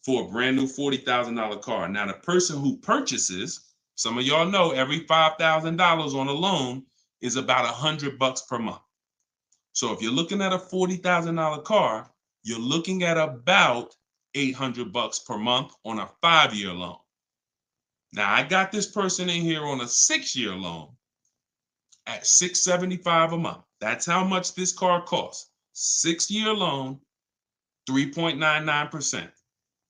for a brand new $40,000 car. Now, the person who purchases, some of y'all know every $5,000 on a loan is about $100 per month. So if you're looking at a $40,000 car, you're looking at about $800 per month on a 5-year loan. Now, I got this person in here on a 6-year loan at $675 a month. That's how much this car costs. 6-year loan, 3.99%.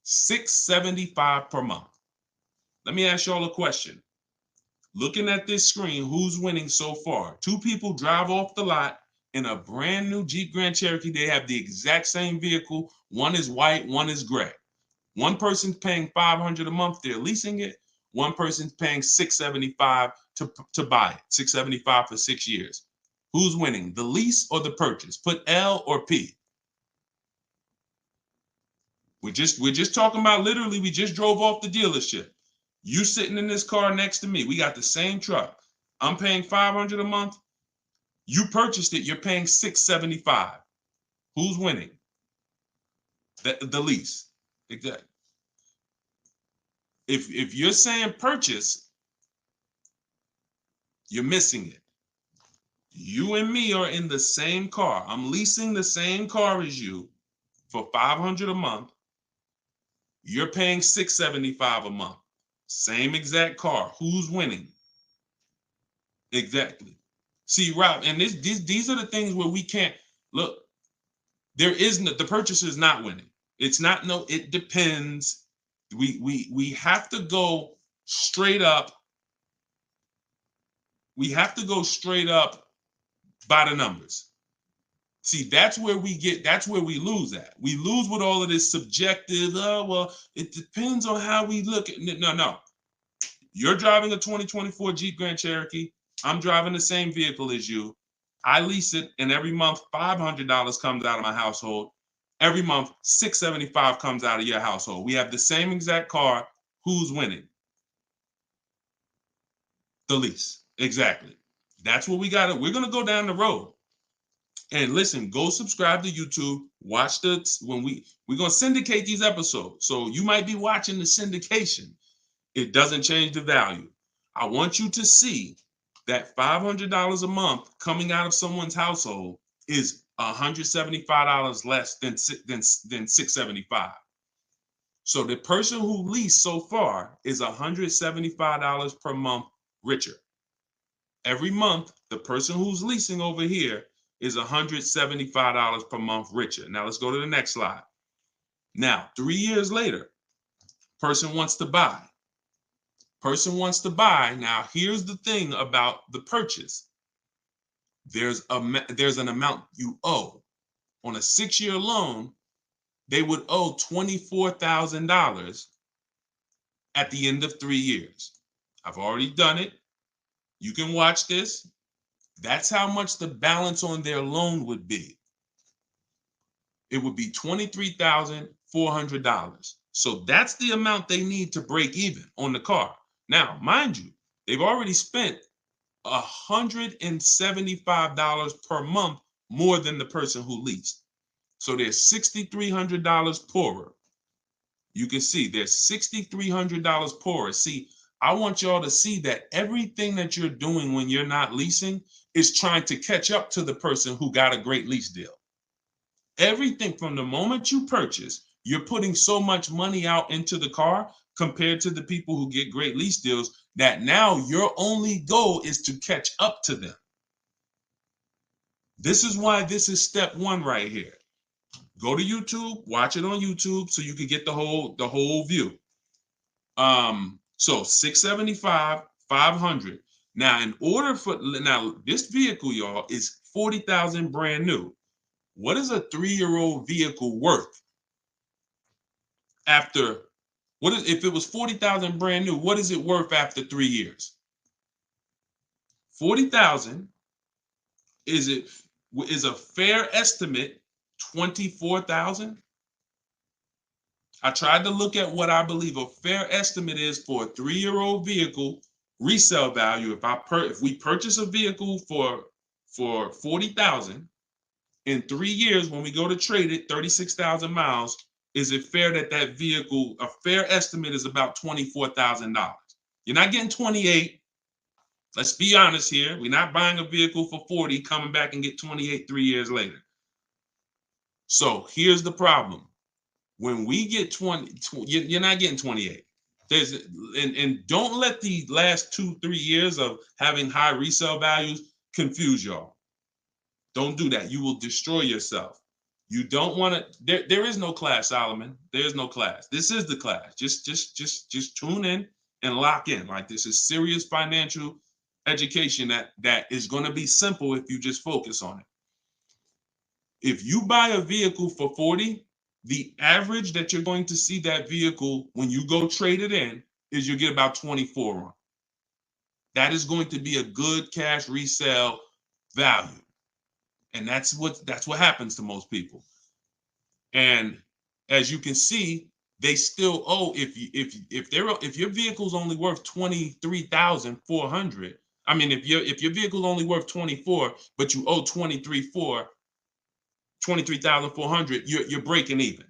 $675 per month. Let me ask y'all a question. Looking at this screen, who's winning so far? Two people drive off the lot in a brand new Jeep Grand Cherokee. They have the exact same vehicle. One is white, one is gray. One person's paying $500 a month. They're leasing it. One person's paying $675 to buy it. $675 for 6 years. Who's winning, the lease or the purchase? Put L or P. We're just talking about, literally, we just drove off the dealership. You sitting in this car next to me. We got the same truck. I'm paying $500 a month. You purchased it. You're paying $675. Who's winning? The lease. Exactly. If you're saying purchase, you're missing it. You and me are in the same car. I'm leasing the same car as you for $500 a month. You're paying $675 a month. Same exact car. Who's winning? Exactly. See, Rob, and these are the things where we can't look. There is no, the purchaser is not winning. It's not, no, it depends. We have to go straight up. We have to go straight up by the numbers. See, that's where we lose at. We lose with all of this subjective, oh, well, it depends on how we look at it. No. You're driving a 2024 Jeep Grand Cherokee. I'm driving the same vehicle as you. I lease it, and every month $500 comes out of my household. Every month $675 comes out of your household. We have the same exact car. Who's winning? The lease. Exactly. That's what we got. We're going to go down the road. And listen, go subscribe to YouTube. Watch we're going to syndicate these episodes. So you might be watching the syndication. It doesn't change the value. I want you to see that $500 a month coming out of someone's household is $175 less than $675. So the person who leased so far is $175 per month richer. Every month, the person who's leasing over here is $175 per month richer. Now let's go to the next slide. Now, 3 years later, person wants to buy. Now, here's the thing about the purchase. There's an amount you owe. On a 6-year loan, they would owe $24,000 at the end of 3 years. I've already done it. You can watch this. That's how much the balance on their loan would be. It would be $23,400. So that's the amount they need to break even on the car. Now, mind you, they've already spent $175 per month more than the person who leased. So they're $6,300 poorer. You can see they're $6,300 poorer. See, I want y'all to see that everything that you're doing when you're not leasing is trying to catch up to the person who got a great lease deal. Everything from the moment you purchase, you're putting so much money out into the car compared to the people who get great lease deals that now your only goal is to catch up to them. This is why this is step one right here. Go to YouTube, watch it on YouTube so you can get the whole view. So 675, 500. Now, this vehicle, y'all, is 40,000 brand new. What is a 3-year-old vehicle worth after? If it was 40,000 brand new? What is it worth after 3 years? 40,000 is a fair estimate 24,000. I tried to look at what I believe a fair estimate is for a 3-year-old vehicle resale value. If we purchase a vehicle for 40,000 in 3 years, when we go to trade it, 36,000 miles, is it fair that vehicle, a fair estimate is about $24,000? You're not getting 28. Let's be honest here. We're not buying a vehicle for 40, coming back and get 28 3 years later. So here's the problem. When we get 20, you're not getting 28. And don't let the last 2-3 years of having high resale values confuse y'all. Don't do that. You will destroy yourself. You don't want to. There is no class, Solomon. There is no class. This is the class. Just tune in and lock in. Like, this is serious financial education that is going to be simple if you just focus on it. If you buy a vehicle for 40, the average that you're going to see that vehicle when you go trade it in is you get about 24 on. That is going to be a good cash resale value. And that's what happens to most people. And as you can see, they still owe, if your vehicle's only worth 23,400, I mean, if your vehicle's only worth 24, but you owe 23,400, you're breaking even.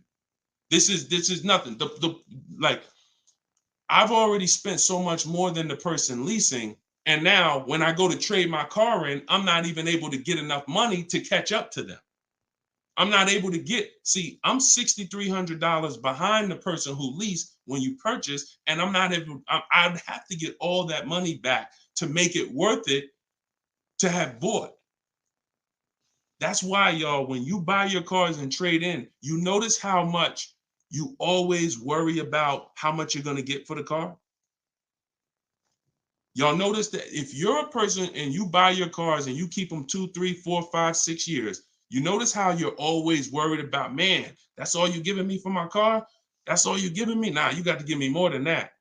This is nothing. Like, I've already spent so much more than the person leasing, and now when I go to trade my car in, I'm not even able to get enough money to catch up to them. I'm not able to I'm $6,300 behind the person who leased when you purchase, and I'd have to get all that money back to make it worth it to have bought. That's why, y'all, when you buy your cars and trade in, you notice how much you always worry about how much you're going to get for the car. Y'all notice that if you're a person and you buy your cars and you keep them 2, 3, 4, 5, 6 years, you notice how you're always worried about, man, that's all you're giving me for my car? That's all you're giving me? Nah, you got to give me more than that.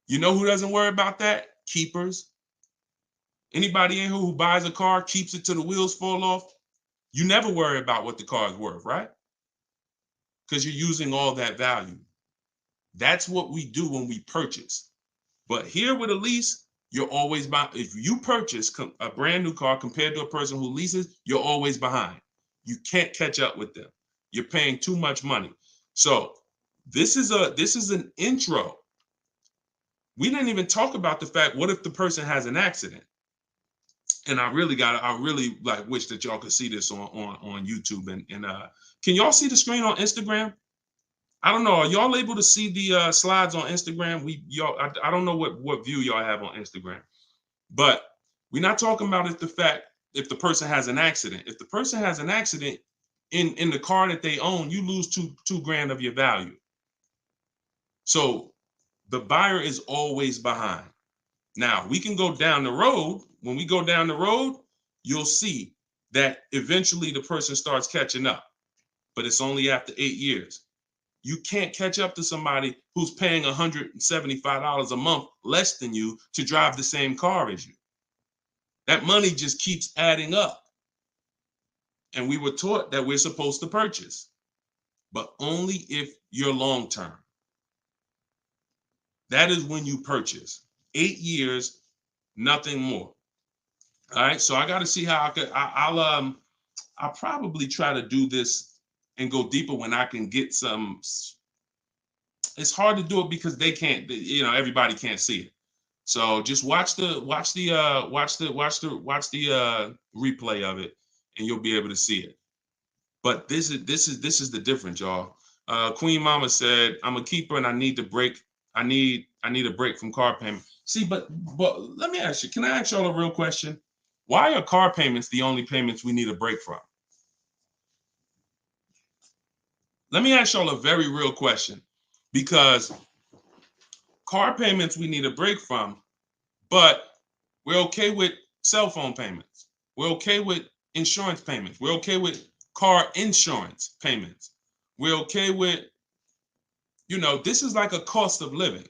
You know who doesn't worry about that? Keepers. Anybody in here who buys a car, keeps it till the wheels fall off, you never worry about what the car is worth, right? Because you're using all that value. That's what we do when we purchase. But here with a lease, you're always behind. If you purchase a brand new car compared to a person who leases, you're always behind. You can't catch up with them. You're paying too much money. So this is an intro. We didn't even talk about the fact, what if the person has an accident? And I really like wish that y'all could see this on YouTube. And can y'all see the screen on Instagram? I don't know. Are y'all able to see the slides on Instagram? I don't know what view y'all have on Instagram, but we're not talking about if the person has an accident. If the person has an accident in the car that they own, you lose two grand of your value. So the buyer is always behind. Now we can go down the road. When we go down the road, you'll see that eventually the person starts catching up, but it's only after 8 years. You can't catch up to somebody who's paying $175 a month less than you to drive the same car as you. That money just keeps adding up. And we were taught that we're supposed to purchase, but only if you're long-term. That is when you purchase. 8 years, nothing more. All right, so I got to see how I'll probably try to do this and go deeper when I can get some. It's hard to do it because they can't, everybody can't see it. So just watch the replay of it, and you'll be able to see it. But this is the difference, y'all. Queen Mama said, I'm a keeper and I need to break. I need a break from car payment. See, but let me ask you, can I ask y'all a real question? Why are car payments the only payments we need a break from? Let me ask y'all a very real question, because car payments we need a break from, but we're okay with cell phone payments. We're okay with insurance payments. We're okay with car insurance payments. We're okay with, this is like a cost of living.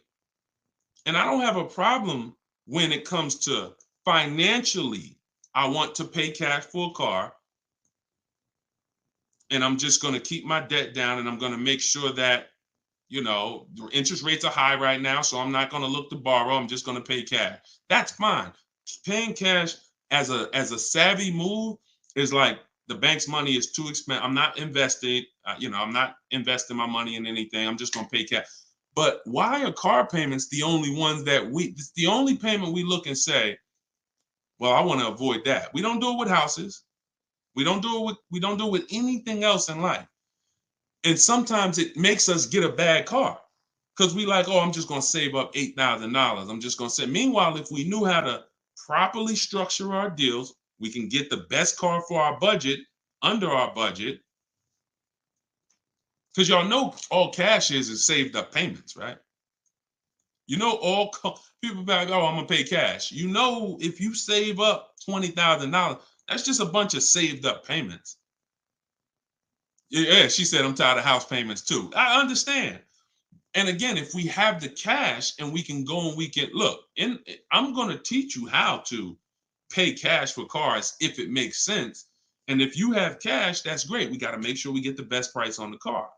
And I don't have a problem when it comes to financially, I want to pay cash for a car, and I'm just going to keep my debt down, and I'm going to make sure that, the interest rates are high right now, so I'm not going to look to borrow. I'm just going to pay cash. That's fine. Paying cash as a savvy move is like, the bank's money is too expensive. I'm not investing, I'm not investing my money in anything. I'm just going to pay cash. But why are car payments the only ones it's the only payment we look and say, well, I want to avoid that. We don't do it with houses. We don't do it with anything else in life. And sometimes it makes us get a bad car because we like, oh, I'm just going to save up $8,000. I'm just going to say. Meanwhile, if we knew how to properly structure our deals, we can get the best car for our budget, under our budget. Because y'all know all cash is saved up payments, right? All people be like, oh, I'm going to pay cash. If you save up $20,000, that's just a bunch of saved up payments. Yeah, she said, I'm tired of house payments too. I understand. And again, if we have the cash and we can go and we can look, I'm going to teach you how to pay cash for cars if it makes sense. And if you have cash, that's great. We got to make sure we get the best price on the car.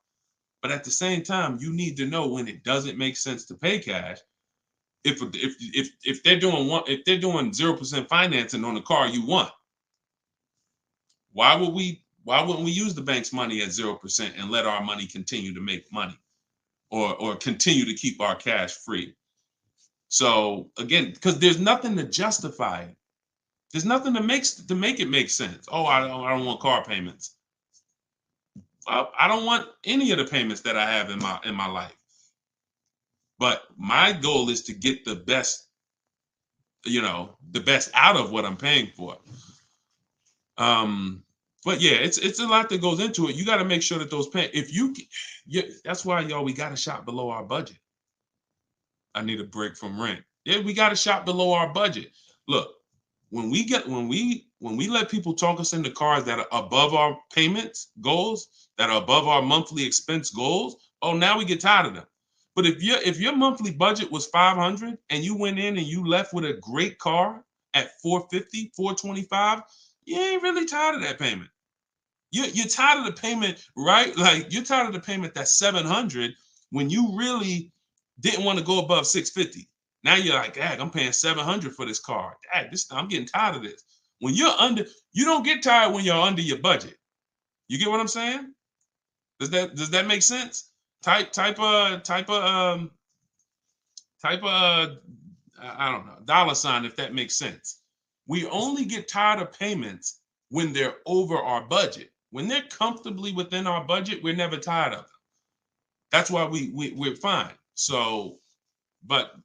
But at the same time, you need to know when it doesn't make sense to pay cash. If they're doing 0% financing on the car you want, why wouldn't we use the bank's money at 0% and let our money continue to make money, or continue to keep our cash free? So again, because there's nothing to justify it. There's nothing to make it make sense. Oh, I don't want car payments. I don't want any of the payments that I have in my life. But my goal is to get the best, the best out of what I'm paying for. But yeah, it's a lot that goes into it. You got to make sure that those that's why, y'all, we got to shop below our budget. I need a break from rent. Yeah, we got to shop below our budget. Look, when we let people talk us into cars that are above our payments goals, that are above our monthly expense goals, oh, now we get tired of them. But if your monthly budget was $500 and you went in and you left with a great car at $450, $425, you ain't really tired of that payment. You're tired of the payment, right? Like, you're tired of the payment that's $700 when you really didn't want to go above $650. Now you're like, dad, I'm paying $700 for this car. Dad, I'm getting tired of this. When you're under, you don't get tired when you're under your budget. You get what I'm saying? Does that make sense? Type I don't know, $, if that makes sense. We only get tired of payments when they're over our budget. When they're comfortably within our budget, we're never tired of them. That's why we're fine. So, but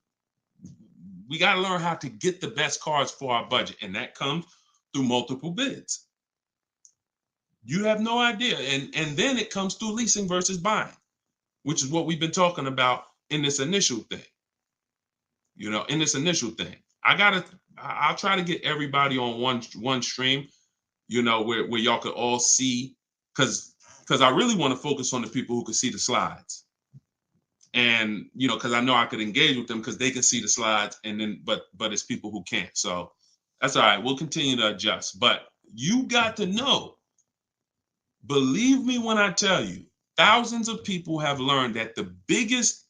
we got to learn how to get the best cars for our budget, and that comes through multiple bids. You have no idea. And then it comes through leasing versus buying, which is what we've been talking about in this initial thing. I'll try to get everybody on one stream, where y'all could all see, because I really want to focus on the people who can see the slides. And, because I know I could engage with them because they can see the slides, and then, but it's people who can't. So that's all right. We'll continue to adjust. But you got to know, believe me when I tell you, thousands of people have learned that the biggest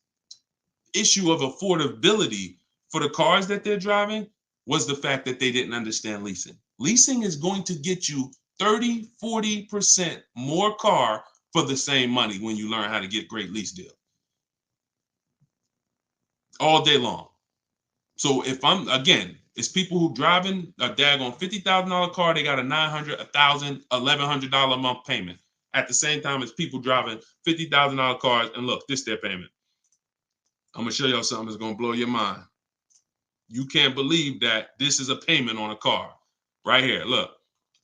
issue of affordability for the cars that they're driving was the fact that they didn't understand leasing. Leasing is going to get you 30, 40% more car for the same money when you learn how to get great lease deals. All day long. So it's people who driving a daggone $50,000 car, they got a $900, $1,000, $1,100 a month payment. at the same time as people driving $50,000 cars. And look, this their payment. I'm gonna show y'all something that's gonna blow your mind. You can't believe that this is a payment on a car. Right here, look,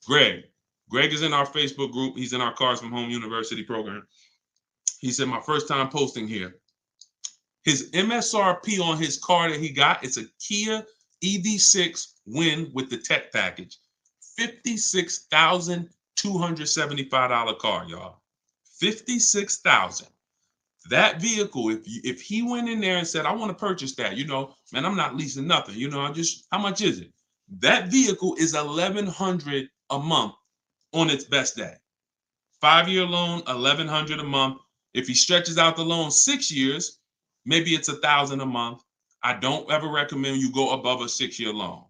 Greg. Greg is in our Facebook group. He's in our Cars from Home University program. He said, my first time posting here. His MSRP on his car that he got, it's a Kia EV6 Win with the tech package. $56,275 car, y'all. $56,000. That vehicle, if he went in there and said, I want to purchase that, you know, man, I'm not leasing nothing, you know, how much is it? That vehicle is $1,100 a month on its best day. 5-year loan, $1,100 a month. If he stretches out the loan 6 years, maybe it's $1,000 a month. I don't ever recommend you go above a 6-year loan.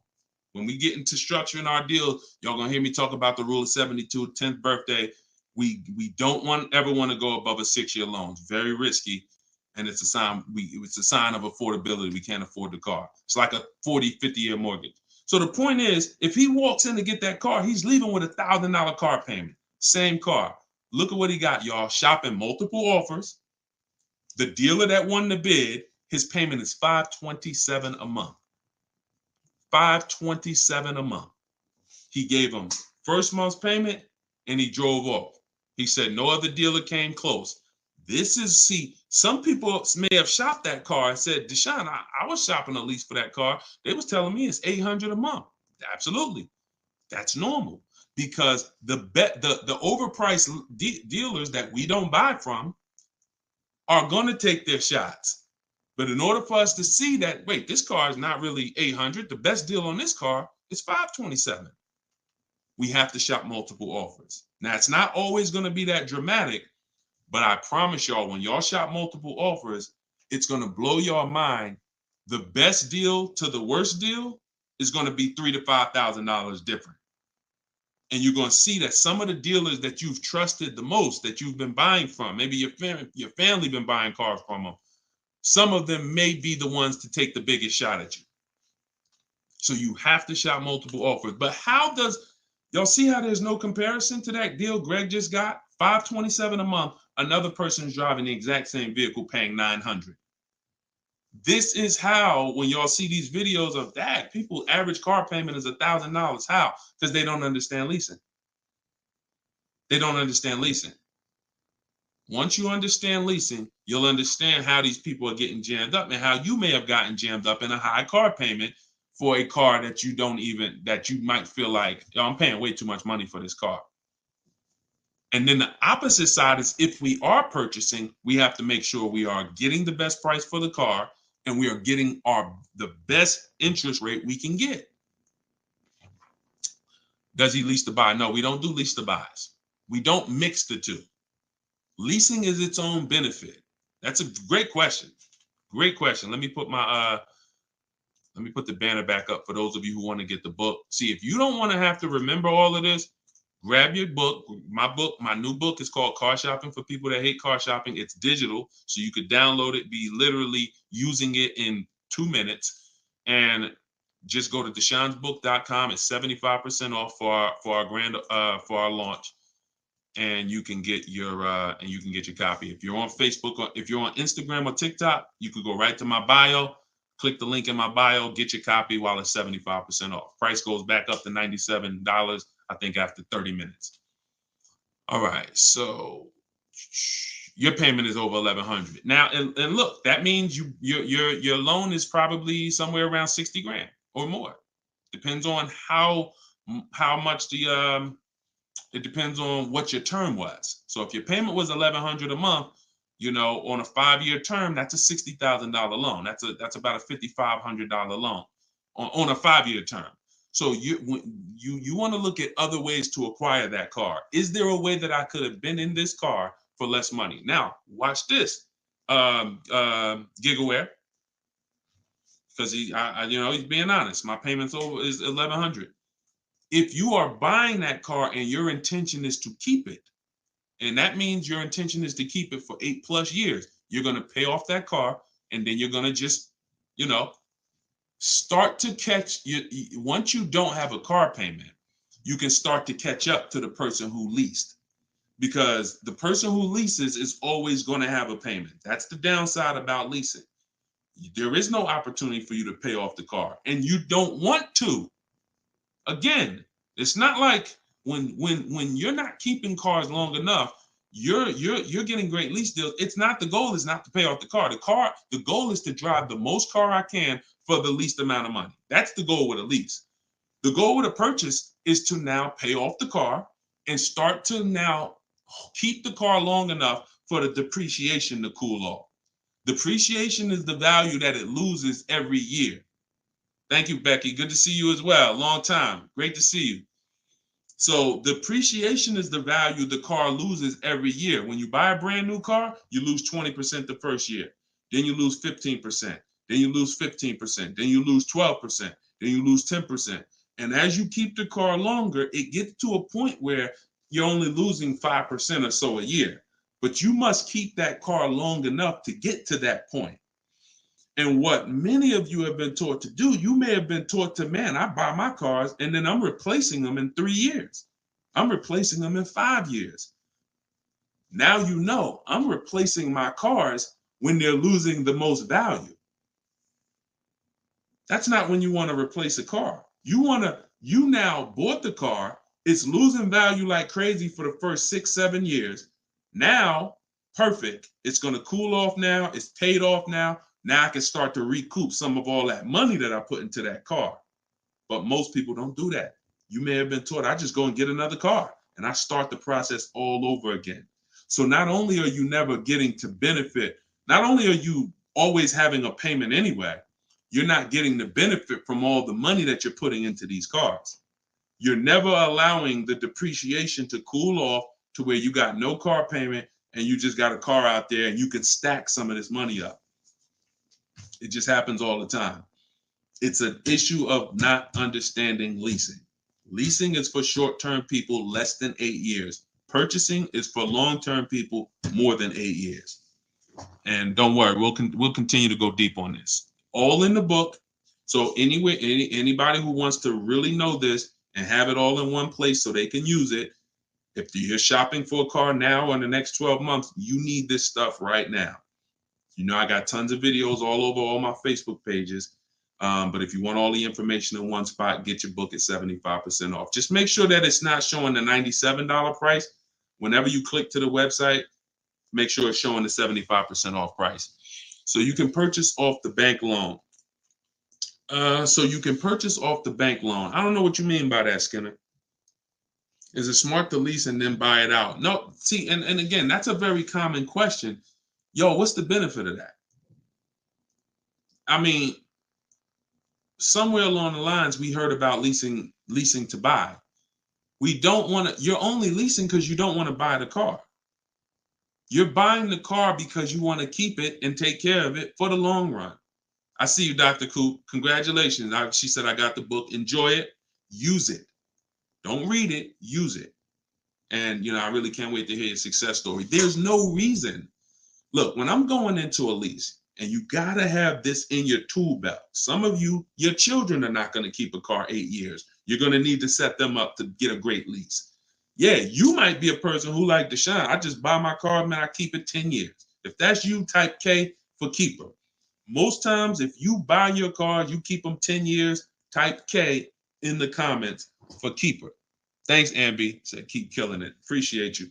When we get into structuring our deal, y'all gonna hear me talk about the rule of 72, 10th birthday. We don't ever want to go above a 6-year loan. It's very risky, and it's a sign of affordability. We can't afford the car. It's like a 40, 50-year mortgage. So the point is, if he walks in to get that car, he's leaving with $1,000 car payment. Same car. Look at what he got, y'all. Shopping multiple offers. The dealer that won the bid, his payment is $527 a month. $527 a month. He gave him first month's payment and he drove off. He said no other dealer came close. Some people may have shopped that car and said, Deshone, I was shopping a lease for that car. They was telling me it's $800 a month. Absolutely. That's normal because the overpriced dealers that we don't buy from are going to take their shots. But in order for us to see that, wait, this car is not really $800. The best deal on this car is $527. We have to shop multiple offers. Now, it's not always going to be that dramatic, but I promise y'all, when y'all shop multiple offers, it's going to blow your mind. The best deal to the worst deal is going to be $3,000 to $5,000 different. And you're going to see that some of the dealers that you've trusted the most, that you've been buying from, maybe your family been buying cars from them, some of them may be the ones to take the biggest shot at you. So you have to shop multiple offers. But how does, y'all see how there's no comparison to that deal Greg just got? $527 a month. Another person's driving the exact same vehicle paying $900. This is how, when y'all see these videos of that, people average car payment is $1,000. How? Because they don't understand leasing. They don't understand leasing. Once you understand leasing, you'll understand how these people are getting jammed up and how you may have gotten jammed up in a high car payment for a car that you might feel like, yo, I'm paying way too much money for this car. And then the opposite side is, if we are purchasing, we have to make sure we are getting the best price for the car and we are getting the best interest rate we can get. Does he lease to buy? No, we don't do lease to buys. We don't mix the two. Leasing is its own benefit. That's a great question. Great question. Let me put the banner back up for those of you who want to get the book. See, if you don't want to have to remember all of this, grab your book. My new book is called Car Shopping for People That Hate Car Shopping. It's digital, so you could download it, be literally using it in 2 minutes, and just go to deshonesbook.com. It's 75% off for our launch, and you can get your copy. If you're on Facebook or if you're on Instagram or TikTok, you could go right to my bio, click the link in my bio, get your copy while it's 75% off. Price goes back up to $97. I think after 30 minutes. All right, so your payment is over $1,100 now, and look, that means your loan is probably somewhere around 60 grand or more. Depends on how much it depends on what your term was. So if your payment was $1,100 a month, on a 5-year term, that's a $60,000 loan. That's about a $5,500 loan on a 5-year term. So you want to look at other ways to acquire that car. Is there a way that I could have been in this car for less money? Now, watch this, Gigaware, because he's being honest. My payment's is $1,100. If you are buying that car and your intention is to keep it, and that means your intention is to keep it for 8+ years, you're going to pay off that car, and then you're going to just, start to once you don't have a car payment, you can start to catch up to the person who leased. because the person who leases is always going to have a payment. That's the downside about leasing. There is no opportunity for you to pay off the car, and you don't want to. Again, it's not like when you're not keeping cars long enough, you're getting great lease deals. It's not, the goal is not to pay off the car. The goal is to drive the most car I can for the least amount of money. That's the goal with a lease. The goal with a purchase is to now pay off the car and start to now keep the car long enough for the depreciation to cool off. Depreciation is the value that it loses every year. Thank you, Becky. Good to see you as well. Long time. Great to see you. So depreciation is the value the car loses every year. When you buy a brand new car, you lose 20% the first year. Then you lose 15%. Then you lose 15%. Then you lose 12%. Then you lose 10%. And as you keep the car longer, it gets to a point where you're only losing 5% or so a year. But you must keep that car long enough to get to that point. And what many of you have been taught to do, you may have been taught to, man, I buy my cars and then I'm replacing them in 3 years. I'm replacing them in 5 years. Now you know I'm replacing my cars when they're losing the most value. That's not when you want to replace a car. You now bought the car, it's losing value like crazy for the first 6, 7 years. Now, perfect. It's going to cool off now. It's paid off now. Now I can start to recoup some of all that money that I put into that car. But most people don't do that. You may have been taught, I just go and get another car and I start the process all over again. So not only are you never getting to benefit, not only are you always having a payment anyway, you're not getting the benefit from all the money that you're putting into these cars. You're never allowing the depreciation to cool off to where you got no car payment and you just got a car out there and you can stack some of this money up. It just happens all the time. It's an issue of not understanding leasing. Leasing is for short-term people less than 8 years. Purchasing is for long-term people more than 8 years. And don't worry, we'll continue to go deep on this. All in the book. So anyway, anybody who wants to really know this and have it all in one place so they can use it, if you're shopping for a car now or in the next 12 months, you need this stuff right now. You know, I got tons of videos all over all my Facebook pages. But if you want all the information in one spot, get your book at 75% off. Just make sure that it's not showing the $97 price. Whenever you click to the website, make sure it's showing the 75% off price. So you can purchase off the bank loan. I don't know what you mean by that, Skinner. Is it smart to lease and then buy it out? No, see, and again, that's a very common question. Yo, what's the benefit of that? I mean, somewhere along the lines, we heard about leasing to buy. We don't want to, you're only leasing because you don't want to buy the car. You're buying the car because you want to keep it and take care of it for the long run. I see you, Dr. Coop. Congratulations. She said, I got the book. Enjoy it. Use it. Don't read it. Use it. And, I really can't wait to hear your success story. There's no reason. Look, when I'm going into a lease, and you got to have this in your tool belt. Some of you, your children are not going to keep a car 8 years. You're going to need to set them up to get a great lease. Yeah, you might be a person who like Deshone. I just buy my car, man, I keep it 10 years. If that's you, type K for keeper. Most times, if you buy your cars, you keep them 10 years, type K in the comments for keeper. Thanks, Ambi. Said keep killing it. Appreciate you.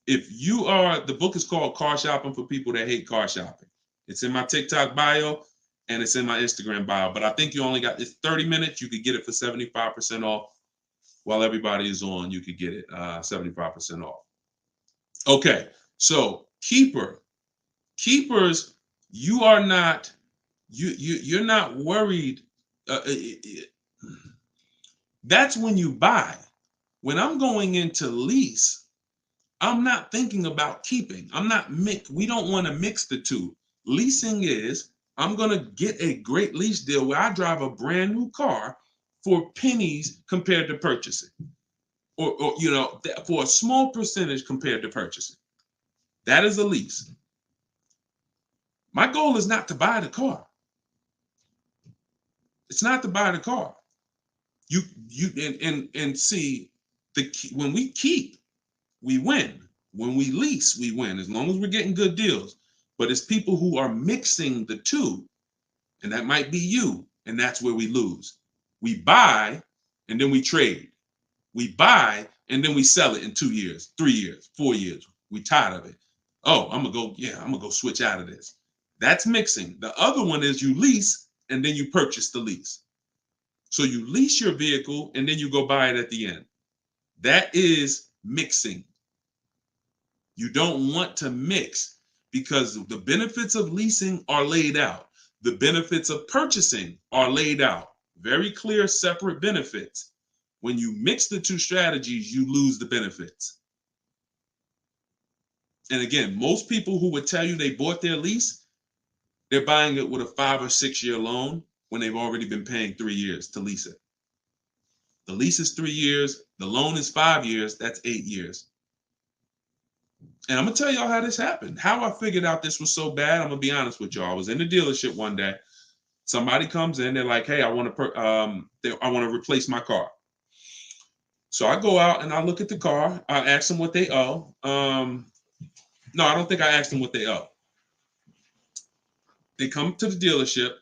If you are, the book is called Car Shopping for People That Hate Car Shopping. It's in my TikTok bio and it's in my Instagram bio. But I think you only got, it's 30 minutes. You could get it for 75% off. While everybody is on, you could get it 75% off. Okay, so keepers, you are not, you're not worried. That's when you buy. When I'm going into lease, I'm not thinking about keeping. We don't want to mix the two. Leasing is, I'm going to get a great lease deal where I drive a brand new car for pennies compared to purchasing. Or for a small percentage compared to purchasing. That is a lease. My goal is not to buy the car. It's not to buy the car. You see, when we keep, we win. When we lease, we win as long as we're getting good deals. But it's people who are mixing the two, and that might be you, and that's where we lose. We buy and then we trade. We buy and then we sell it in 2 years, 3 years, 4 years. We tired of it. Oh, I'm gonna go switch out of this. That's mixing. The other one is you lease and then you purchase the lease. So you lease your vehicle and then you go buy it at the end. That is mixing. You don't want to mix because the benefits of leasing are laid out. The benefits of purchasing are laid out. Very clear, separate benefits. When you mix the two strategies, you lose the benefits. And again, most people who would tell you they bought their lease, they're buying it with a 5 or 6 year loan when they've already been paying 3 years to lease it. The lease is 3 years, the loan is 5 years, that's 8 years. And I'm gonna tell y'all how this happened. How I figured out this was so bad. I'm gonna be honest with y'all. I was in the dealership one day. Somebody comes in. They're like, "Hey, I want to replace my car." So I go out and I look at the car. I ask them what they owe. No, I don't think I asked them what they owe. They come to the dealership.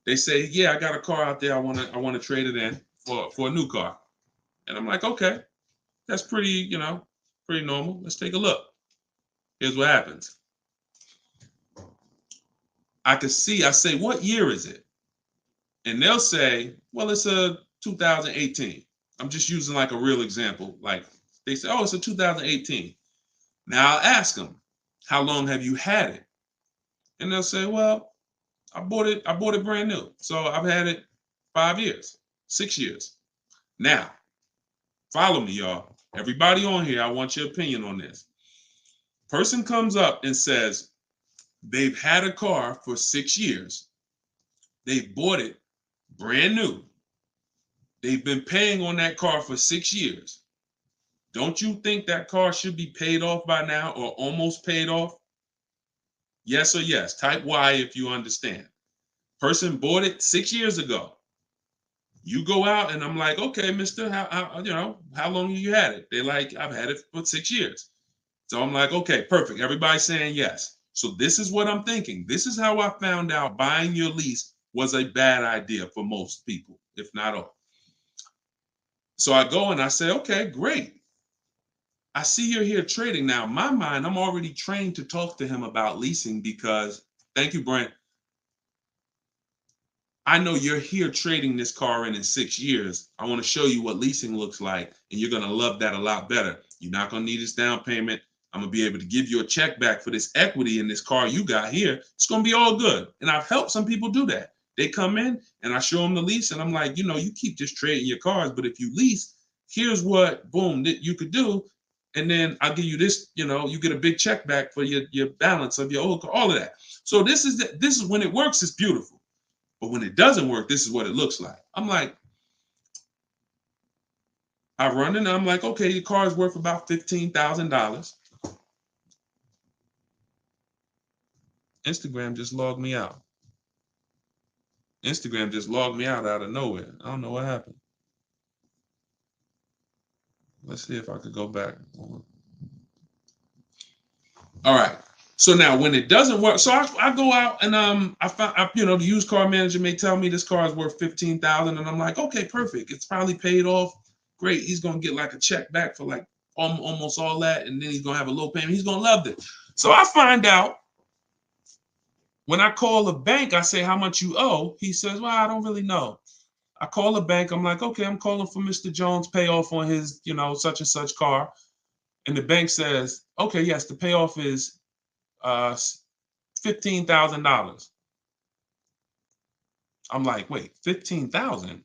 They say, "Yeah, I got a car out there. I want to trade it in for a new car." And I'm like, "Okay, that's pretty normal. Let's take a look." Here's what happens. I say, "What year is it?" And they'll say, "Well, it's a 2018. I'm just using like a real example. Like they say, "Oh, it's a 2018. Now I'll ask them, "How long have you had it?" And they'll say, "Well, I bought it brand new. So I've had it 5 years, 6 years." Now, follow me, y'all. Everybody on here, I want your opinion on this. Person comes up and says they've had a car for 6 years. They've bought it brand new. They've been paying on that car for 6 years. Don't you think that car should be paid off by now or almost paid off? Yes or yes. Type Y if you understand. Person bought it 6 years ago. You go out and I'm like, "Okay, mister, how long have you had it?" They're like, "I've had it for 6 years." So I'm like, "Okay, perfect." Everybody's saying yes. So this is what I'm thinking. This is how I found out buying your lease was a bad idea for most people, if not all. So I go and I say, "Okay, great. I see you're here trading." Now, in my mind, I'm already trained to talk to him about leasing because, thank you, Brent. I know you're here trading this car in 6 years. I want to show you what leasing looks like, and you're going to love that a lot better. You're not going to need this down payment. I'm going to be able to give you a check back for this equity in this car you got here. It's going to be all good. And I've helped some people do that. They come in and I show them the lease, and I'm like, you keep just trading your cars, but if you lease, here's what, boom, that you could do. And then I'll give you this, you get a big check back for your balance of your old car, all of that. So this is when it works, it's beautiful. But when it doesn't work, this is what it looks like. I'm like, I run and I'm like, "Okay, your car is worth about $15,000. Instagram just logged me out. Instagram just logged me out of nowhere. I don't know what happened. Let's see if I could go back. All right. So now when it doesn't work, so I go out and I found the used car manager may tell me this car is worth 15,000, and I'm like, "Okay, perfect. It's probably paid off. Great. He's gonna get like a check back for like almost all that, and then he's gonna have a low payment. He's gonna love it." So I find out when I call the bank, I say, "How much you owe?" He says, "Well, I don't really know." I call the bank. I'm like, "Okay, I'm calling for Mr. Jones' payoff on his, such and such car." And the bank says, "Okay, yes, the payoff is $15,000. I'm like, "Wait, 15,000?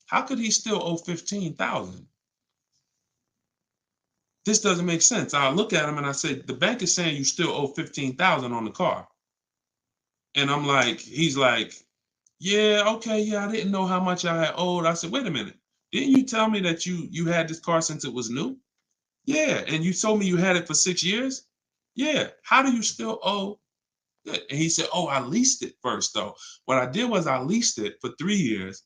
How could he still owe 15,000? This doesn't make sense." I look at him and I said, "The bank is saying you still owe 15,000 on the car." And he's like, "Yeah, okay, yeah, I didn't know how much I had owed." I said, "Wait a minute. Didn't you tell me that you had this car since it was new?" "Yeah, and you told me you had it for 6 years?" "Yeah. How do you still owe?" And he said, "Oh, I leased it first, though. What I did was I leased it for 3 years,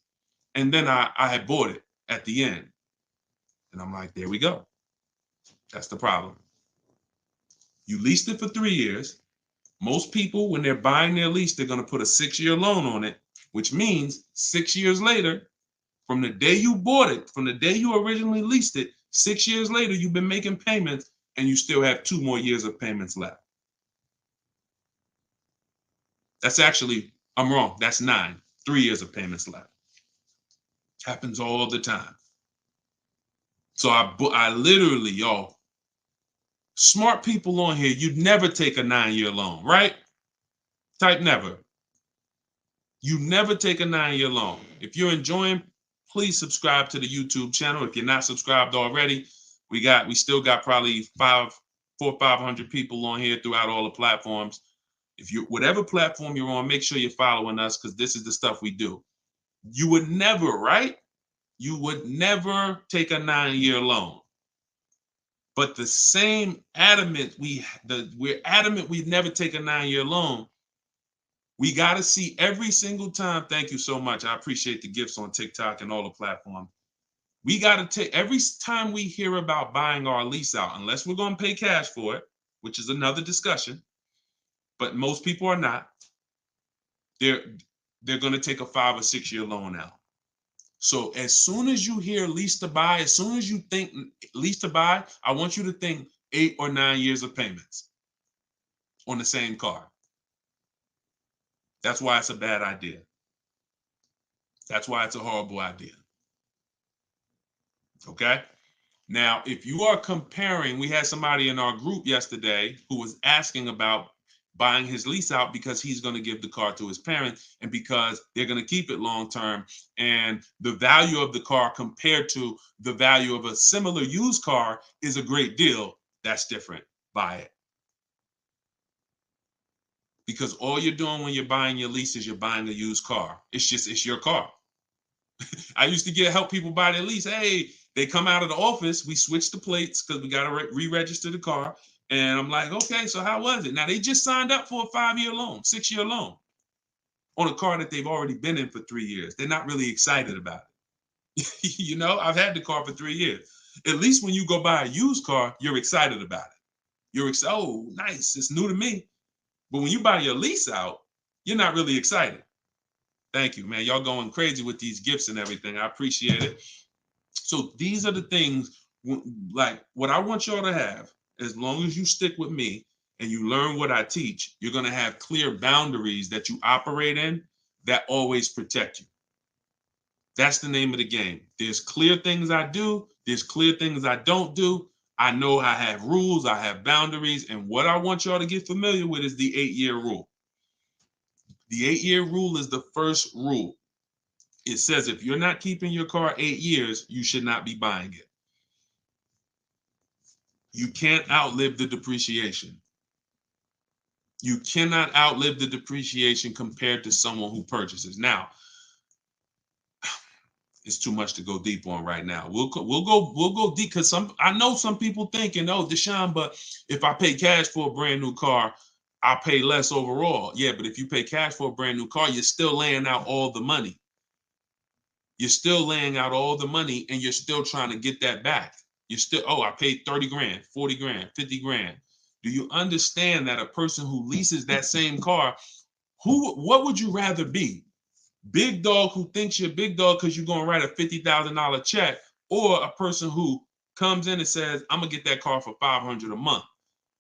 and then I had bought it at the end." And I'm like, "There we go. That's the problem." You leased it for 3 years. Most people, when they're buying their lease, they're going to put a 6-year loan on it, which means 6 years later, from the day you bought it, from the day you originally leased it, 6 years later, you've been making payments and you still have 2 more years of payments left. That's actually, I'm wrong. That's 9, 3 years of payments left. Happens all the time. So I literally, y'all, smart people on here, you'd never take a 9-year loan, right? Type never. You never take a 9-year loan. If you're enjoying, please subscribe to the YouTube channel. If you're not subscribed already, we still got probably 400 or 500 people on here throughout all the platforms. If you, whatever platform you're on, make sure you're following us, because this is the stuff we do. You would never, right? You would never take a 9-year loan. But the same adamant, we're adamant we'd never take a 9-year loan. We got to see every single time. Thank you so much. I appreciate the gifts on TikTok and all the platforms. We got to take, every time we hear about buying our lease out, unless we're going to pay cash for it, which is another discussion, but most people are not. They're going to take a 5 or 6 year loan out. So as soon as you hear lease to buy, as soon as you think lease to buy, I want you to think 8 or 9 years of payments on the same car. That's why it's a bad idea. That's why it's a horrible idea. Okay? Now, if you are comparing, we had somebody in our group yesterday who was asking about buying his lease out because he's going to give the car to his parents and because they're going to keep it long term, and the value of the car compared to the value of a similar used car is a great deal. That's different. Buy it. Because all you're doing when you're buying your lease is you're buying a used car. It's your car. I used to help people buy their lease. Hey, they come out of the office, we switch the plates because we got to re-register the car. And I'm like, okay, so how was it? Now they just signed up for a 5-year loan, 6-year loan on a car that they've already been in for 3 years. They're not really excited about it. You know, I've had the car for 3 years. At least when you go buy a used car, you're excited about it. You're excited, oh, nice, it's new to me. But when you buy your lease out, you're not really excited. Thank you, man. Y'all going crazy with these gifts and everything. I appreciate it. So these are the things, like what I want y'all to have. As long as you stick with me and you learn what I teach, you're going to have clear boundaries that you operate in that always protect you. That's the name of the game. There's clear things I do. There's clear things I don't do. I know I have rules. I have boundaries. And what I want y'all to get familiar with is the 8-year rule. The 8-year rule is the first rule. It says if you're not keeping your car 8 years, you should not be buying it. You can't outlive the depreciation. You cannot outlive the depreciation compared to someone who purchases. Now, it's too much to go deep on right now. We'll go deep because I know some people thinking, oh, Deshone, but if I pay cash for a brand new car, I'll pay less overall. Yeah, but if you pay cash for a brand new car, you're still laying out all the money. You're still laying out all the money and you're still trying to get that back. You're still, oh, I paid 30 grand, 40 grand, 50 grand. Do you understand that a person who leases that same car, what would you rather be? Big dog who thinks you're big dog because you're going to write a $50,000 check, or a person who comes in and says, I'm going to get that car for $500 a month.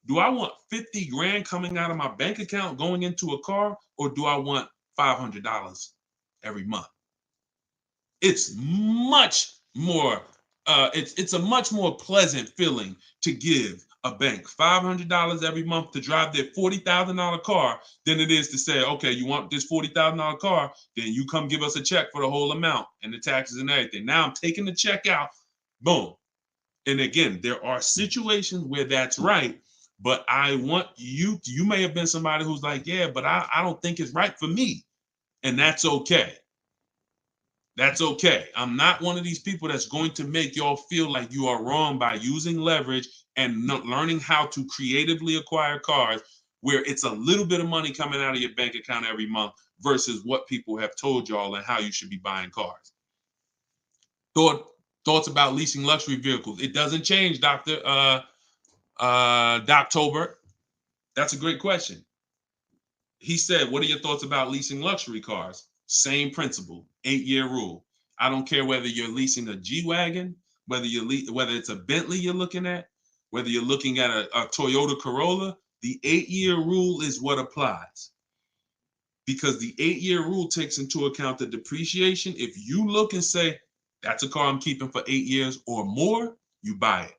Do I want 50 grand coming out of my bank account going into a car, or do I want $500 every month? It's much more, it's a much more pleasant feeling to give a bank $500 every month to drive their $40,000 car than it is to say, okay, you want this $40,000 car, then you come give us a check for the whole amount and the taxes and everything. Now I'm taking the check out, boom. And again, there are situations where that's right, but I want you may have been somebody who's like, yeah, but I don't think it's right for me. And that's okay. That's okay. I'm not one of these people that's going to make y'all feel like you are wrong by using leverage and not learning how to creatively acquire cars where it's a little bit of money coming out of your bank account every month versus what people have told y'all and how you should be buying cars. Thoughts about leasing luxury vehicles. It doesn't change, Dr. Doctober. That's a great question. He said, what are your thoughts about leasing luxury cars? Same principle, 8-year rule. I don't care whether you're leasing a G-Wagon, whether it's a Bentley you're looking at, whether you're looking at a Toyota Corolla, the 8-year rule is what applies. Because the 8-year rule takes into account the depreciation. If you look and say, that's a car I'm keeping for 8 years or more, you buy it.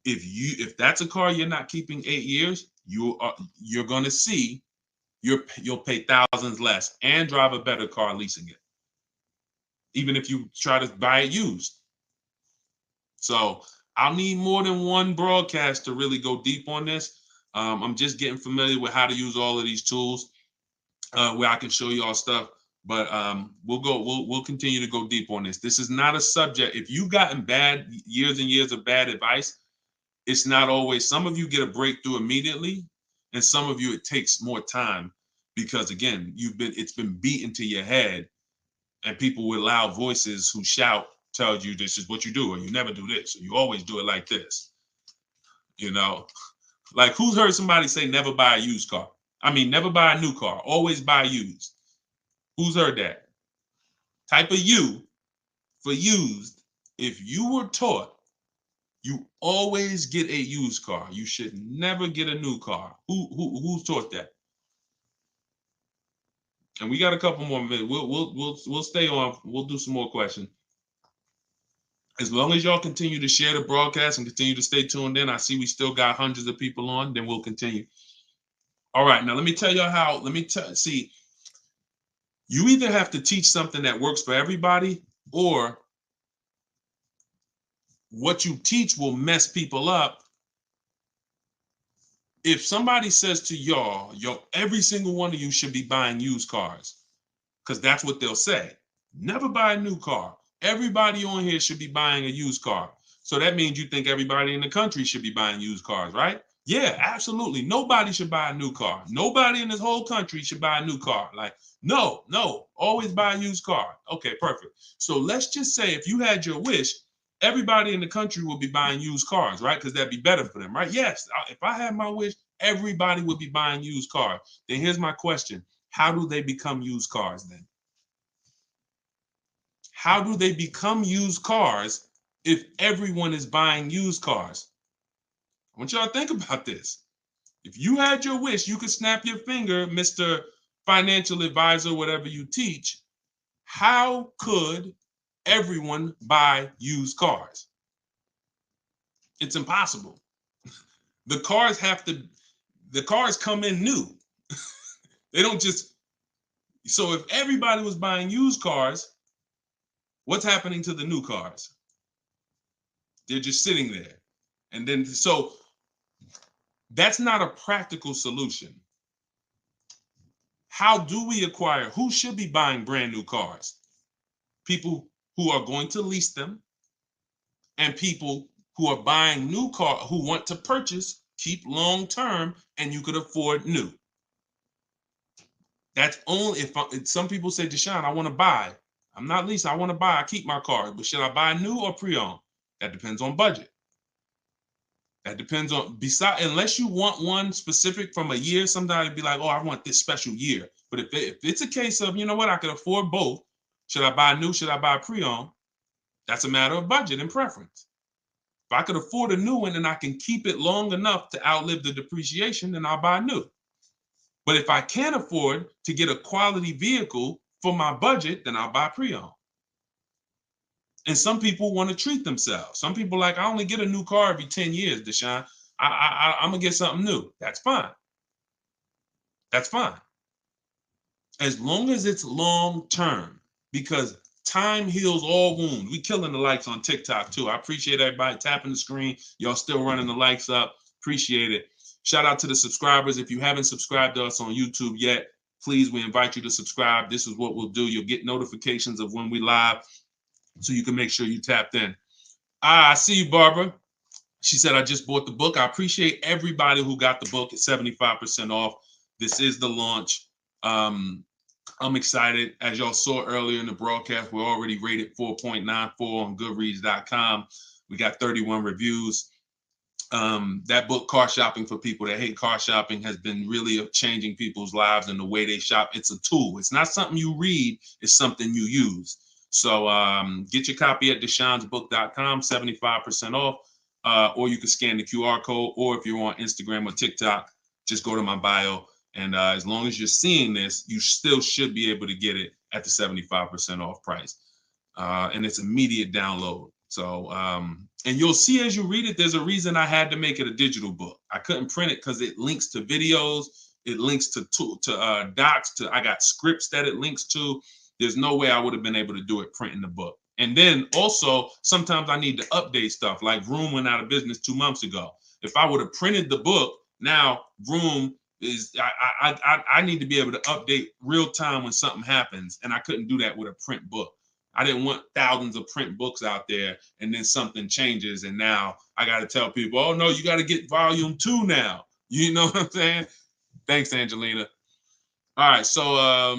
If that's a car you're not keeping 8 years, you're going to see you'll pay thousands less and drive a better car leasing it, even if you try to buy it used. So I'll need more than one broadcast to really go deep on this. I'm just getting familiar with how to use all of these tools, where I can show you all stuff. But we'll continue to go deep on this. This is not a subject. If you've gotten bad years and years of bad advice, it's not always. Some of you get a breakthrough immediately, and some of you it takes more time because again, it's been beaten to your head, and people with loud voices who shout tell you this is what you do, or you never do this, or you always do it like this. You know, like who's heard somebody say never buy a used car? I mean, never buy a new car, always buy used. Who's heard that? Type of U for used. If you were taught you always get a used car, you should never get a new car. Who's taught that? And we got a couple more minutes. We'll stay on. We'll do some more questions. As long as y'all continue to share the broadcast and continue to stay tuned in, I see we still got hundreds of people on, then we'll continue. All right, now let me tell you how, see, you either have to teach something that works for everybody, or what you teach will mess people up. If somebody says to y'all, every single one of you should be buying used cars, because that's what they'll say. Never buy a new car. Everybody on here should be buying a used car. So that means you think everybody in the country should be buying used cars, right? Yeah, absolutely. Nobody should buy a new car. Nobody in this whole country should buy a new car. Like, no, always buy a used car. Okay, perfect. So let's just say if you had your wish, everybody in the country would be buying used cars, right? Because that'd be better for them, right? Yes, if I had my wish, everybody would be buying used cars. Then here's my question. How do they become used cars then? How do they become used cars if everyone is buying used cars? I want y'all to think about this. If you had your wish, you could snap your finger, Mr. Financial Advisor, whatever you teach. How could everyone buy used cars? It's impossible. The cars come in new. They don't just, so if everybody was buying used cars, what's happening to the new cars? They're just sitting there. And then, so that's not a practical solution. How do we acquire? Who should be buying brand new cars? People who are going to lease them, and people who are buying new car, who want to purchase, keep long term, and you could afford new. That's only if some people say, Deshone, I want to buy. I'm not leasing. I want to buy. I keep my car, but should I buy new or pre-owned? That depends on budget. That depends on, unless you want one specific from a year, somebody would be like, oh, I want this special year. But if it's a case of, you know what, I can afford both. Should I buy new? Should I buy pre-owned? That's a matter of budget and preference. If I could afford a new one and I can keep it long enough to outlive the depreciation, then I'll buy new. But if I can't afford to get a quality vehicle for my budget, then I'll buy pre-owned. And some people want to treat themselves. Some people like, I only get a new car every 10 years, Deshone. I'm going to get something new. That's fine. That's fine. As long as it's long term, because time heals all wounds. We killing the likes on TikTok too. I appreciate everybody tapping the screen. Y'all still running the likes up. Appreciate it. Shout out to the subscribers. If you haven't subscribed to us on YouTube yet, please, we invite you to subscribe. This is what we'll do. You'll get notifications of when we live, so you can make sure you tapped in. I see you, Barbara. She said, I just bought the book. I appreciate everybody who got the book at 75% off. This is the launch. I'm excited. As y'all saw earlier in the broadcast, we're already rated 4.94 on Goodreads.com. We got 31 reviews. That book, Car Shopping for People That Hate Car Shopping, has been really changing people's lives and the way they shop. It's a tool. It's not something you read. It's something you use. So get your copy at deshonesbook.com, 75% off, or you can scan the QR code, or if you're on Instagram or TikTok, just go to my bio. And as long as you're seeing this, you still should be able to get it at the 75% off price. And it's immediate download. So, and you'll see as you read it, there's a reason I had to make it a digital book. I couldn't print it because it links to videos, it links to docs, I got scripts that it links to. There's no way I would have been able to do it printing the book. And then also, sometimes I need to update stuff, like Vroom went out of business 2 months ago. If I would have printed the book, now Vroom is, I need to be able to update real time when something happens, and I couldn't do that with a print book. I didn't want thousands of print books out there and then something changes and now I got to tell people, oh no, you got to get volume 2 now. You know what I'm saying? Thanks, Angelina. All right, so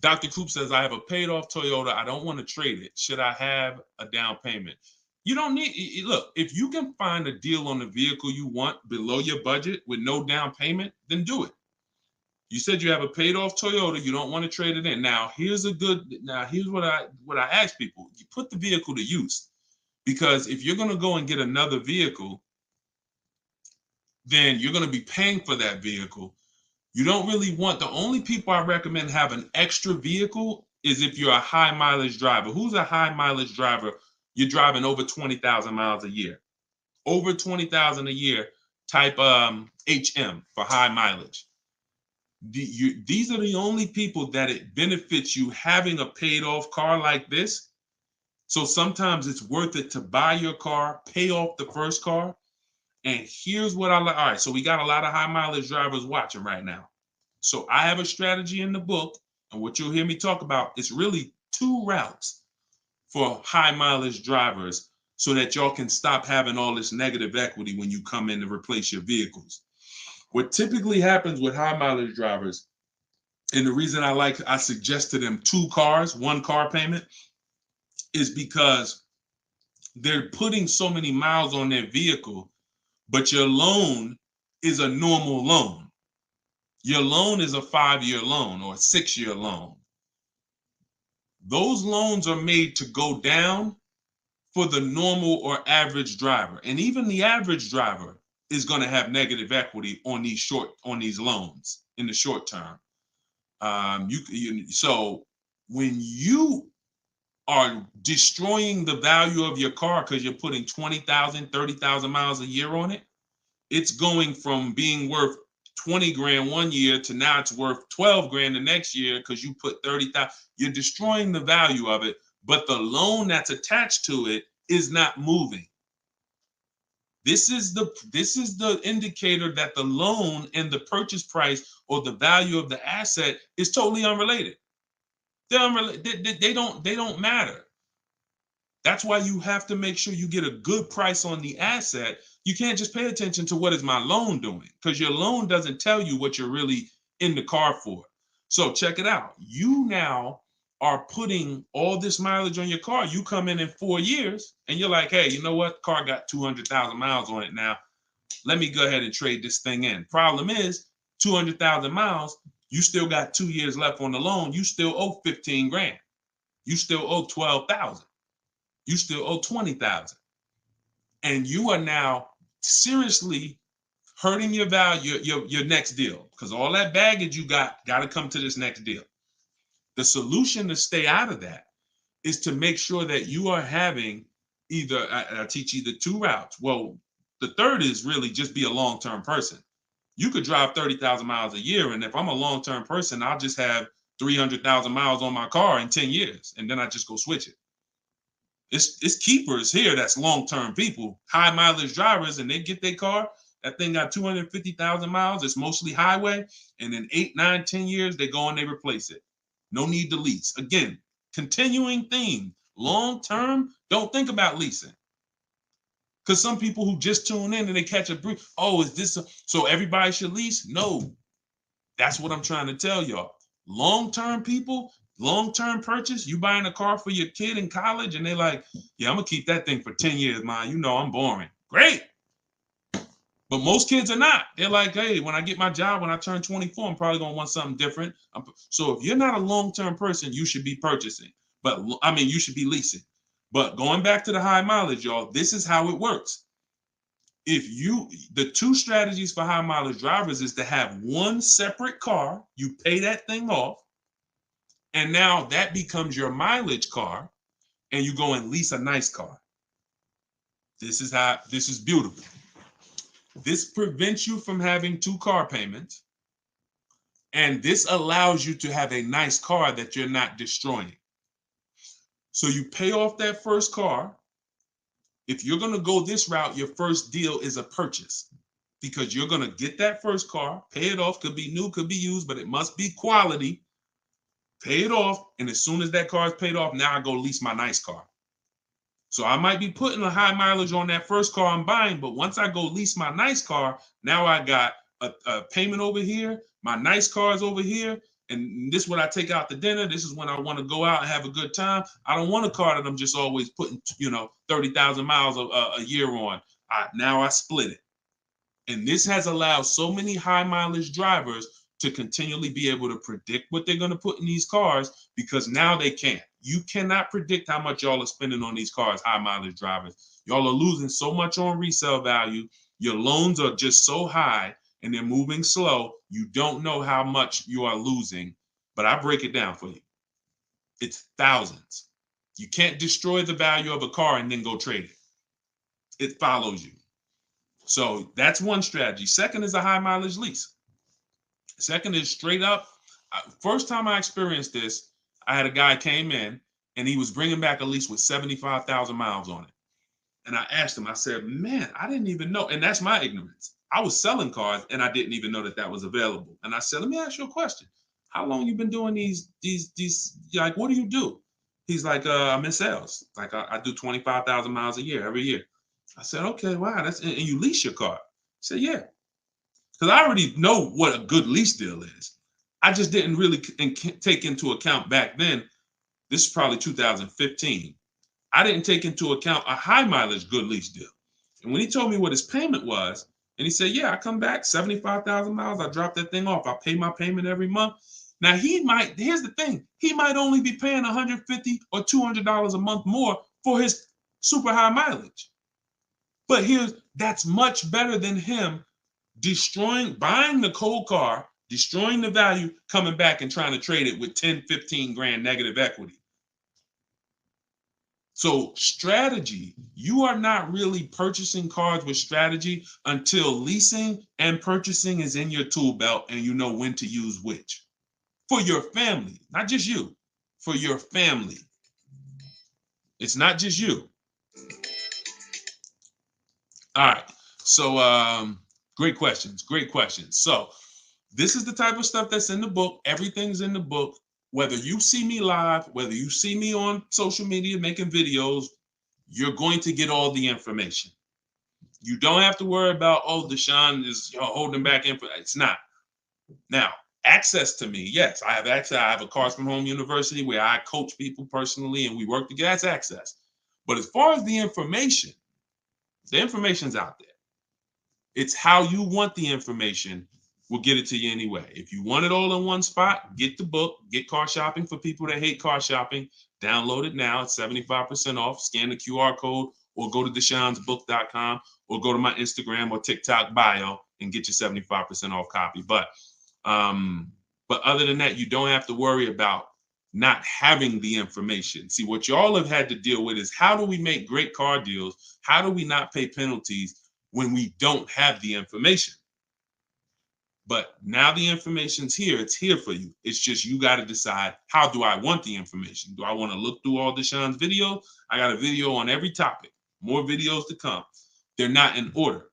Dr. Coop says, I have a paid off Toyota. I don't want to trade it. Should I have a down payment? You don't need, look, if you can find a deal on the vehicle you want below your budget with no down payment, then do it. You said you have a paid off Toyota. You don't want to trade it in. Now, here's what I ask people. You put the vehicle to use, because if you're going to go and get another vehicle, then you're going to be paying for that vehicle. You don't really want, the only people I recommend have an extra vehicle is if you're a high mileage driver. Who's a high mileage driver? You're driving over 20,000 miles a year. Over 20,000 a year, type HM for high mileage. These are the only people that it benefits you having a paid off car like this. So sometimes it's worth it to buy your car, pay off the first car. And here's what I like. All right, so we got a lot of high mileage drivers watching right now. So I have a strategy in the book, and what you'll hear me talk about is really 2 routes for high mileage drivers so that y'all can stop having all this negative equity when you come in to replace your vehicles. What typically happens with high mileage drivers, and the reason I suggest to them 2 cars, 1 car payment, is because they're putting so many miles on their vehicle, but your loan is a normal loan. Your loan is a 5-year loan or a 6-year loan. Those loans are made to go down for the normal or average driver. And even the average driver is going to have negative equity on these loans in the short term. So when you are destroying the value of your car because you're putting 20,000, 30,000 miles a year on it, it's going from being worth 20 grand one year to now it's worth 12 grand the next year because you put 30,000. You're destroying the value of it, but the loan that's attached to it is not moving. This is the indicator that the loan and the purchase price or the value of the asset is totally unrelated. They don't matter. That's why you have to make sure you get a good price on the asset. You can't just pay attention to what is my loan doing, because your loan doesn't tell you what you're really in the car for. So check it out. You now are putting all this mileage on your car. You come in 4 years and you're like, hey, you know what? Car got 200,000 miles on it now. Let me go ahead and trade this thing in. Problem is 200,000 miles. You still got 2 years left on the loan. You still owe 15 grand. You still owe 12,000. You still owe 20,000. And you are now seriously hurting your value, your next deal, because all that baggage you got to come to this next deal. The solution to stay out of that is to make sure that you are having I teach either 2 routes. Well, the third is really just be a long-term person. You could drive 30,000 miles a year. And if I'm a long-term person, I'll just have 300,000 miles on my car in 10 years. And then I just go switch it. It's keepers here that's long-term people, high mileage drivers, and they get their car. That thing got 250,000 miles. It's mostly highway. And in 8, 9, 10 years, they go and they replace it. No need to lease. Again, continuing theme, long-term, don't think about leasing. Because some people who just tune in and they catch a brief, oh, is this so everybody should lease? No, that's what I'm trying to tell y'all. Long-term people, long-term purchase, you buying a car for your kid in college and they're like, yeah, I'm gonna keep that thing for 10 years, man. You know I'm boring. Great. But most kids are not. They're like, hey, when I get my job, when I turn 24, I'm probably going to want something different. So if you're not a long-term person, you should be purchasing. But I mean, you should be leasing. But going back to the high mileage, y'all, this is how it works. The two strategies for high mileage drivers is to have one separate car, you pay that thing off, and now that becomes your mileage car, and you go and lease a nice car. This is beautiful. This prevents you from having two car payments, and this allows you to have a nice car that you're not destroying. So you pay off that first car. If you're going to go this route, your first deal is a purchase, because you're going to get that first car, pay it off, could be new, could be used, but it must be quality. Pay it off, and as soon as that car is paid off, now I go lease my nice car. So I might be putting a high mileage on that first car I'm buying, but once I go lease my nice car, now I got a payment over here, my nice car is over here, and this is what I take out to dinner. This is when I want to go out and have a good time. I don't want a car that I'm just always putting, 30,000 miles a year on. Now I split it. And this has allowed so many high mileage drivers to continually be able to predict what they're going to put in these cars, because now they can't. You cannot predict how much y'all are spending on these cars, high mileage drivers. Y'all are losing so much on resale value. Your loans are just so high and they're moving slow. You don't know how much you are losing, but I break it down for you. It's thousands. You can't destroy the value of a car and then go trade it. It follows you. So that's one strategy. Second is a high mileage lease. Second is straight up. First time I experienced this, I had a guy came in and he was bringing back a lease with 75,000 miles on it. And I asked him, I said, man, I didn't even know. And that's my ignorance. I was selling cars and I didn't even know that was available. And I said, let me ask you a question. How long you been doing these, like, what do you do? He's like, I'm in sales. Like I do 25,000 miles a year, every year. I said, okay, wow. And you lease your car? He said, yeah. Because I already know what a good lease deal is. I just didn't really take into account back then. This is probably 2015. I didn't take into account a high mileage good lease deal. And when he told me what his payment was, and he said, yeah, I come back 75,000 miles. I drop that thing off. I pay my payment every month. Now here's the thing. He might only be paying $150 or $200 a month more for his super high mileage. But that's much better than him buying the cold car, destroying the value, coming back and trying to trade it with 10, 15 grand negative equity. So strategy, you are not really purchasing cars with strategy until leasing and purchasing is in your tool belt and you know when to use which. For your family, not just you, for your family. It's not just you. All right. So great questions. So this is the type of stuff that's in the book. Everything's in the book. Whether you see me live, whether you see me on social media making videos, you're going to get all the information. You don't have to worry about, oh, Deshone is holding back info. It's not. Now, access to me, yes, I have access. I have a Cars from Home University where I coach people personally and we work together. That's access. But as far as the information's out there. It's how you want the information. We'll get it to you anyway. If you want it all in one spot, get the book, get Car Shopping for people that hate car shopping. Download it now. It's 75% off. Scan the QR code or go to deshonesbook.com or go to my Instagram or TikTok bio and get your 75% off copy. But other than that, you don't have to worry about not having the information. See, what y'all have had to deal with is how do we make great car deals? How do we not pay penalties when we don't have the information? But now the information's here. It's here for you. It's just you got to decide, how do I want the information? Do I want to look through all Deshone's videos? I got a video on every topic. More videos to come. They're not in order,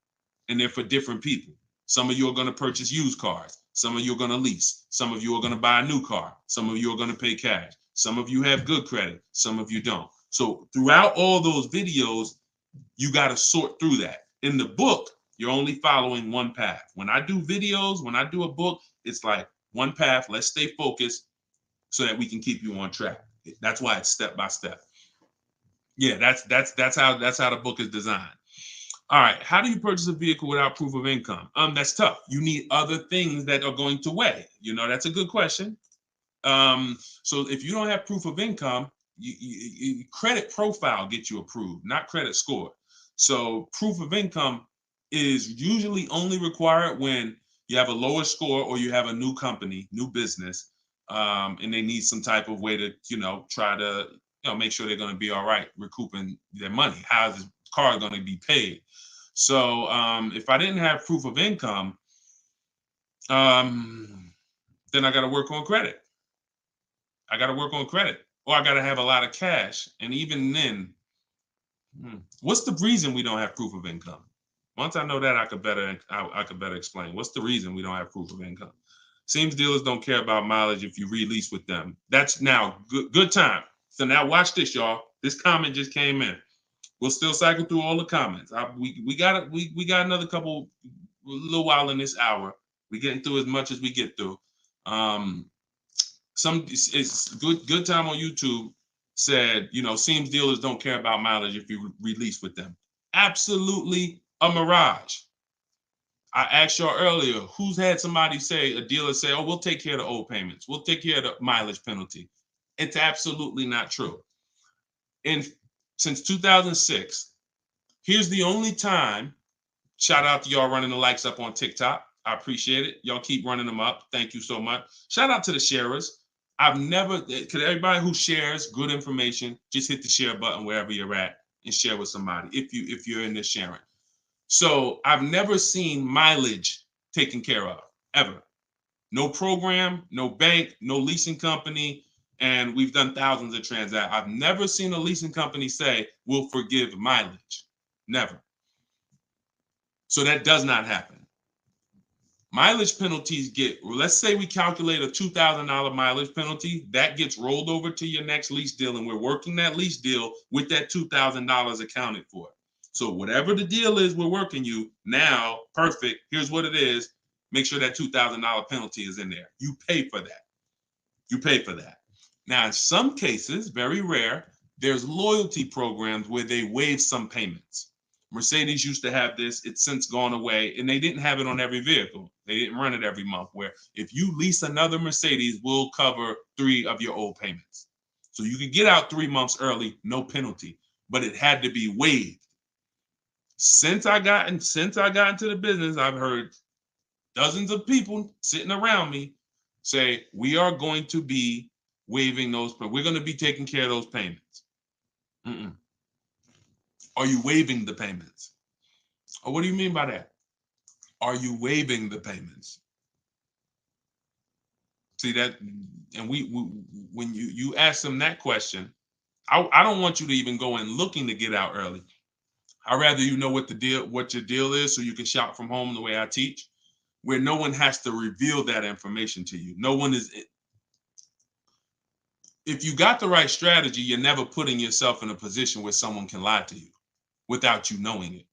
and they're for different people. Some of you are going to purchase used cars. Some of you are going to lease. Some of you are going to buy a new car. Some of you are going to pay cash. Some of you have good credit. Some of you don't. So throughout all those videos, you got to sort through that. In the book, you're only following one path. When I do videos, when I do a book, it's like one path. Let's stay focused so that we can keep you on track. That's why it's step by step. Yeah, that's how the book is designed. All right. How do you purchase a vehicle without proof of income? That's tough. You need other things that are going to weigh. That's a good question. So if you don't have proof of income, credit profile gets you approved, not credit score. So proof of income is usually only required when you have a lower score or you have a new company, new business, and they need some type of way to, try to, make sure they're going to be all right recouping their money. How is the car going to be paid? So if I didn't have proof of income, then I got to work on credit. Or I got to have a lot of cash. And even then, what's the reason we don't have proof of income? Once I know that, I could better explain. What's the reason we don't have proof of income? Seems dealers don't care about mileage if you release with them. That's now good time. So now watch this, y'all. This comment just came in. We'll still cycle through all the comments. We got another a little while in this hour. We're getting through as much as we get through. It's good time on YouTube said, seems dealers don't care about mileage if you release with them. Absolutely a mirage. I asked y'all earlier, who's had somebody say, a dealer say, oh, we'll take care of the old payments. We'll take care of the mileage penalty. It's absolutely not true. And since 2006, here's the only time, shout out to y'all running the likes up on TikTok. I appreciate it. Y'all keep running them up. Thank you so much. Shout out to the sharers. Could everybody who shares good information, just hit the share button wherever you're at and share with somebody if you're in this sharing. So I've never seen mileage taken care of, ever. No program, no bank, no leasing company, and we've done thousands of transactions. I've never seen a leasing company say, we'll forgive mileage. Never. So that does not happen. Mileage penalties let's say we calculate a $2,000 mileage penalty, that gets rolled over to your next lease deal, and we're working that lease deal with that $2,000 accounted for. So whatever the deal is we're working you, now, perfect, here's what it is, make sure that $2,000 penalty is in there. You pay for that. Now, in some cases, very rare, there's loyalty programs where they waive some payments. Mercedes used to have this. It's since gone away, and they didn't have it on every vehicle. They didn't run it every month, where if you lease another Mercedes, we'll cover 3 of your old payments. So you could get out 3 months early, no penalty, but it had to be waived. Since I got into the business, I've heard dozens of people sitting around me say, we are going to be waiving those, but we're going to be taking care of those payments. Are you waiving the payments? Or what do you mean by that? Are you waiving the payments? See that, and when you ask them that question, I don't want you to even go in looking to get out early. I'd rather you know what your deal is, so you can shop from home the way I teach, where no one has to reveal that information to you. No one is. If you got the right strategy, you're never putting yourself in a position where someone can lie to you without you knowing it.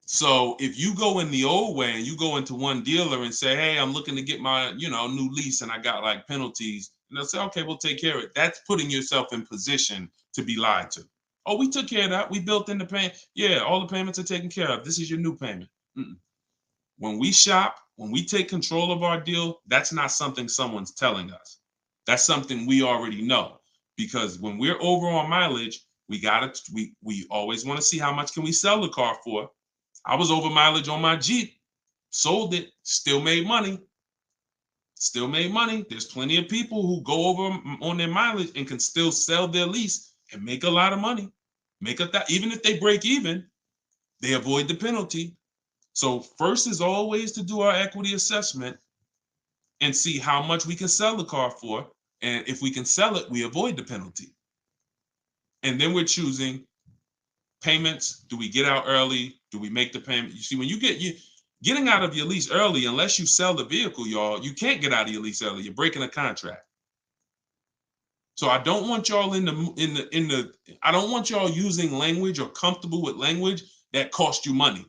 So if you go in the old way and you go into one dealer and say, hey, I'm looking to get my, new lease and I got like penalties, and they'll say, okay, we'll take care of it. That's putting yourself in position to be lied to. Oh, we took care of that. We built in the payment. Yeah, all the payments are taken care of. This is your new payment. When we shop, when we take control of our deal, that's not something someone's telling us. That's something we already know, because when we're over on mileage, we always want to see how much can we sell the car for. I was over mileage on my Jeep, sold it, still made money. There's plenty of people who go over on their mileage and can still sell their lease and make a lot of money. Even if they break even, they avoid the penalty. So first is always to do our equity assessment and see how much we can sell the car for. And if we can sell it, we avoid the penalty. And then we're choosing payments. Do we get out early? Do we make the payment? You see, when getting out of your lease early, unless you sell the vehicle, y'all, you can't get out of your lease early. You're breaking a contract. So I don't want y'all I don't want y'all using language or comfortable with language that cost you money,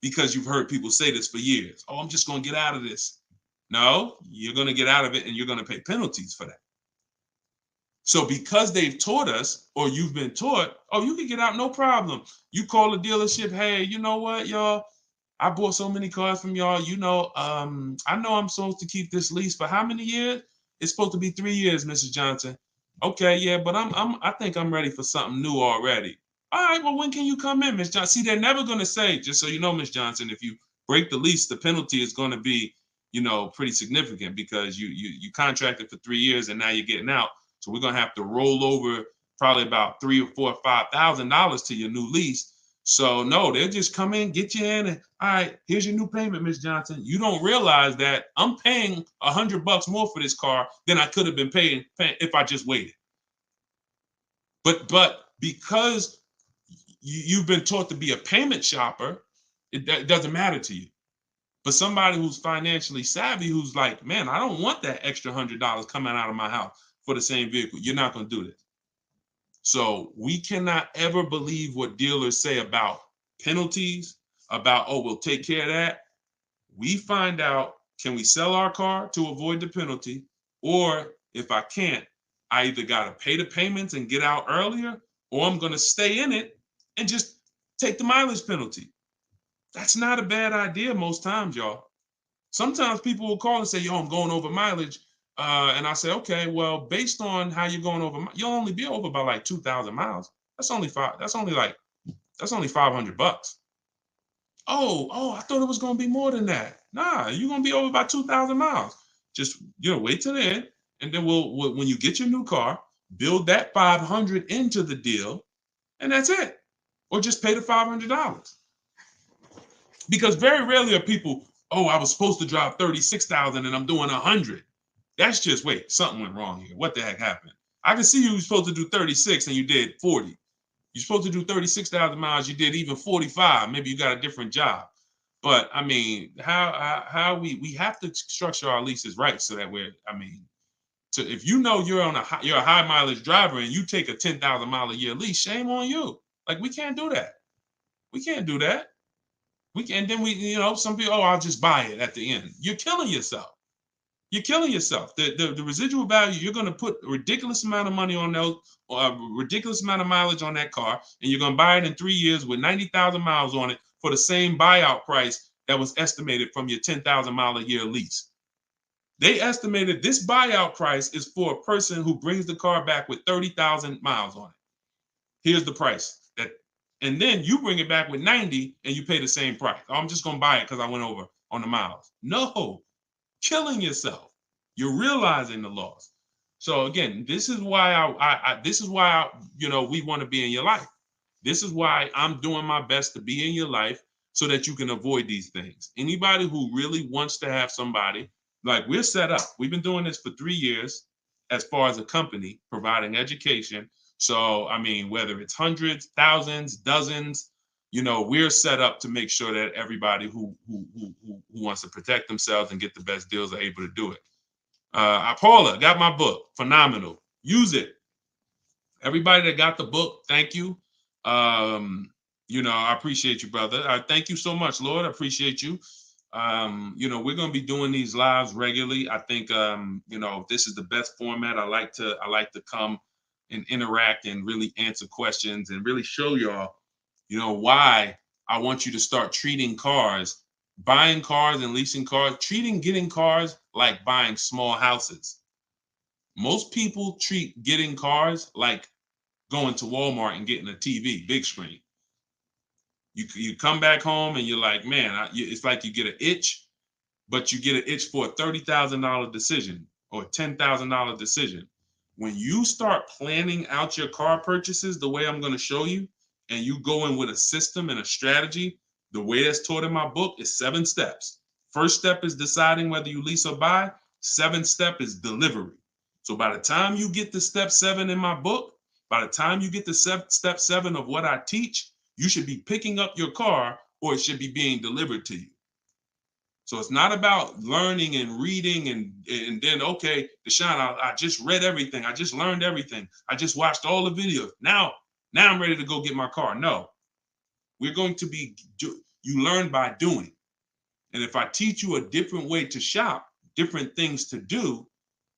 because you've heard people say this for years. Oh, I'm just going to get out of this. No, you're going to get out of it and you're going to pay penalties for that. So because they've taught us, or you've been taught, oh, you can get out no problem. You call the dealership, hey, you know what, y'all? I bought so many cars from y'all. I know I'm supposed to keep this lease for how many years? It's supposed to be 3 years, Mrs. Johnson. Okay, yeah, but I think I'm ready for something new already. All right, well, when can you come in, Miss Johnson? See, they're never gonna say, just so you know, Miss Johnson, if you break the lease, the penalty is gonna be, pretty significant because you contracted for 3 years and now you're getting out. So we're gonna have to roll over probably about $3,000 or $4,000 or $5,000 to your new lease. So no, they'll just come in, get you in, and all right, here's your new payment, Miss Johnson. You don't realize that I'm paying $100 more for this car than I could have been paying if I just waited. But because you've been taught to be a payment shopper, it doesn't matter to you. But somebody who's financially savvy, who's like, man, I don't want that extra $100 coming out of my house for the same vehicle. You're not going to do this. So we cannot ever believe what dealers say about penalties, about, oh, we'll take care of that. We find out, can we sell our car to avoid the penalty? Or if I can't, I either got to pay the payments and get out earlier, or I'm going to stay in it and just take the mileage penalty. That's not a bad idea most times, y'all. Sometimes people will call and say, yo, I'm going over mileage. And I say, okay, well, based on how you're going over, you'll only be over by like 2,000 miles. That's only $500. Oh, I thought it was going to be more than that. Nah, you're going to be over by 2,000 miles. Just, wait till the end. And then when you get your new car, build that 500 into the deal, and that's it. Or just pay the $500. Because very rarely are people, oh, I was supposed to drive 36,000 and I'm doing 100. That's just, wait, something went wrong here. What the heck happened? I can see you were supposed to do 36 and you did 40. You're supposed to do 36,000 miles. You did even 45. Maybe you got a different job. But I mean, how we have to structure our leases right so that if you know you're a high mileage driver and you take a 10,000 mile a year lease, shame on you. Like, we can't do that. We can't do that. Some people, oh, I'll just buy it at the end. You're killing yourself. You're killing yourself. The residual value, you're going to put a ridiculous amount of money on those, or a ridiculous amount of mileage on that car, and you're going to buy it in 3 years with 90,000 miles on it for the same buyout price that was estimated from your 10,000 mile a year lease. They estimated this buyout price is for a person who brings the car back with 30,000 miles on it. Here's the price. And then you bring it back with 90 and you pay the same price. Oh, I'm just going to buy it because I went over on the miles. No, killing yourself. You're realizing the loss. So again, this is why we want to be in your life. This is why I'm doing my best to be in your life so that you can avoid these things. Anybody who really wants to have somebody, like, we're set up. We've been doing this for 3 years as far as a company, providing education. So, whether it's hundreds, thousands, dozens, we're set up to make sure that everybody who wants to protect themselves and get the best deals are able to do it. Paula, got my book. Phenomenal. Use it. Everybody that got the book, thank you. I appreciate you, brother. Thank you so much, Lord. I appreciate you. We're going to be doing these lives regularly. I think, this is the best format. I like to come and interact and really answer questions and really show y'all, why I want you to start treating cars, buying cars and leasing cars, getting cars like buying small houses. Most people treat getting cars like going to Walmart and getting a TV, big screen. You come back home and you're like, man, it's like you get an itch, but you get an itch for a $30,000 decision or a $10,000 decision. When you start planning out your car purchases the way I'm going to show you, and you go in with a system and a strategy, the way that's taught in my book is 7 steps. First step is deciding whether you lease or buy. 7th step is delivery. So by the time you get to step 7 in my book, by the time you get to step 7 of what I teach, you should be picking up your car or it should be being delivered to you. So it's not about learning and reading and then, okay, Deshone, I just read everything. I just learned everything. I just watched all the videos. Now I'm ready to go get my car. No, we're going to you learn by doing. And if I teach you a different way to shop, different things to do,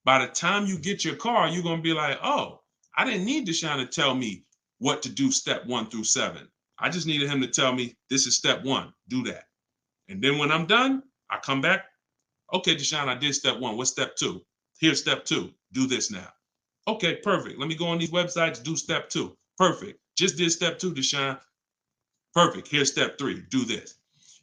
by the time you get your car, you're going to be like, oh, I didn't need Deshone to tell me what to do step 1 through 7. I just needed him to tell me this is step 1, do that. And then when I'm done, I come back. Okay, Deshone, I did step 1. What's step 2? Here's step 2. Do this now. Okay, perfect. Let me go on these websites, do step 2. Perfect. Just did step 2, Deshone. Perfect. Here's step 3. Do this.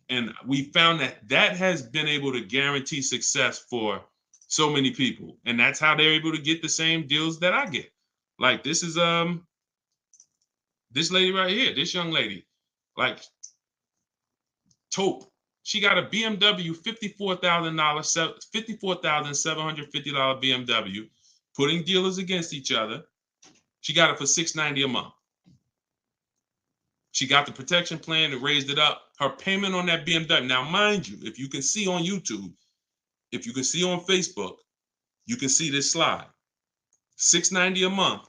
And we found that that has been able to guarantee success for so many people. And that's how they're able to get the same deals that I get. Like this is this lady right here, this young lady, like Taupe. She got a BMW $54,000, $54,750 BMW, putting dealers against each other. She got it for $690 a month. She got the protection plan and raised it up. Her payment on that BMW. Now, mind you, if you can see on YouTube, if you can see on Facebook, you can see this slide. $690 a month.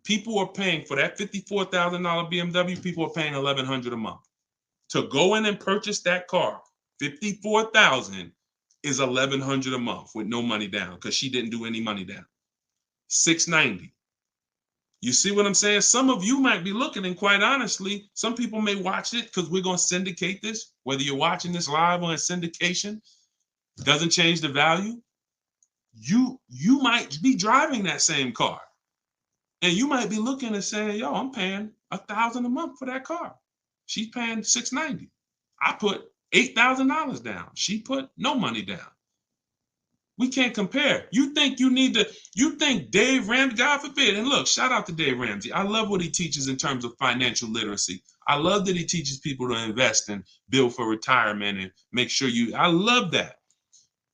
People are paying for that $54,000 BMW. People are paying $1,100 a month to go in and purchase that car. $54,000 is $1,100 a month with no money down because she didn't do any money down. $690. You see what I'm saying? Some of you might be looking, and quite honestly, some people may watch it because we're going to syndicate this. Whether you're watching this live or in syndication, doesn't change the value. You might be driving that same car, and you might be looking and saying, "Yo, I'm paying $1,000 a month for that car. She's paying $690. I put $8,000 down. She put no money down." We can't compare. You think Dave Ramsey, God forbid, and look, shout out to Dave Ramsey. I love what he teaches in terms of financial literacy. I love that he teaches people to invest and build for retirement and make sure I love that.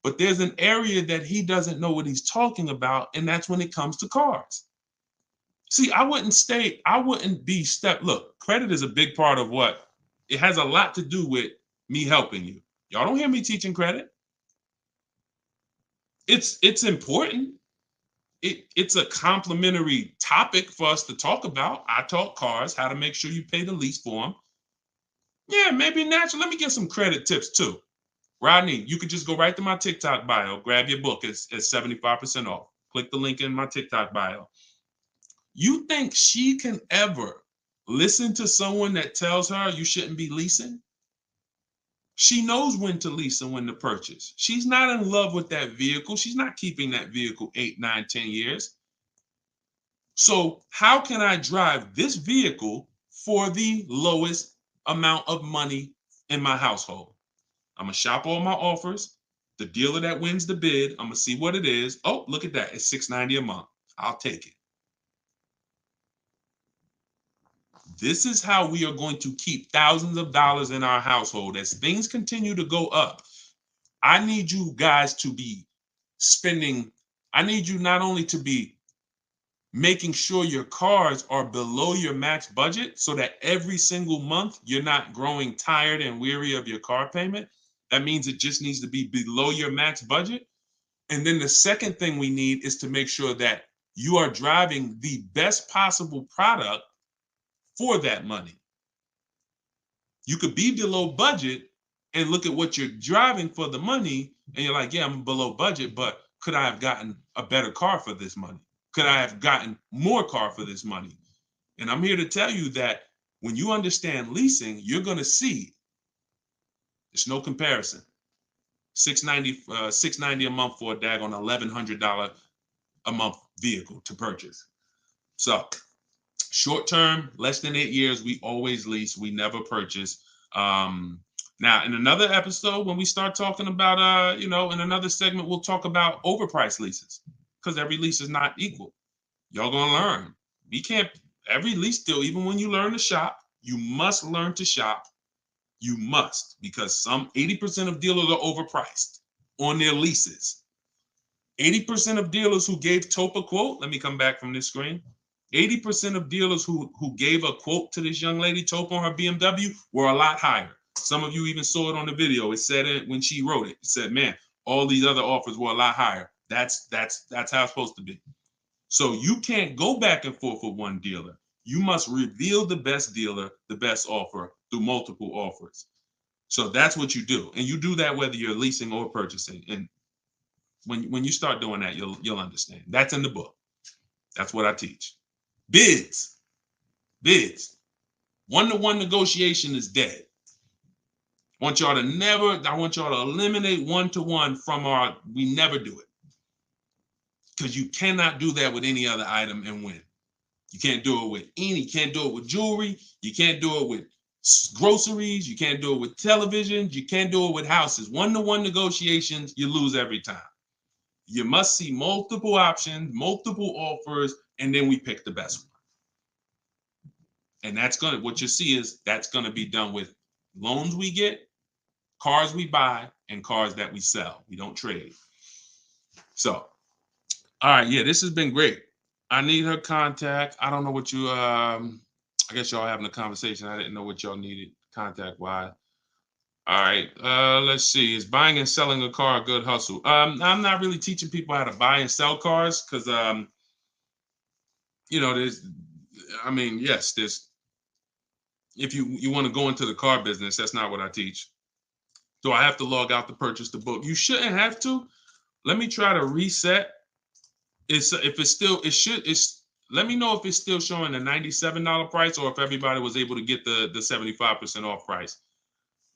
But there's an area that he doesn't know what he's talking about, and that's when it comes to cars. See, look, credit is a big part of what, it has a lot to do with me helping you. Y'all don't hear me teaching credit. It's important. It's a complimentary topic for us to talk about. I talk cars, how to make sure you pay the lease for them. Yeah, maybe natural. Let me get some credit tips too. Rodney, you could just go right to my TikTok bio, grab your book. It's 75% off. Click the link in my TikTok bio. You think she can ever listen to someone that tells her you shouldn't be leasing? She knows when to lease and when to purchase. She's not in love with that vehicle. She's not keeping that vehicle 8, 9, 10 years. So how can I drive this vehicle for the lowest amount of money in my household? I'm going to shop all my offers. The dealer that wins the bid, I'm going to see what it is. Oh, look at that. It's $690 a month. I'll take it. This is how we are going to keep thousands of dollars in our household. As things continue to go up, I need you guys to be spending, I need you not only to be making sure your cars are below your max budget so that every single month you're not growing tired and weary of your car payment. That means it just needs to be below your max budget. And then the second thing we need is to make sure that you are driving the best possible product for that money. You could be below budget and look at what you're driving for the money, and you're like, yeah, I'm below budget, but could I have gotten a better car for this money? Could I have gotten more car for this money? And I'm here to tell you that when you understand leasing, you're going to see there's no comparison. $690 a month for a daggone $1,100 a month vehicle to purchase. So short term, less than 8 years, we always lease. We never purchase. Now, in another episode, when we start talking about, in another segment, we'll talk about overpriced leases because every lease is not equal. Y'all gonna learn. We can't, every lease deal, even when you learn to shop, you must learn to shop. You must, because 80% of dealers are overpriced on their leases. 80% of dealers who gave Taupe a quote, let me come back from this screen. 80% of dealers who gave a quote to this young lady, Taupe, on her BMW were a lot higher. Some of you even saw it on the video. It said it when she wrote it. It said, man, all these other offers were a lot higher. That's how it's supposed to be. So you can't go back and forth with one dealer. You must reveal the best dealer, the best offer through multiple offers. So that's what you do. And you do that whether you're leasing or purchasing. And when you start doing that, you'll understand. That's in the book. That's what I teach. Bids. Bids. One-to-one negotiation is dead. I want y'all to eliminate one-to-one from we never do it. Because you cannot do that with any other item and win. You can't do it with you can't do it with jewelry. You can't do it with groceries. You can't do it with televisions. You can't do it with houses. One-to-one negotiations, you lose every time. You must see multiple options, multiple offers, and then we pick the best one. And what you see is that's going to be done with loans we get, cars we buy, and cars that we sell. We don't trade. So, all right, yeah, this has been great. I need her contact. I don't know what you, I guess y'all having a conversation. I didn't know what y'all needed contact-wise. All right, let's see. Is buying and selling a car a good hustle? I'm not really teaching people how to buy and sell cars because, if you want to go into the car business, that's not what I teach. Do I have to log out to purchase the book? You shouldn't have to. Let me try to reset. Let me know if it's still showing the $97 price or if everybody was able to get the 75% off price.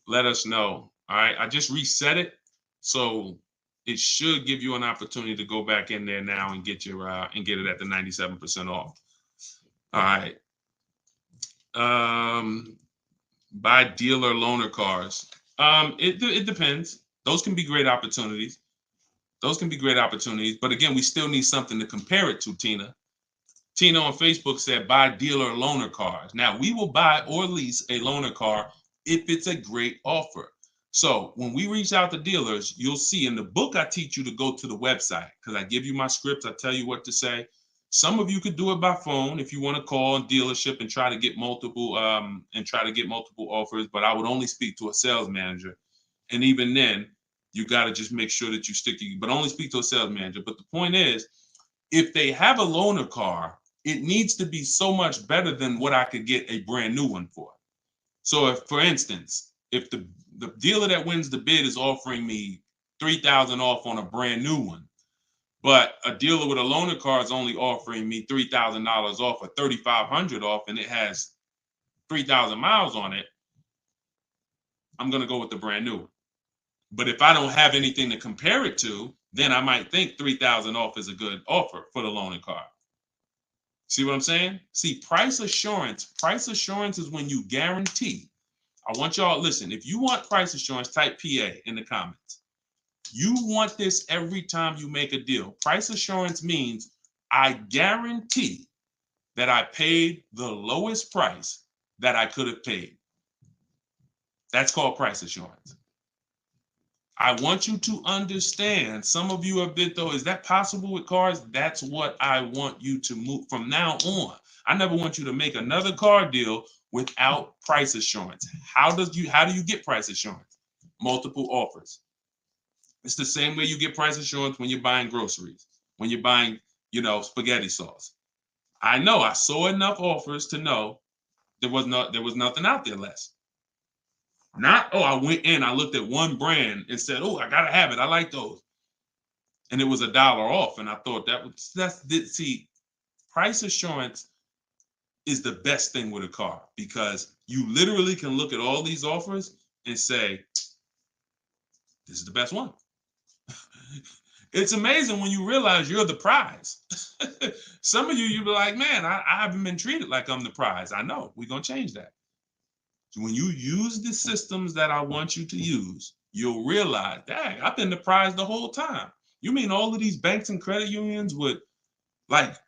Let us know. All right. I just reset it. So it should give you an opportunity to go back in there now and get it at the 97% off. All right. Buy dealer loaner cars. It depends. Those can be great opportunities. But again, we still need something to compare it to, Tina. Tina on Facebook said, buy dealer loaner cars. Now, we will buy or lease a loaner car if it's a great offer. So when we reach out to dealers, you'll see in the book, I teach you to go to the website because I give you my scripts. I tell you what to say. Some of you could do it by phone if you want to call a dealership and try to get multiple offers, but I would only speak to a sales manager. And even then, you got to just make sure that you but only speak to a sales manager. But the point is, if they have a loaner car, it needs to be so much better than what I could get a brand new one for. So if, for instance, if the dealer that wins the bid is offering me $3,000 off on a brand new one, but a dealer with a loaner car is only offering me $3,000 off or $3,500 off, and it has 3,000 miles on it, I'm going to go with the brand new. But if I don't have anything to compare it to, then I might think 3,000 off is a good offer for the loaner car. See what I'm saying? See, price assurance is when you guarantee. I want y'all, listen, if you want price assurance, type PA in the comments. You want this every time you make a deal. Price assurance means I guarantee that I paid the lowest price that I could have paid. That's called price assurance. I want you to understand, some of you have been, though, is that possible with cars? That's what I want you to move from now on. I never want you to make another car deal without price assurance. How do you get price assurance? Multiple offers. It's the same way you get price assurance when you're buying groceries, when you're buying, spaghetti sauce. I saw enough offers to know there was nothing out there less. I went in, I looked at one brand and said, I gotta have it. I like those. And it was $1 off. And I thought price assurance is the best thing with a car because you literally can look at all these offers and say, this is the best one. It's amazing when you realize you're the prize. Some of you'll be like, man, I haven't been treated like I'm the prize. I know, we're gonna change that. So when you use the systems that I want you to use, you'll realize, dang, I've been the prize the whole time. You mean all of these banks and credit unions would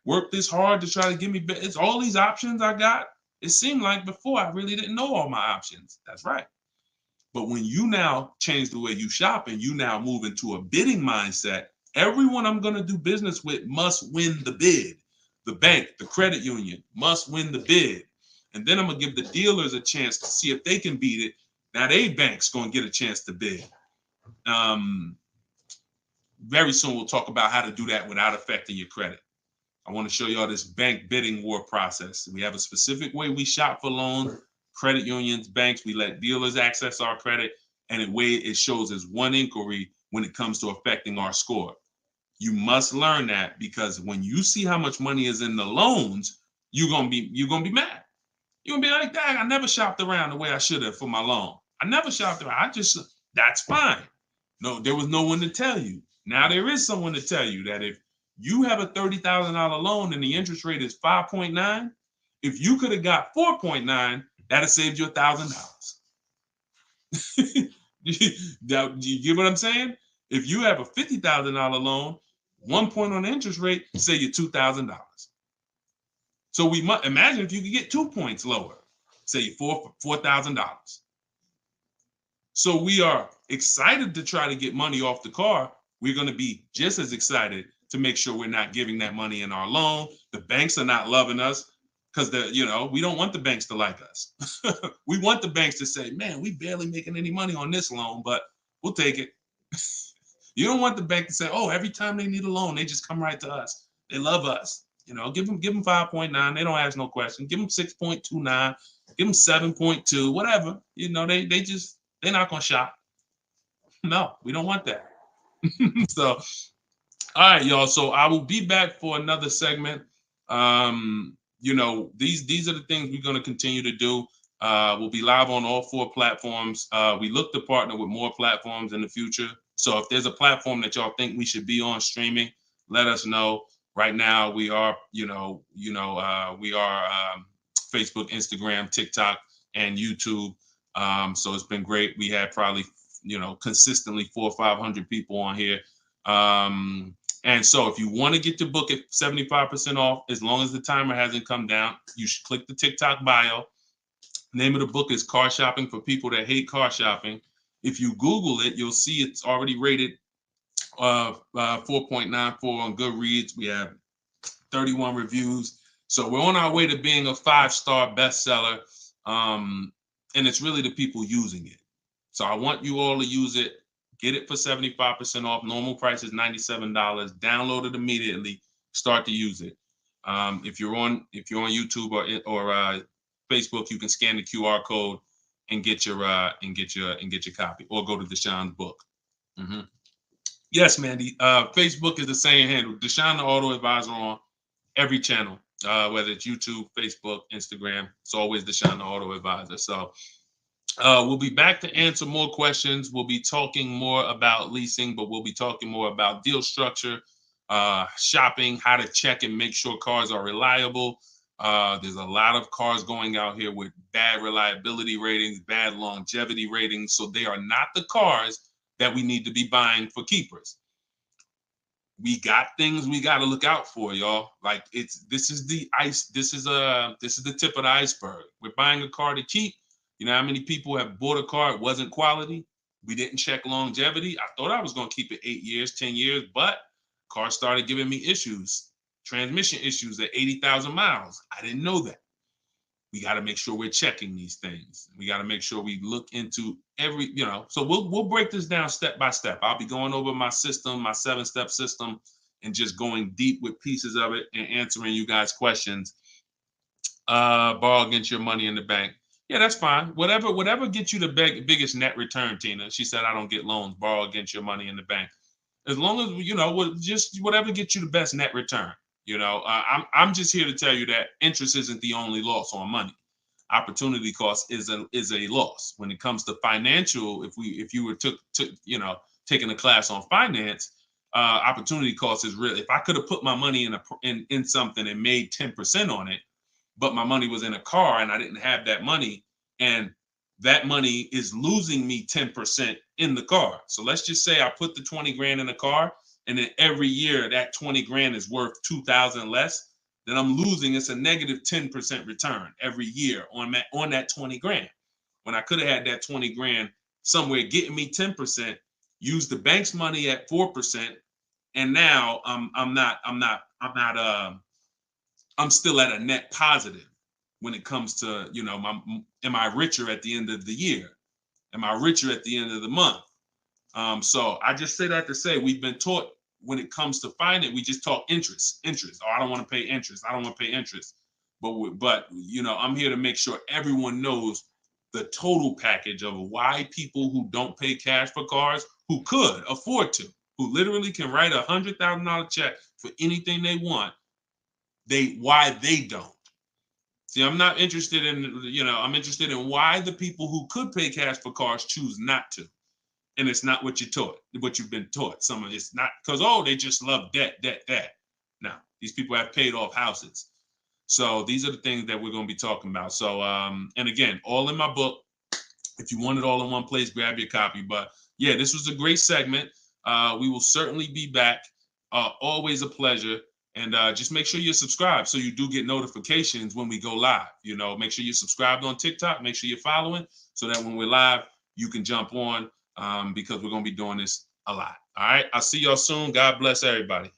work this hard to try to give me, it's all these options I got? It seemed like before I really didn't know all my options. That's right. But when you now change the way you shop and you now move into a bidding mindset, everyone I'm going to do business with must win the bid. The bank, the credit union must win the bid. And then I'm going to give the dealers a chance to see if they can beat it. Now they bank's going to get a chance to bid. Very soon we'll talk about how to do that without affecting your credit. I want to show y'all this bank bidding war process. We have a specific way we shop for loans, credit unions, banks. We let dealers access our credit, and the way it shows as one inquiry when it comes to affecting our score. You must learn that, because when you see how much money is in the loans, you're gonna be mad. You're gonna be like, dang, I never shopped around the way I should have for my loan. I never shopped around. That's fine. No, there was no one to tell you. Now there is someone to tell you that if you have a $30,000 loan and the interest rate is 5.9, if you could have got 4.9, that'd have saved you $1,000. You get what I'm saying? If you have a $50,000 loan, 1 point on the interest rate, say you $2,000. So we must imagine if you could get 2 points lower, say you $4,000. So we are excited to try to get money off the car. We're going to be just as excited to make sure we're not giving that money in our loan. The banks are not loving us because we don't want the banks to like us. We want the banks to say, man, we barely making any money on this loan, but we'll take it. You don't want the bank to say, oh, every time they need a loan, they just come right to us. They love us. Give them 5.9. They don't ask no question. Give them 6.29. Give them 7.2. Whatever. They're not gonna shop. No, we don't want that. So, all right, y'all. So I will be back for another segment. These are the things we're gonna continue to do. We'll be live on all 4 platforms. We look to partner with more platforms in the future. So if there's a platform that y'all think we should be on streaming, let us know. Right now, we are, Facebook, Instagram, TikTok, and YouTube. So it's been great. We had probably, consistently 400 or 500 people on here. And so if you want to get your book at 75% off, as long as the timer hasn't come down, you should click the TikTok bio. Name of the book is Car Shopping for People That Hate Car Shopping. If you Google it, you'll see it's already rated 4.94 on Goodreads. We have 31 reviews. So we're on our way to being a 5-star bestseller. And it's really the people using it. So I want you all to use it. Get it for 75% off. Normal price is $97. Download it immediately. Start to use it. If you're on YouTube or Facebook, you can scan the QR code and get your copy, or go to Deshone's book. Mm-hmm. Yes, Mandy. Facebook is the same handle. Deshone the Auto Advisor on every channel, whether it's YouTube, Facebook, Instagram. It's always Deshone the Auto Advisor. So we'll be back to answer more questions. We'll be talking more about leasing, but we'll be talking more about deal structure, shopping, how to check and make sure cars are reliable. There's a lot of cars going out here with bad reliability ratings, bad longevity ratings. So they are not the cars that we need to be buying for keepers. We got things we got to look out for, y'all. Like this is the tip of the iceberg. We're buying a car to keep. You know how many people have bought a car, it wasn't quality? We didn't check longevity. I thought I was going to keep it 8 years, 10 years, but car started giving me issues, transmission issues at 80,000 miles. I didn't know that. We got to make sure we're checking these things. We got to make sure we look into every, so we'll break this down step by step. I'll be going over my system, my 7-step system, and just going deep with pieces of it and answering you guys' questions. Borrow against your money in the bank. Yeah, that's fine. Whatever gets you the biggest net return, Tina. She said, I don't get loans. Borrow against your money in the bank. As long as, just whatever gets you the best net return. I'm just here to tell you that interest isn't the only loss on money. Opportunity cost is a loss. When it comes to financial, if you were taking a class on finance, opportunity cost is real. If I could have put my money in something and made 10% on it, but my money was in a car and I didn't have that money, and that money is losing me 10% in the car. So let's just say I put the 20 grand in the car, and then every year that 20 grand is worth 2,000 less, then I'm losing. It's a negative 10% return every year on that 20 grand. When I could have had that 20 grand somewhere getting me 10%, use the bank's money at 4%, and now I'm still at a net positive when it comes to, am I richer at the end of the year? Am I richer at the end of the month? So I just say that to say we've been taught when it comes to finance, we just talk interest. Oh, I don't want to pay interest. I don't want to pay interest. But I'm here to make sure everyone knows the total package of why people who don't pay cash for cars, who could afford to, who literally can write $100,000 check for anything they want, why they don't. See, I'm not interested in, I'm interested in why the people who could pay cash for cars choose not to. And it's not what you've been taught. It's not because, they just love debt. No, these people have paid off houses. So these are the things that we're going to be talking about. So, and again, all in my book. If you want it all in one place, grab your copy. But yeah, this was a great segment. We will certainly be back. Always a pleasure. And just make sure you're subscribed so you do get notifications when we go live. Make sure you're subscribed on TikTok. Make sure you're following so that when we're live, you can jump on because we're going to be doing this a lot. All right. I'll see y'all soon. God bless everybody.